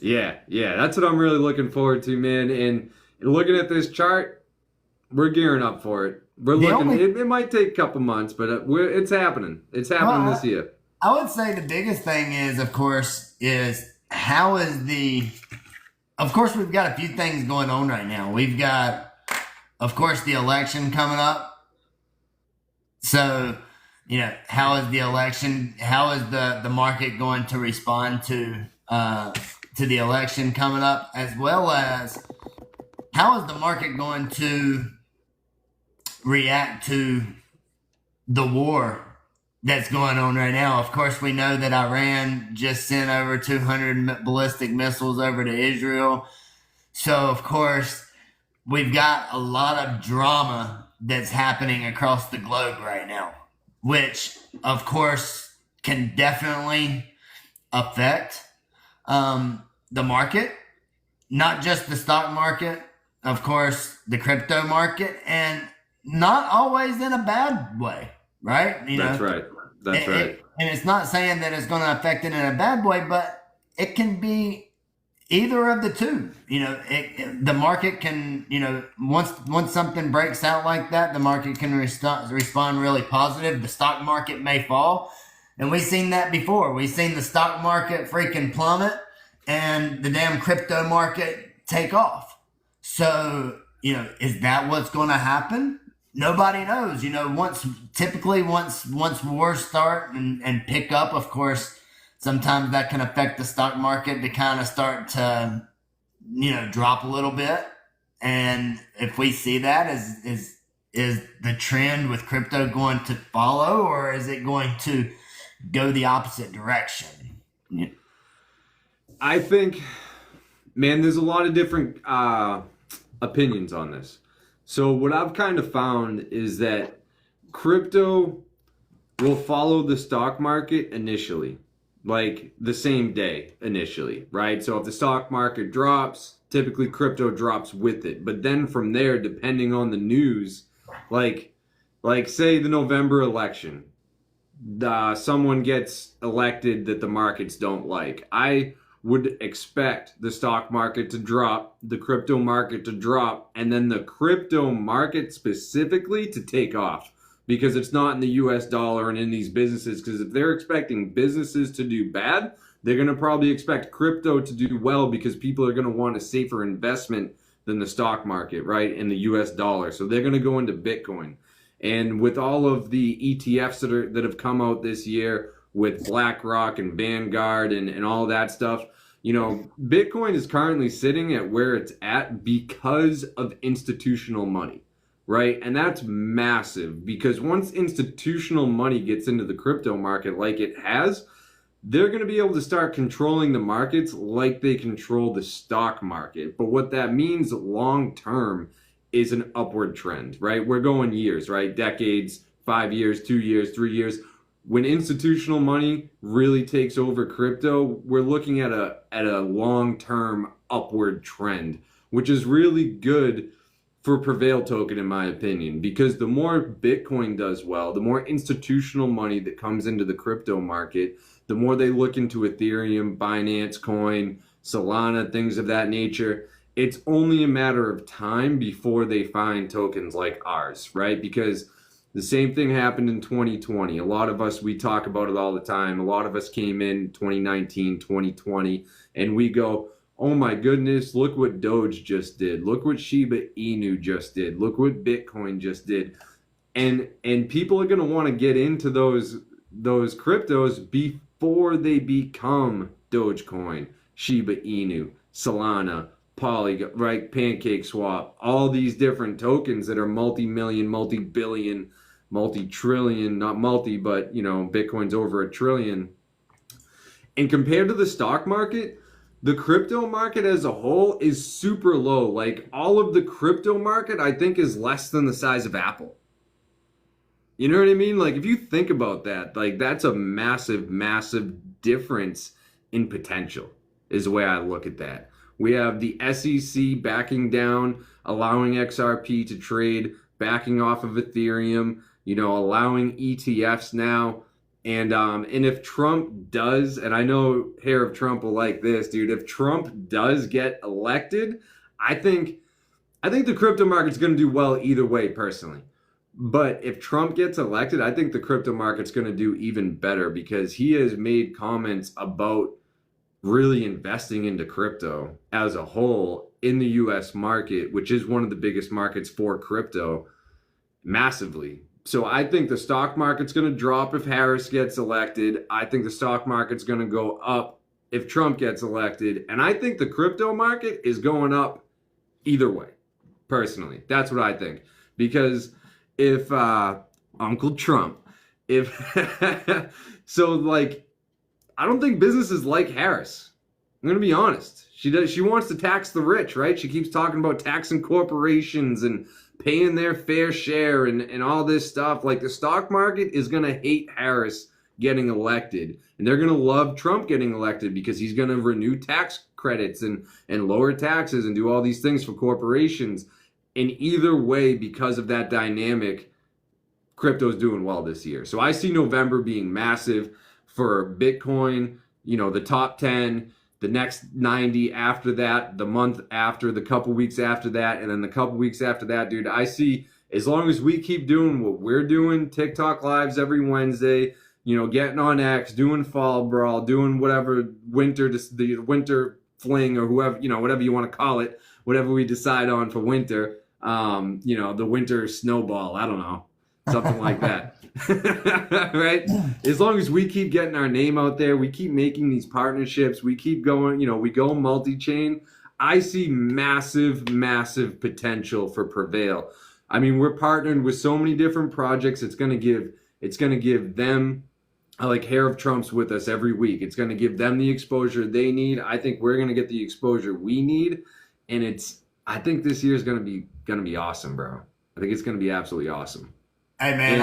Yeah, that's what I'm really looking forward to, man. And looking at this chart, we're gearing up for it. We're looking. It might take a couple months, but it's happening. It's happening this year. I would say the biggest thing is, of course, how is the... Of course, we've got a few things going on right now. We've got, of course, the election coming up. So, you know, how is the election? How is the market going to respond to the election coming up, as well as how is the market going to react to the war that's going on right now? Of course, we know that Iran just sent over 200 ballistic missiles over to Israel. So, of course, we've got a lot of drama that's happening across the globe right now, which, of course, can definitely affect the market, not just the stock market, of course, the crypto market, and not always in a bad way, right? That's right. And it's not saying that it's going to affect it in a bad way, but it can be either of the two. You know, the market can, you know, once something breaks out like that, the market can respond really positive. The stock market may fall. And we've seen that before. We've seen the stock market freaking plummet and the damn crypto market take off. So, you know, is that what's going to happen? Nobody knows. You know, once wars start and pick up, of course, sometimes that can affect the stock market to kind of start to, you know, drop a little bit. And if we see that, is the trend with crypto going to follow, or is it going to go the opposite direction? Yeah. I think, man, there's a lot of different opinions on this. So what I've kind of found is that crypto will follow the stock market initially, like the same day initially, right? So if the stock market drops, typically crypto drops with it. But then from there, depending on the news, like say the November election, someone gets elected that the markets don't like. I would expect the stock market to drop, the crypto market to drop, and then the crypto market specifically to take off, because it's not in the US dollar and in these businesses. Because if they're expecting businesses to do bad, they're going to probably expect crypto to do well, because people are going to want a safer investment than the stock market, right, in the US dollar. So they're going to go into Bitcoin. And with all of the ETFs that have come out this year with BlackRock and Vanguard and all that stuff, you know, Bitcoin is currently sitting at where it's at because of institutional money, right? And that's massive, because once institutional money gets into the crypto market like it has, they're going to be able to start controlling the markets like they control the stock market. But what that means long term is an upward trend, right? We're going years, right? Decades, 5 years, 2 years, 3 years. When institutional money really takes over crypto, we're looking at a long-term upward trend, which is really good for Prevail token, in my opinion, because the more Bitcoin does well, the more institutional money that comes into the crypto market, the more they look into Ethereum, Binance Coin, Solana, things of that nature. It's only a matter of time before they find tokens like ours, right? Because the same thing happened in 2020. A lot of us, we talk about it all the time. A lot of us came in 2019, 2020, and we go, oh my goodness, look what Doge just did. Look what Shiba Inu just did. Look what Bitcoin just did. And people are going to want to get into those cryptos before they become Dogecoin, Shiba Inu, Solana, Polygon, right? Pancake Swap, all these different tokens that are multi-million, multi-billion, multi-trillion, not multi, but Bitcoin's over $1 trillion. And compared to the stock market, the crypto market as a whole is super low. Like all of the crypto market, I think, is less than the size of Apple. You know what I mean? Like if you think about that, like that's a massive, massive difference in potential is the way I look at that. We have the SEC backing down, allowing XRP to trade, backing off of Ethereum, allowing ETFs now. And if Trump does, and I know hair of Trump will like this, dude, if Trump does get elected, I think the crypto market's going to do well either way, personally. But if Trump gets elected, I think the crypto market's going to do even better because he has made comments about really investing into crypto as a whole in the US market, which is one of the biggest markets for crypto, massively. So I think the stock market's going to drop if Harris gets elected. I think the stock market's going to go up if Trump gets elected. And I think the crypto market is going up either way, personally. That's what I think. Because if Uncle Trump, so like, I don't think businesses like Harris. I'm gonna be honest. She wants to tax the rich, right? She keeps talking about taxing corporations and paying their fair share and all this stuff. Like the stock market is gonna hate Harris getting elected, and they're gonna love Trump getting elected because he's gonna renew tax credits and lower taxes and do all these things for corporations. And either way, because of that dynamic, crypto's doing well this year. So I see November being massive for Bitcoin, the top 10, the next 90 after that, the month after, the couple weeks after that, and then the couple weeks after that, dude. I see, as long as we keep doing what we're doing, TikTok lives every Wednesday, getting on X, doing Fall Brawl, doing whatever the winter fling or whoever, whatever you want to call it, whatever we decide on for winter, the winter snowball, I don't know, something like that. Right? As long as we keep getting our name out there, we keep making these partnerships, we keep going, we go multi-chain, I see massive, massive potential for Prevail. I mean, we're partnered with so many different projects. It's going to give them, like hair of Trump's with us every week. It's going to give them the exposure they need. I think we're going to get the exposure we need. And I think this year is going to be awesome, bro. I think it's going to be absolutely awesome. Hey man,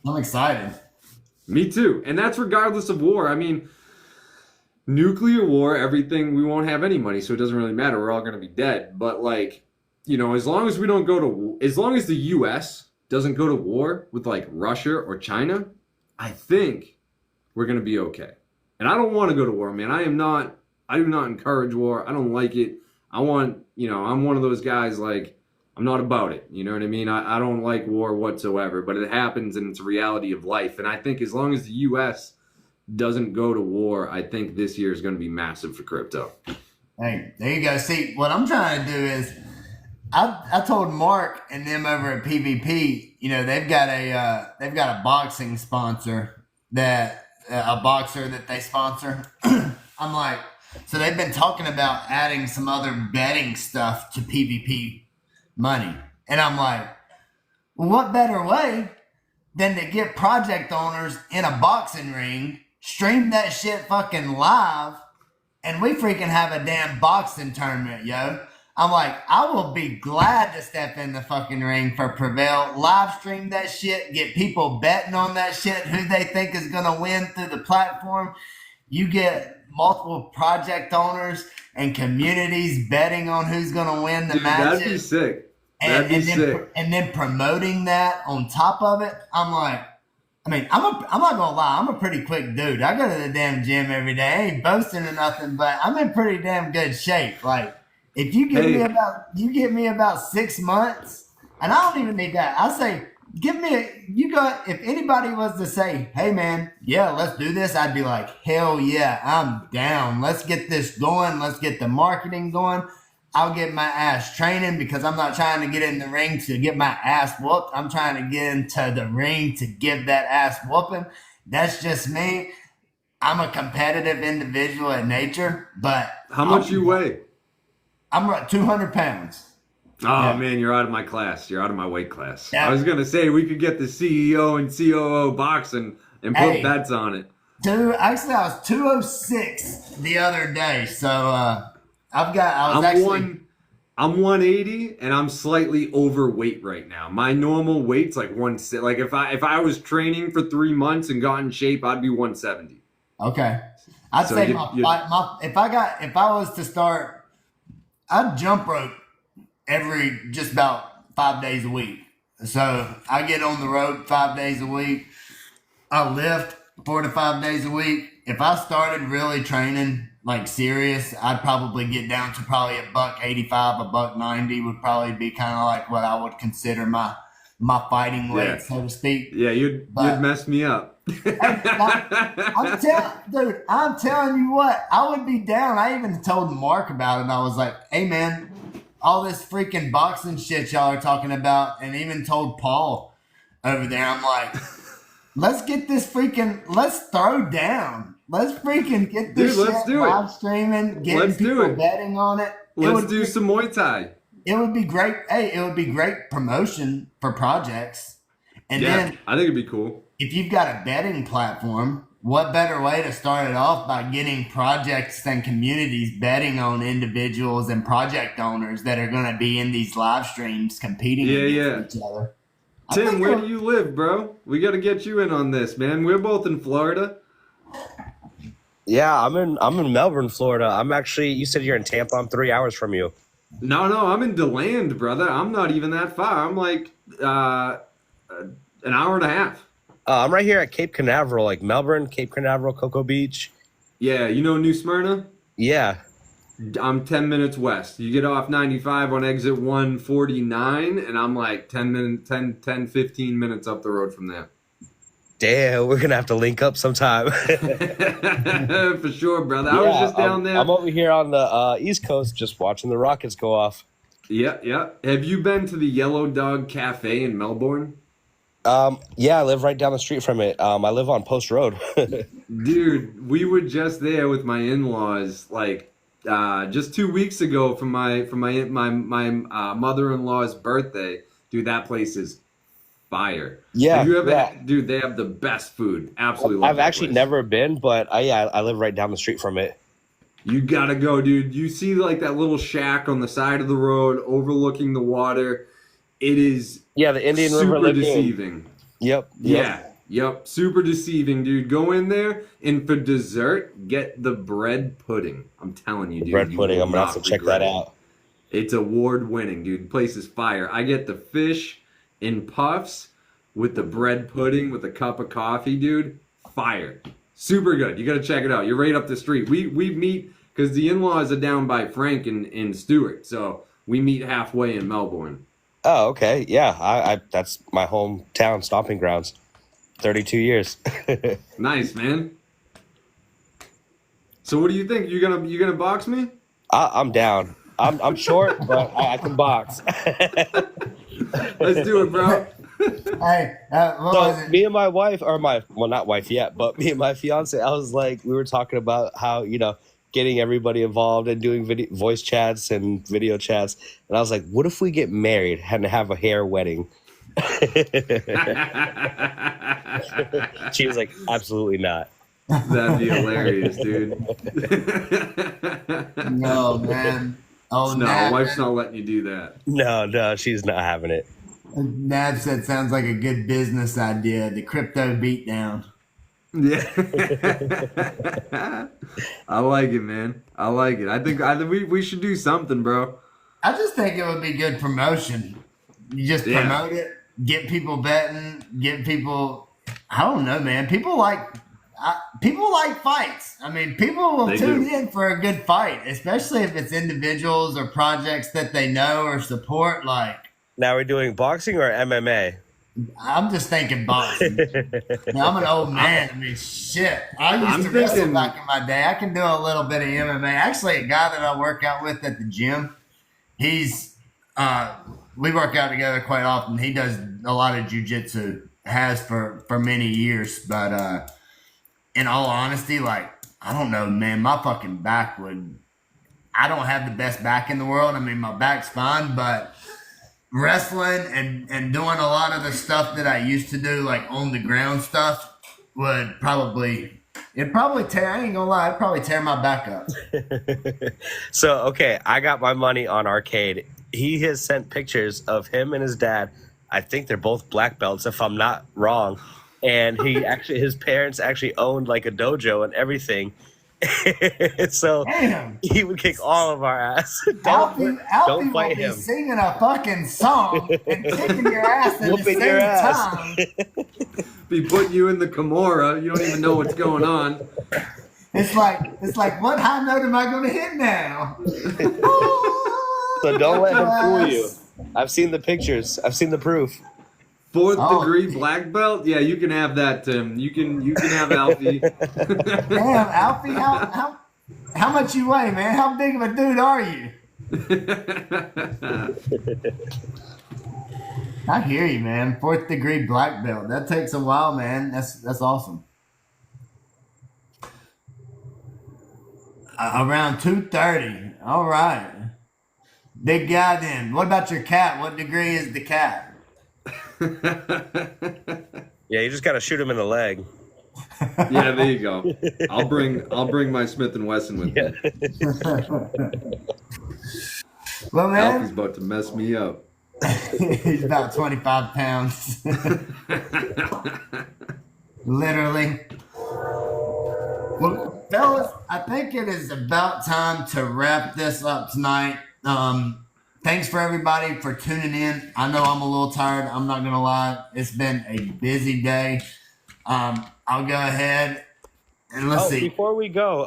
I'm excited. Me too. And that's regardless of war. I mean, nuclear war, everything, we won't have any money, so it doesn't really matter. We're all going to be dead. But like, as long as we don't go to, as long as the US doesn't go to war with like Russia or China, I think we're going to be okay. And I don't want to go to war, man. I do not encourage war. I don't like it. I'm one of those guys, like, I'm not about it. You know what I mean? I don't like war whatsoever, but it happens and it's a reality of life. And I think as long as the US doesn't go to war, I think this year is going to be massive for crypto. Hey, there you go. See, what I'm trying to do is, I told Mark and them over at PvP, they've got a boxing sponsor a boxer that they sponsor. I'm like, so they've been talking about adding some other betting stuff to PvP money. And I'm like, well, what better way than to get project owners in a boxing ring, stream that shit fucking live, and we freaking have a damn boxing tournament, yo. I'm like, I will be glad to step in the fucking ring for Prevail, live stream that shit, get people betting on that shit, who they think is going to win through the platform. You get multiple project owners and communities betting on who's going to win the matches. That'd be sick. And then promoting that on top of it. I'm like, I mean, I'm not gonna lie, I'm a pretty quick dude. I go to the damn gym every day. I ain't boasting or nothing, but I'm in pretty damn good shape. Like, if you give me about 6 months, and I don't even need that. I say, if anybody was to say, hey man, yeah, let's do this, I'd be like, hell yeah, I'm down. Let's get this going. Let's get the marketing going. I'll get my ass training because I'm not trying to get in the ring to get my ass whooped. I'm trying to get into the ring to give that ass whooping. That's just me. I'm a competitive individual at nature, but How much you weigh? I'm 200 pounds. Oh man, you're out of my class. You're out of my weight class. Yeah. I was gonna say we could get the CEO and COO boxing and put bets on it. Actually, I was 206 the other day, so I'm 180 and I'm slightly overweight right now. My normal weight's like like if I was training for 3 months and got in shape, I'd be 170. Okay. I'd say if I was to start, I'd jump rope just about 5 days a week. So I get on the road 5 days a week. I lift 4 to 5 days a week. If I started really training like serious, I'd probably get down to probably $185, $190 would probably be kind of like what I would consider my fighting weight, so to speak. Yeah, you'd mess me up. I'm telling you what, I would be down. I even told Mark about it. I was like, hey man, all this freaking boxing shit y'all are talking about, and even told Paul over there, I'm like, let's throw down. Let's freaking get this shit live streaming, getting people betting on it. Let's do some Muay Thai. It would be great. Hey, it would be great promotion for projects. And then I think it'd be cool. If you've got a betting platform, what better way to start it off by getting projects and communities betting on individuals and project owners that are going to be in these live streams competing against each other. Tim, where do you live, bro? We got to get you in on this, man. We're both in Florida. Yeah, I'm in Melbourne, Florida. I'm actually. You said you're in Tampa. I'm 3 hours from you. No, I'm in DeLand, brother. I'm not even that far. I'm like an hour and a half. I'm right here at Cape Canaveral, like Melbourne, Cape Canaveral, Cocoa Beach. Yeah, you know New Smyrna? Yeah. I'm 10 minutes west. You get off 95 on exit 149, and I'm like 10, 15 minutes up the road from there. Damn, we're going to have to link up sometime. For sure, brother. I was just down there. I'm over here on the East Coast just watching the Rockets go off. Yeah. Have you been to the Yellow Dog Cafe in Melbourne? Yeah, I live right down the street from it. I live on Post Road. Dude, we were just there with my in-laws, like just 2 weeks ago for my mother-in-law's birthday. Dude, that place is fire. Yeah. Have you ever? Dude, they have the best food. Absolutely. Love I've actually never been, but I live right down the street from it. You gotta go, dude. You see like that little shack on the side of the road overlooking the water. It is the Indian River super deceiving. Yep. Yep. Super deceiving, dude. Go in there and for dessert, get the bread pudding. I'm telling you, dude. Bread pudding. I'm gonna have to check that out. It's award winning, dude. The place is fire. I get the fish in puffs with the bread pudding with a cup of coffee, dude. Fire. Super good. You gotta check it out. You're right up the street. We meet because the in-laws are down by Frank in Stewart, so we meet halfway in Melbourne. Oh, okay. Yeah, I that's my hometown stomping grounds. 32 years. Nice, man. So what do you think? You gonna box me? I'm down. I'm short, but I can box. Let's do it, bro. Hey, what was it? Me and my wife, not wife yet, but me and my fiance, we were talking about how, getting everybody involved and doing voice chats and video chats. And I was like, what if we get married and have a hair wedding? She was like, absolutely not. That'd be hilarious, dude. No, man. Oh, no, wife's not letting you do that. No, she's not having it. Nav said, sounds like a good business idea. The crypto beatdown. Yeah. I like it, man. I like it. I think we should do something, bro. I just think it would be good promotion. You just promote it, get people betting, get people. I don't know, man. People like fights. I mean, people will They tune do. in for a good fight, especially if it's individuals or projects that they know or support. Like, Now we're doing boxing or MMA? I'm just thinking boxing. Now, I'm an old man. I mean, shit. I used I'm to wrestle thinking- back in my day. I can do a little bit of MMA. Actually, a guy that I work out with at the gym, he's we work out together quite often. He does a lot of jujitsu, has for many years. But in all honesty, like, I don't know, man. My fucking back would. I don't have the best back in the world. I mean, my back's fine, but wrestling and doing a lot of the stuff that I used to do, like on the ground stuff, it'd probably tear. I ain't gonna lie, it'd probably tear my back up. So, okay, I got my money on Arcade. He has sent pictures of him and his dad. I think they're both black belts, if I'm not wrong. And his parents actually owned like a dojo and everything. So Damn. he would kick all of our ass. Alfie don't will fight be him. singing a fucking song and kicking your ass at the Whooping same your ass. time. Be putting you in the Kimura. You don't even know what's going on. It's like what high note am I going to hit now? So don't let him fool you. I've seen the pictures. I've seen the proof. Fourth Oh. degree black belt? Yeah, you can have that, Tim. You can have Alfie. Damn, Alfie, how much you weigh, man? How big of a dude are you? I hear you, man. 4th degree black belt. That takes a while, man. That's awesome. Around 2:30. All right. Big guy then. What about your cat? What degree is the cat? Yeah, you just got to shoot him in the leg. Yeah, there you go. I'll bring my Smith and Wesson with me. Well, man, Alfie's about to mess me up. he's about 25 pounds. Literally. Well, fellas, I think it is about time to wrap this up tonight. Thanks for everybody for tuning in. I know I'm a little tired. I'm not gonna lie. It's been a busy day. I'll go ahead and let's see. Before we go,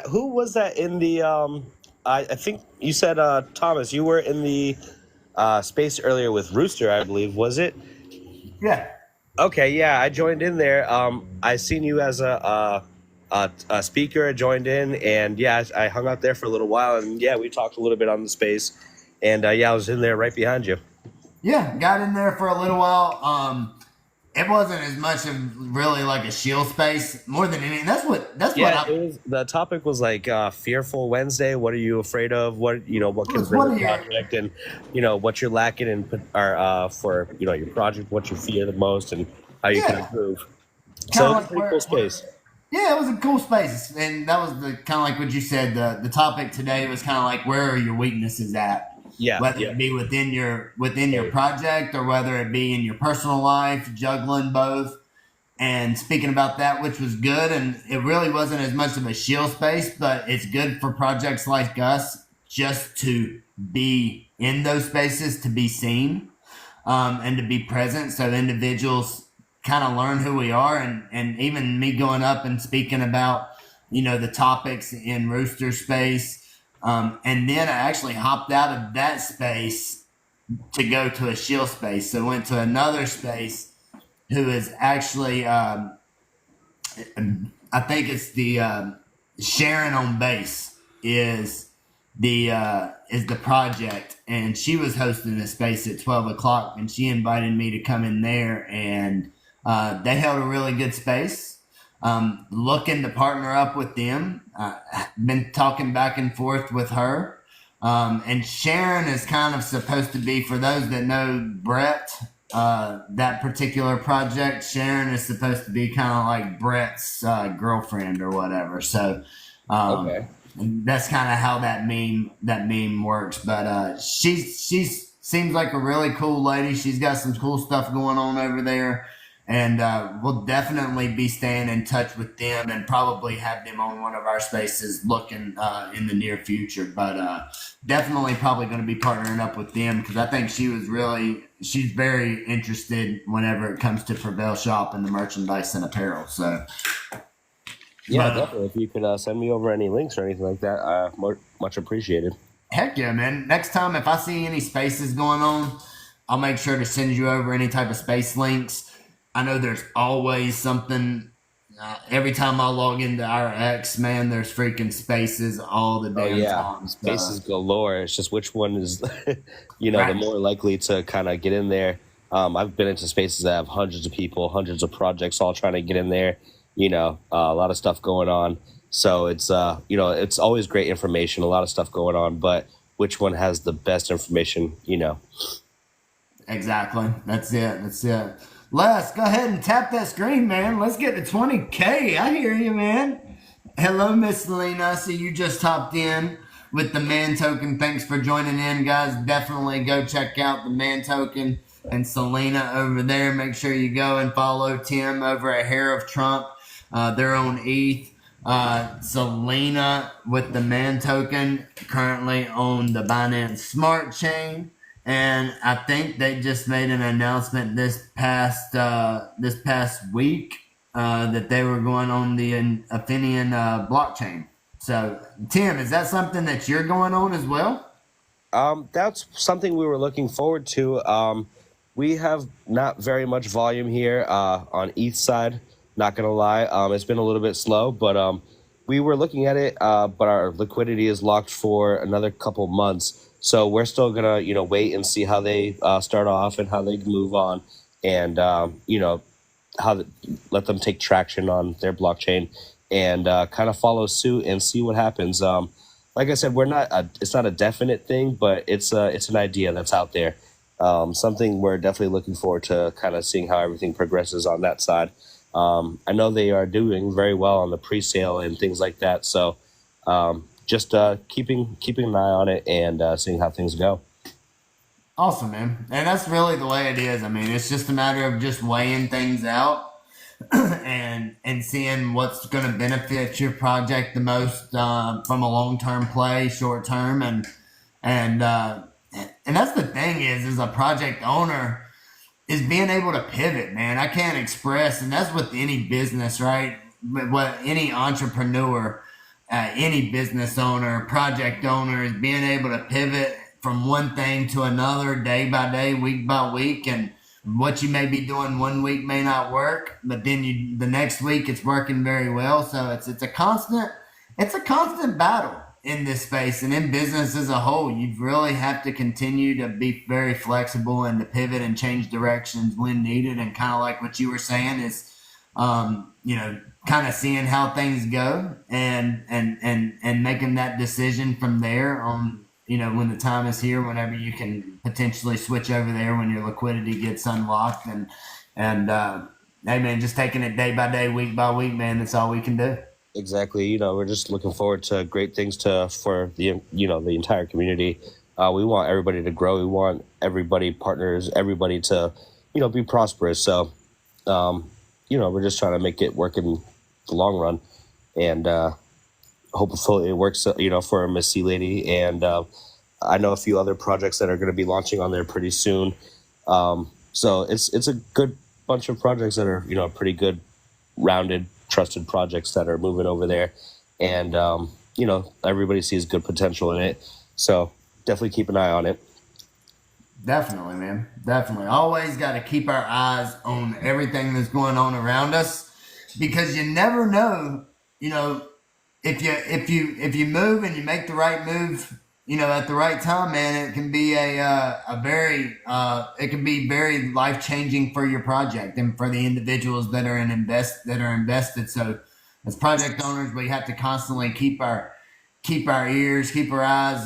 who was that in the? I think you said Thomas. You were in the space earlier with Rooster, I believe. Was it? Yeah. Okay, yeah, I joined in there. I seen you as a speaker. I joined in, and yeah, I hung out there for a little while, and yeah, we talked a little bit on the space, and yeah, I was in there right behind you. Yeah, got in there for a little while. It wasn't as much of really like a shield space, more than anything. That's what The topic was like fearful Wednesday. What are you afraid of? What can bring the project, and what you're lacking in for your project. What you fear the most, and how you can improve. So it's a pretty cool space. Yeah, it was a cool space, and that was the kind of like what you said. The topic today was kind of like, where are your weaknesses at? Yeah, whether it be within your project or whether it be in your personal life, juggling both. And speaking about that, which was good, and it really wasn't as much of a shield space, but it's good for projects like us just to be in those spaces, to be seen, and to be present, so individuals kind of learn who we are, and even me going up and speaking about the topics in Rooster space. And then I actually hopped out of that space to go to a shield space. So went to another space who is actually, I think it's the Sharon on Base is the project, and she was hosting a space at 12 o'clock, and she invited me to come in there, and they held a really good space. Looking to partner up with them. Been talking back and forth with her. And Sharon is kind of supposed to be, for those that know Brett, that particular project, Sharon is supposed to be kind of like Brett's girlfriend or whatever. So Okay. that's kind of how that meme works. But she seems like a really cool lady. She's got some cool stuff going on over there. And we'll definitely be staying in touch with them and probably have them on one of our spaces looking in the near future. But definitely probably going to be partnering up with them because I think she's very interested whenever it comes to Prevail Shop and the merchandise and apparel. So, Yeah, but, definitely. If you could send me over any links or anything like that, much appreciated. heck yeah, man. Next time, if I see any spaces going on, I'll make sure to send you over any type of space links. I know there's always something. Every time I log into our X, man, there's freaking spaces all the Oh damn yeah, time. So, spaces galore. It's just which one is, the right. more likely to kind of get in there. I've been into spaces that have hundreds of people, hundreds of projects, all trying to get in there. A lot of stuff going on. So it's always great information, a lot of stuff going on. But which one has the best information? Exactly. That's it. That's it. Les, go ahead and tap that screen, man. Let's get to 20K. I hear you, man. Hello, Miss Selena. I see you just hopped in with the man token. Thanks for joining in, guys. Definitely go check out the man token and Selena over there. Make sure you go and follow Tim over at Hair of Trump. They're on ETH. Selena with the man token currently on the Binance Smart Chain. And I think they just made an announcement this past week that they were going on the Athenian blockchain. So, Tim, is that something that you're going on as well? That's something we were looking forward to. We have not very much volume here on ETH side. Not gonna lie, it's been a little bit slow, but we were looking at it. But our liquidity is locked for another couple months, so we're still gonna wait and see how they start off and how they move on, and let them take traction on their blockchain and kind of follow suit and see what happens. Like I said, it's not a definite thing, but it's an idea that's out there. Something we're definitely looking forward to kind of seeing how everything progresses on that side. I know they are doing very well on the pre-sale and things like that. So just keeping an eye on it and seeing how things go. Awesome, man. And that's really the way it is. I mean, it's just a matter of just weighing things out and seeing what's going to benefit your project the most from a long-term play, short-term, and that's the thing is, as a project owner, is being able to pivot, man. I can't express, and that's with any business, right? What any entrepreneur, any business owner, project owner is being able to pivot from one thing to another, day by day, week by week, and what you may be doing one week may not work, but then the next week it's working very well. So it's a constant battle in this space and in business as a whole. You really have to continue to be very flexible and to pivot and change directions when needed. And kind of like what you were saying is, kind of seeing how things go and making that decision from there on, when the time is here, whenever you can potentially switch over there when your liquidity gets unlocked and hey man, just taking it day by day, week by week, man, that's all we can do. Exactly. We're just looking forward to great things for the the entire community. We want everybody to grow. We want everybody partners, everybody to be prosperous. So we're just trying to make it work in the long run, and hopefully it works. For Miss C Lady, and I know a few other projects that are going to be launching on there pretty soon. So it's a good bunch of projects that are pretty good, rounded, trusted projects that are moving over there, and everybody sees good potential in it. So definitely keep an eye on it. Definitely, man. Definitely. Always got to keep our eyes on everything that's going on around us, because you never know, if you move and you make the right move, at the right time, man, it can be it can be very life changing for your project and for the individuals that are invested. So, as project owners, we have to constantly keep our ears, keep our eyes,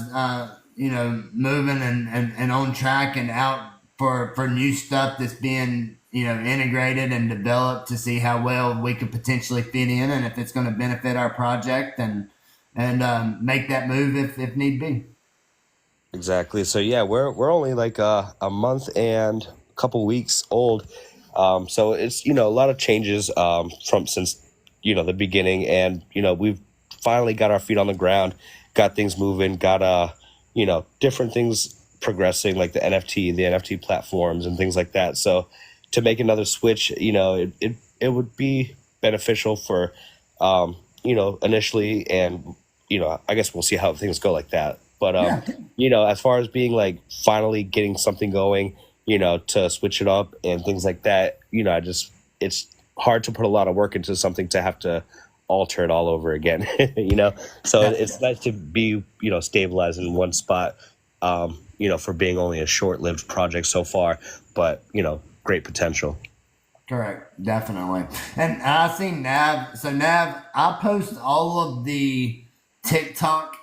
moving and on track and out for new stuff that's being integrated and developed to see how well we could potentially fit in and if it's going to benefit our project and make that move if need be. Exactly. So yeah, we're only like a month and a couple weeks old. So it's, a lot of changes from since, the beginning. And, we've finally got our feet on the ground, got things moving, got, different things progressing, like the NFT platforms and things like that. So to make another switch, it would be beneficial for, initially. And, I guess we'll see how things go like that. But, as far as being like finally getting something going, to switch it up and things like that, it's hard to put a lot of work into something to have to alter it all over again, So it's nice to be, stabilized in one spot, for being only a short-lived project so far, but, great potential. Correct, definitely. And I seen Nav. So Nav, I post all of the TikTok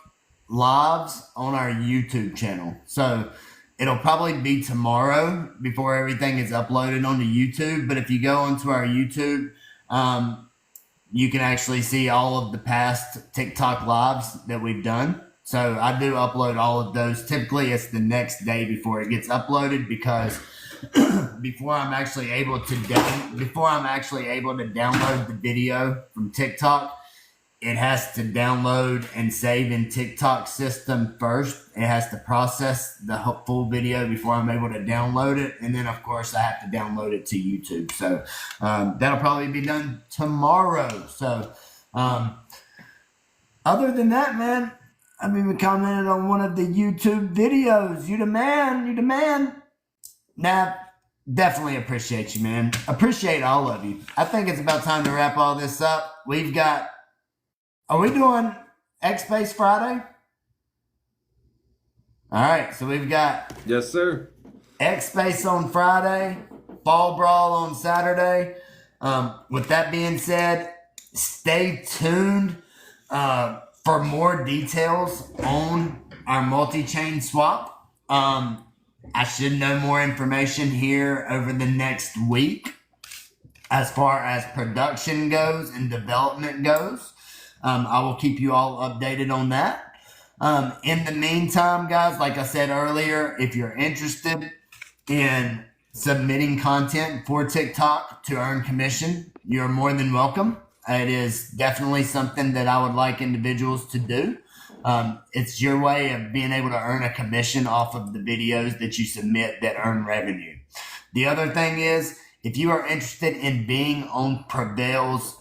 lives on our YouTube channel. So it'll probably be tomorrow before everything is uploaded onto YouTube. But if you go onto our YouTube, you can actually see all of the past TikTok lives that we've done. So I do upload all of those. Typically, it's the next day before it gets uploaded, because before I'm actually able to download the video from TikTok, it has to download and save in TikTok system first. It has to process the full video before I'm able to download it. And then, of course, I have to download it to YouTube. So that'll probably be done tomorrow. So other than that, man, I've even commented on one of the YouTube videos. You the man. You the man. Now, definitely appreciate you, man. Appreciate all of you. I think it's about time to wrap all this up. Are we doing X Space Friday? All right, so we've got Yes, sir. X Space on Friday, Fall Brawl on Saturday. With that being said, stay tuned for more details on our multi-chain swap. I should know more information here over the next week as far as production goes and development goes. I will keep you all updated on that. In the meantime, guys, like I said earlier, if you're interested in submitting content for TikTok to earn commission, you're more than welcome. It is definitely something that I would like individuals to do. It's your way of being able to earn a commission off of the videos that you submit that earn revenue. The other thing is, if you are interested in being on Prevail's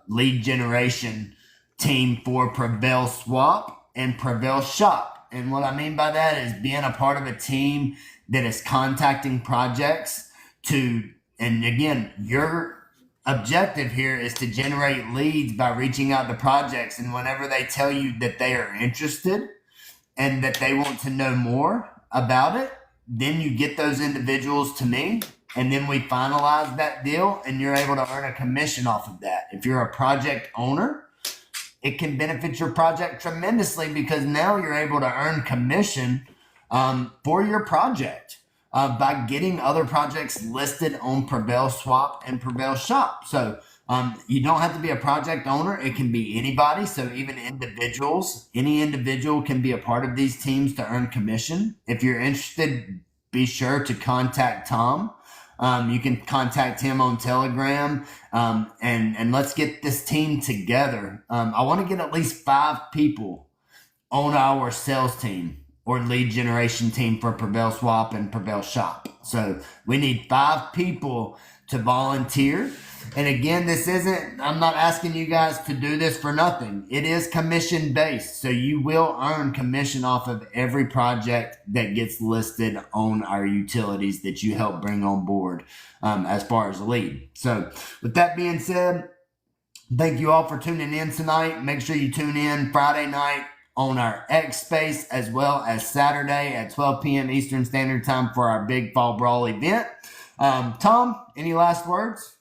lead generation team for Prevail Swap and Prevail Shop. And what I mean by that is being a part of a team that is contacting projects and again, your objective here is to generate leads by reaching out to projects. And whenever they tell you that they are interested and that they want to know more about it, then you get those individuals to me. And then we finalize that deal, and you're able to earn a commission off of that. If you're a project owner, it can benefit your project tremendously, because now you're able to earn commission for your project by getting other projects listed on Prevail Swap and Prevail Shop. So you don't have to be a project owner. It can be anybody. So even individuals, any individual can be a part of these teams to earn commission. If you're interested, be sure to contact Tom. You can contact him on Telegram, and let's get this team together. I want to get at least 5 people on our sales team or lead generation team for Prevail Swap and Prevail Shop. So we need 5 people to volunteer. And again, I'm not asking you guys to do this for nothing. It is commission based. So you will earn commission off of every project that gets listed on our utilities that you help bring on board as far as a lead. So with that being said, thank you all for tuning in tonight. Make sure you tune in Friday night on our X Space, as well as Saturday at 12 p.m. Eastern Standard Time for our big Fall Brawl event. Tom, any last words?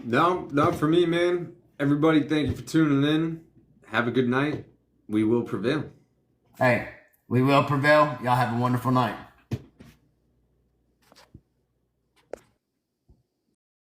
No, not for me, man. Everybody, thank you for tuning in. Have a good night. We will prevail. Hey, we will prevail. Y'all have a wonderful night.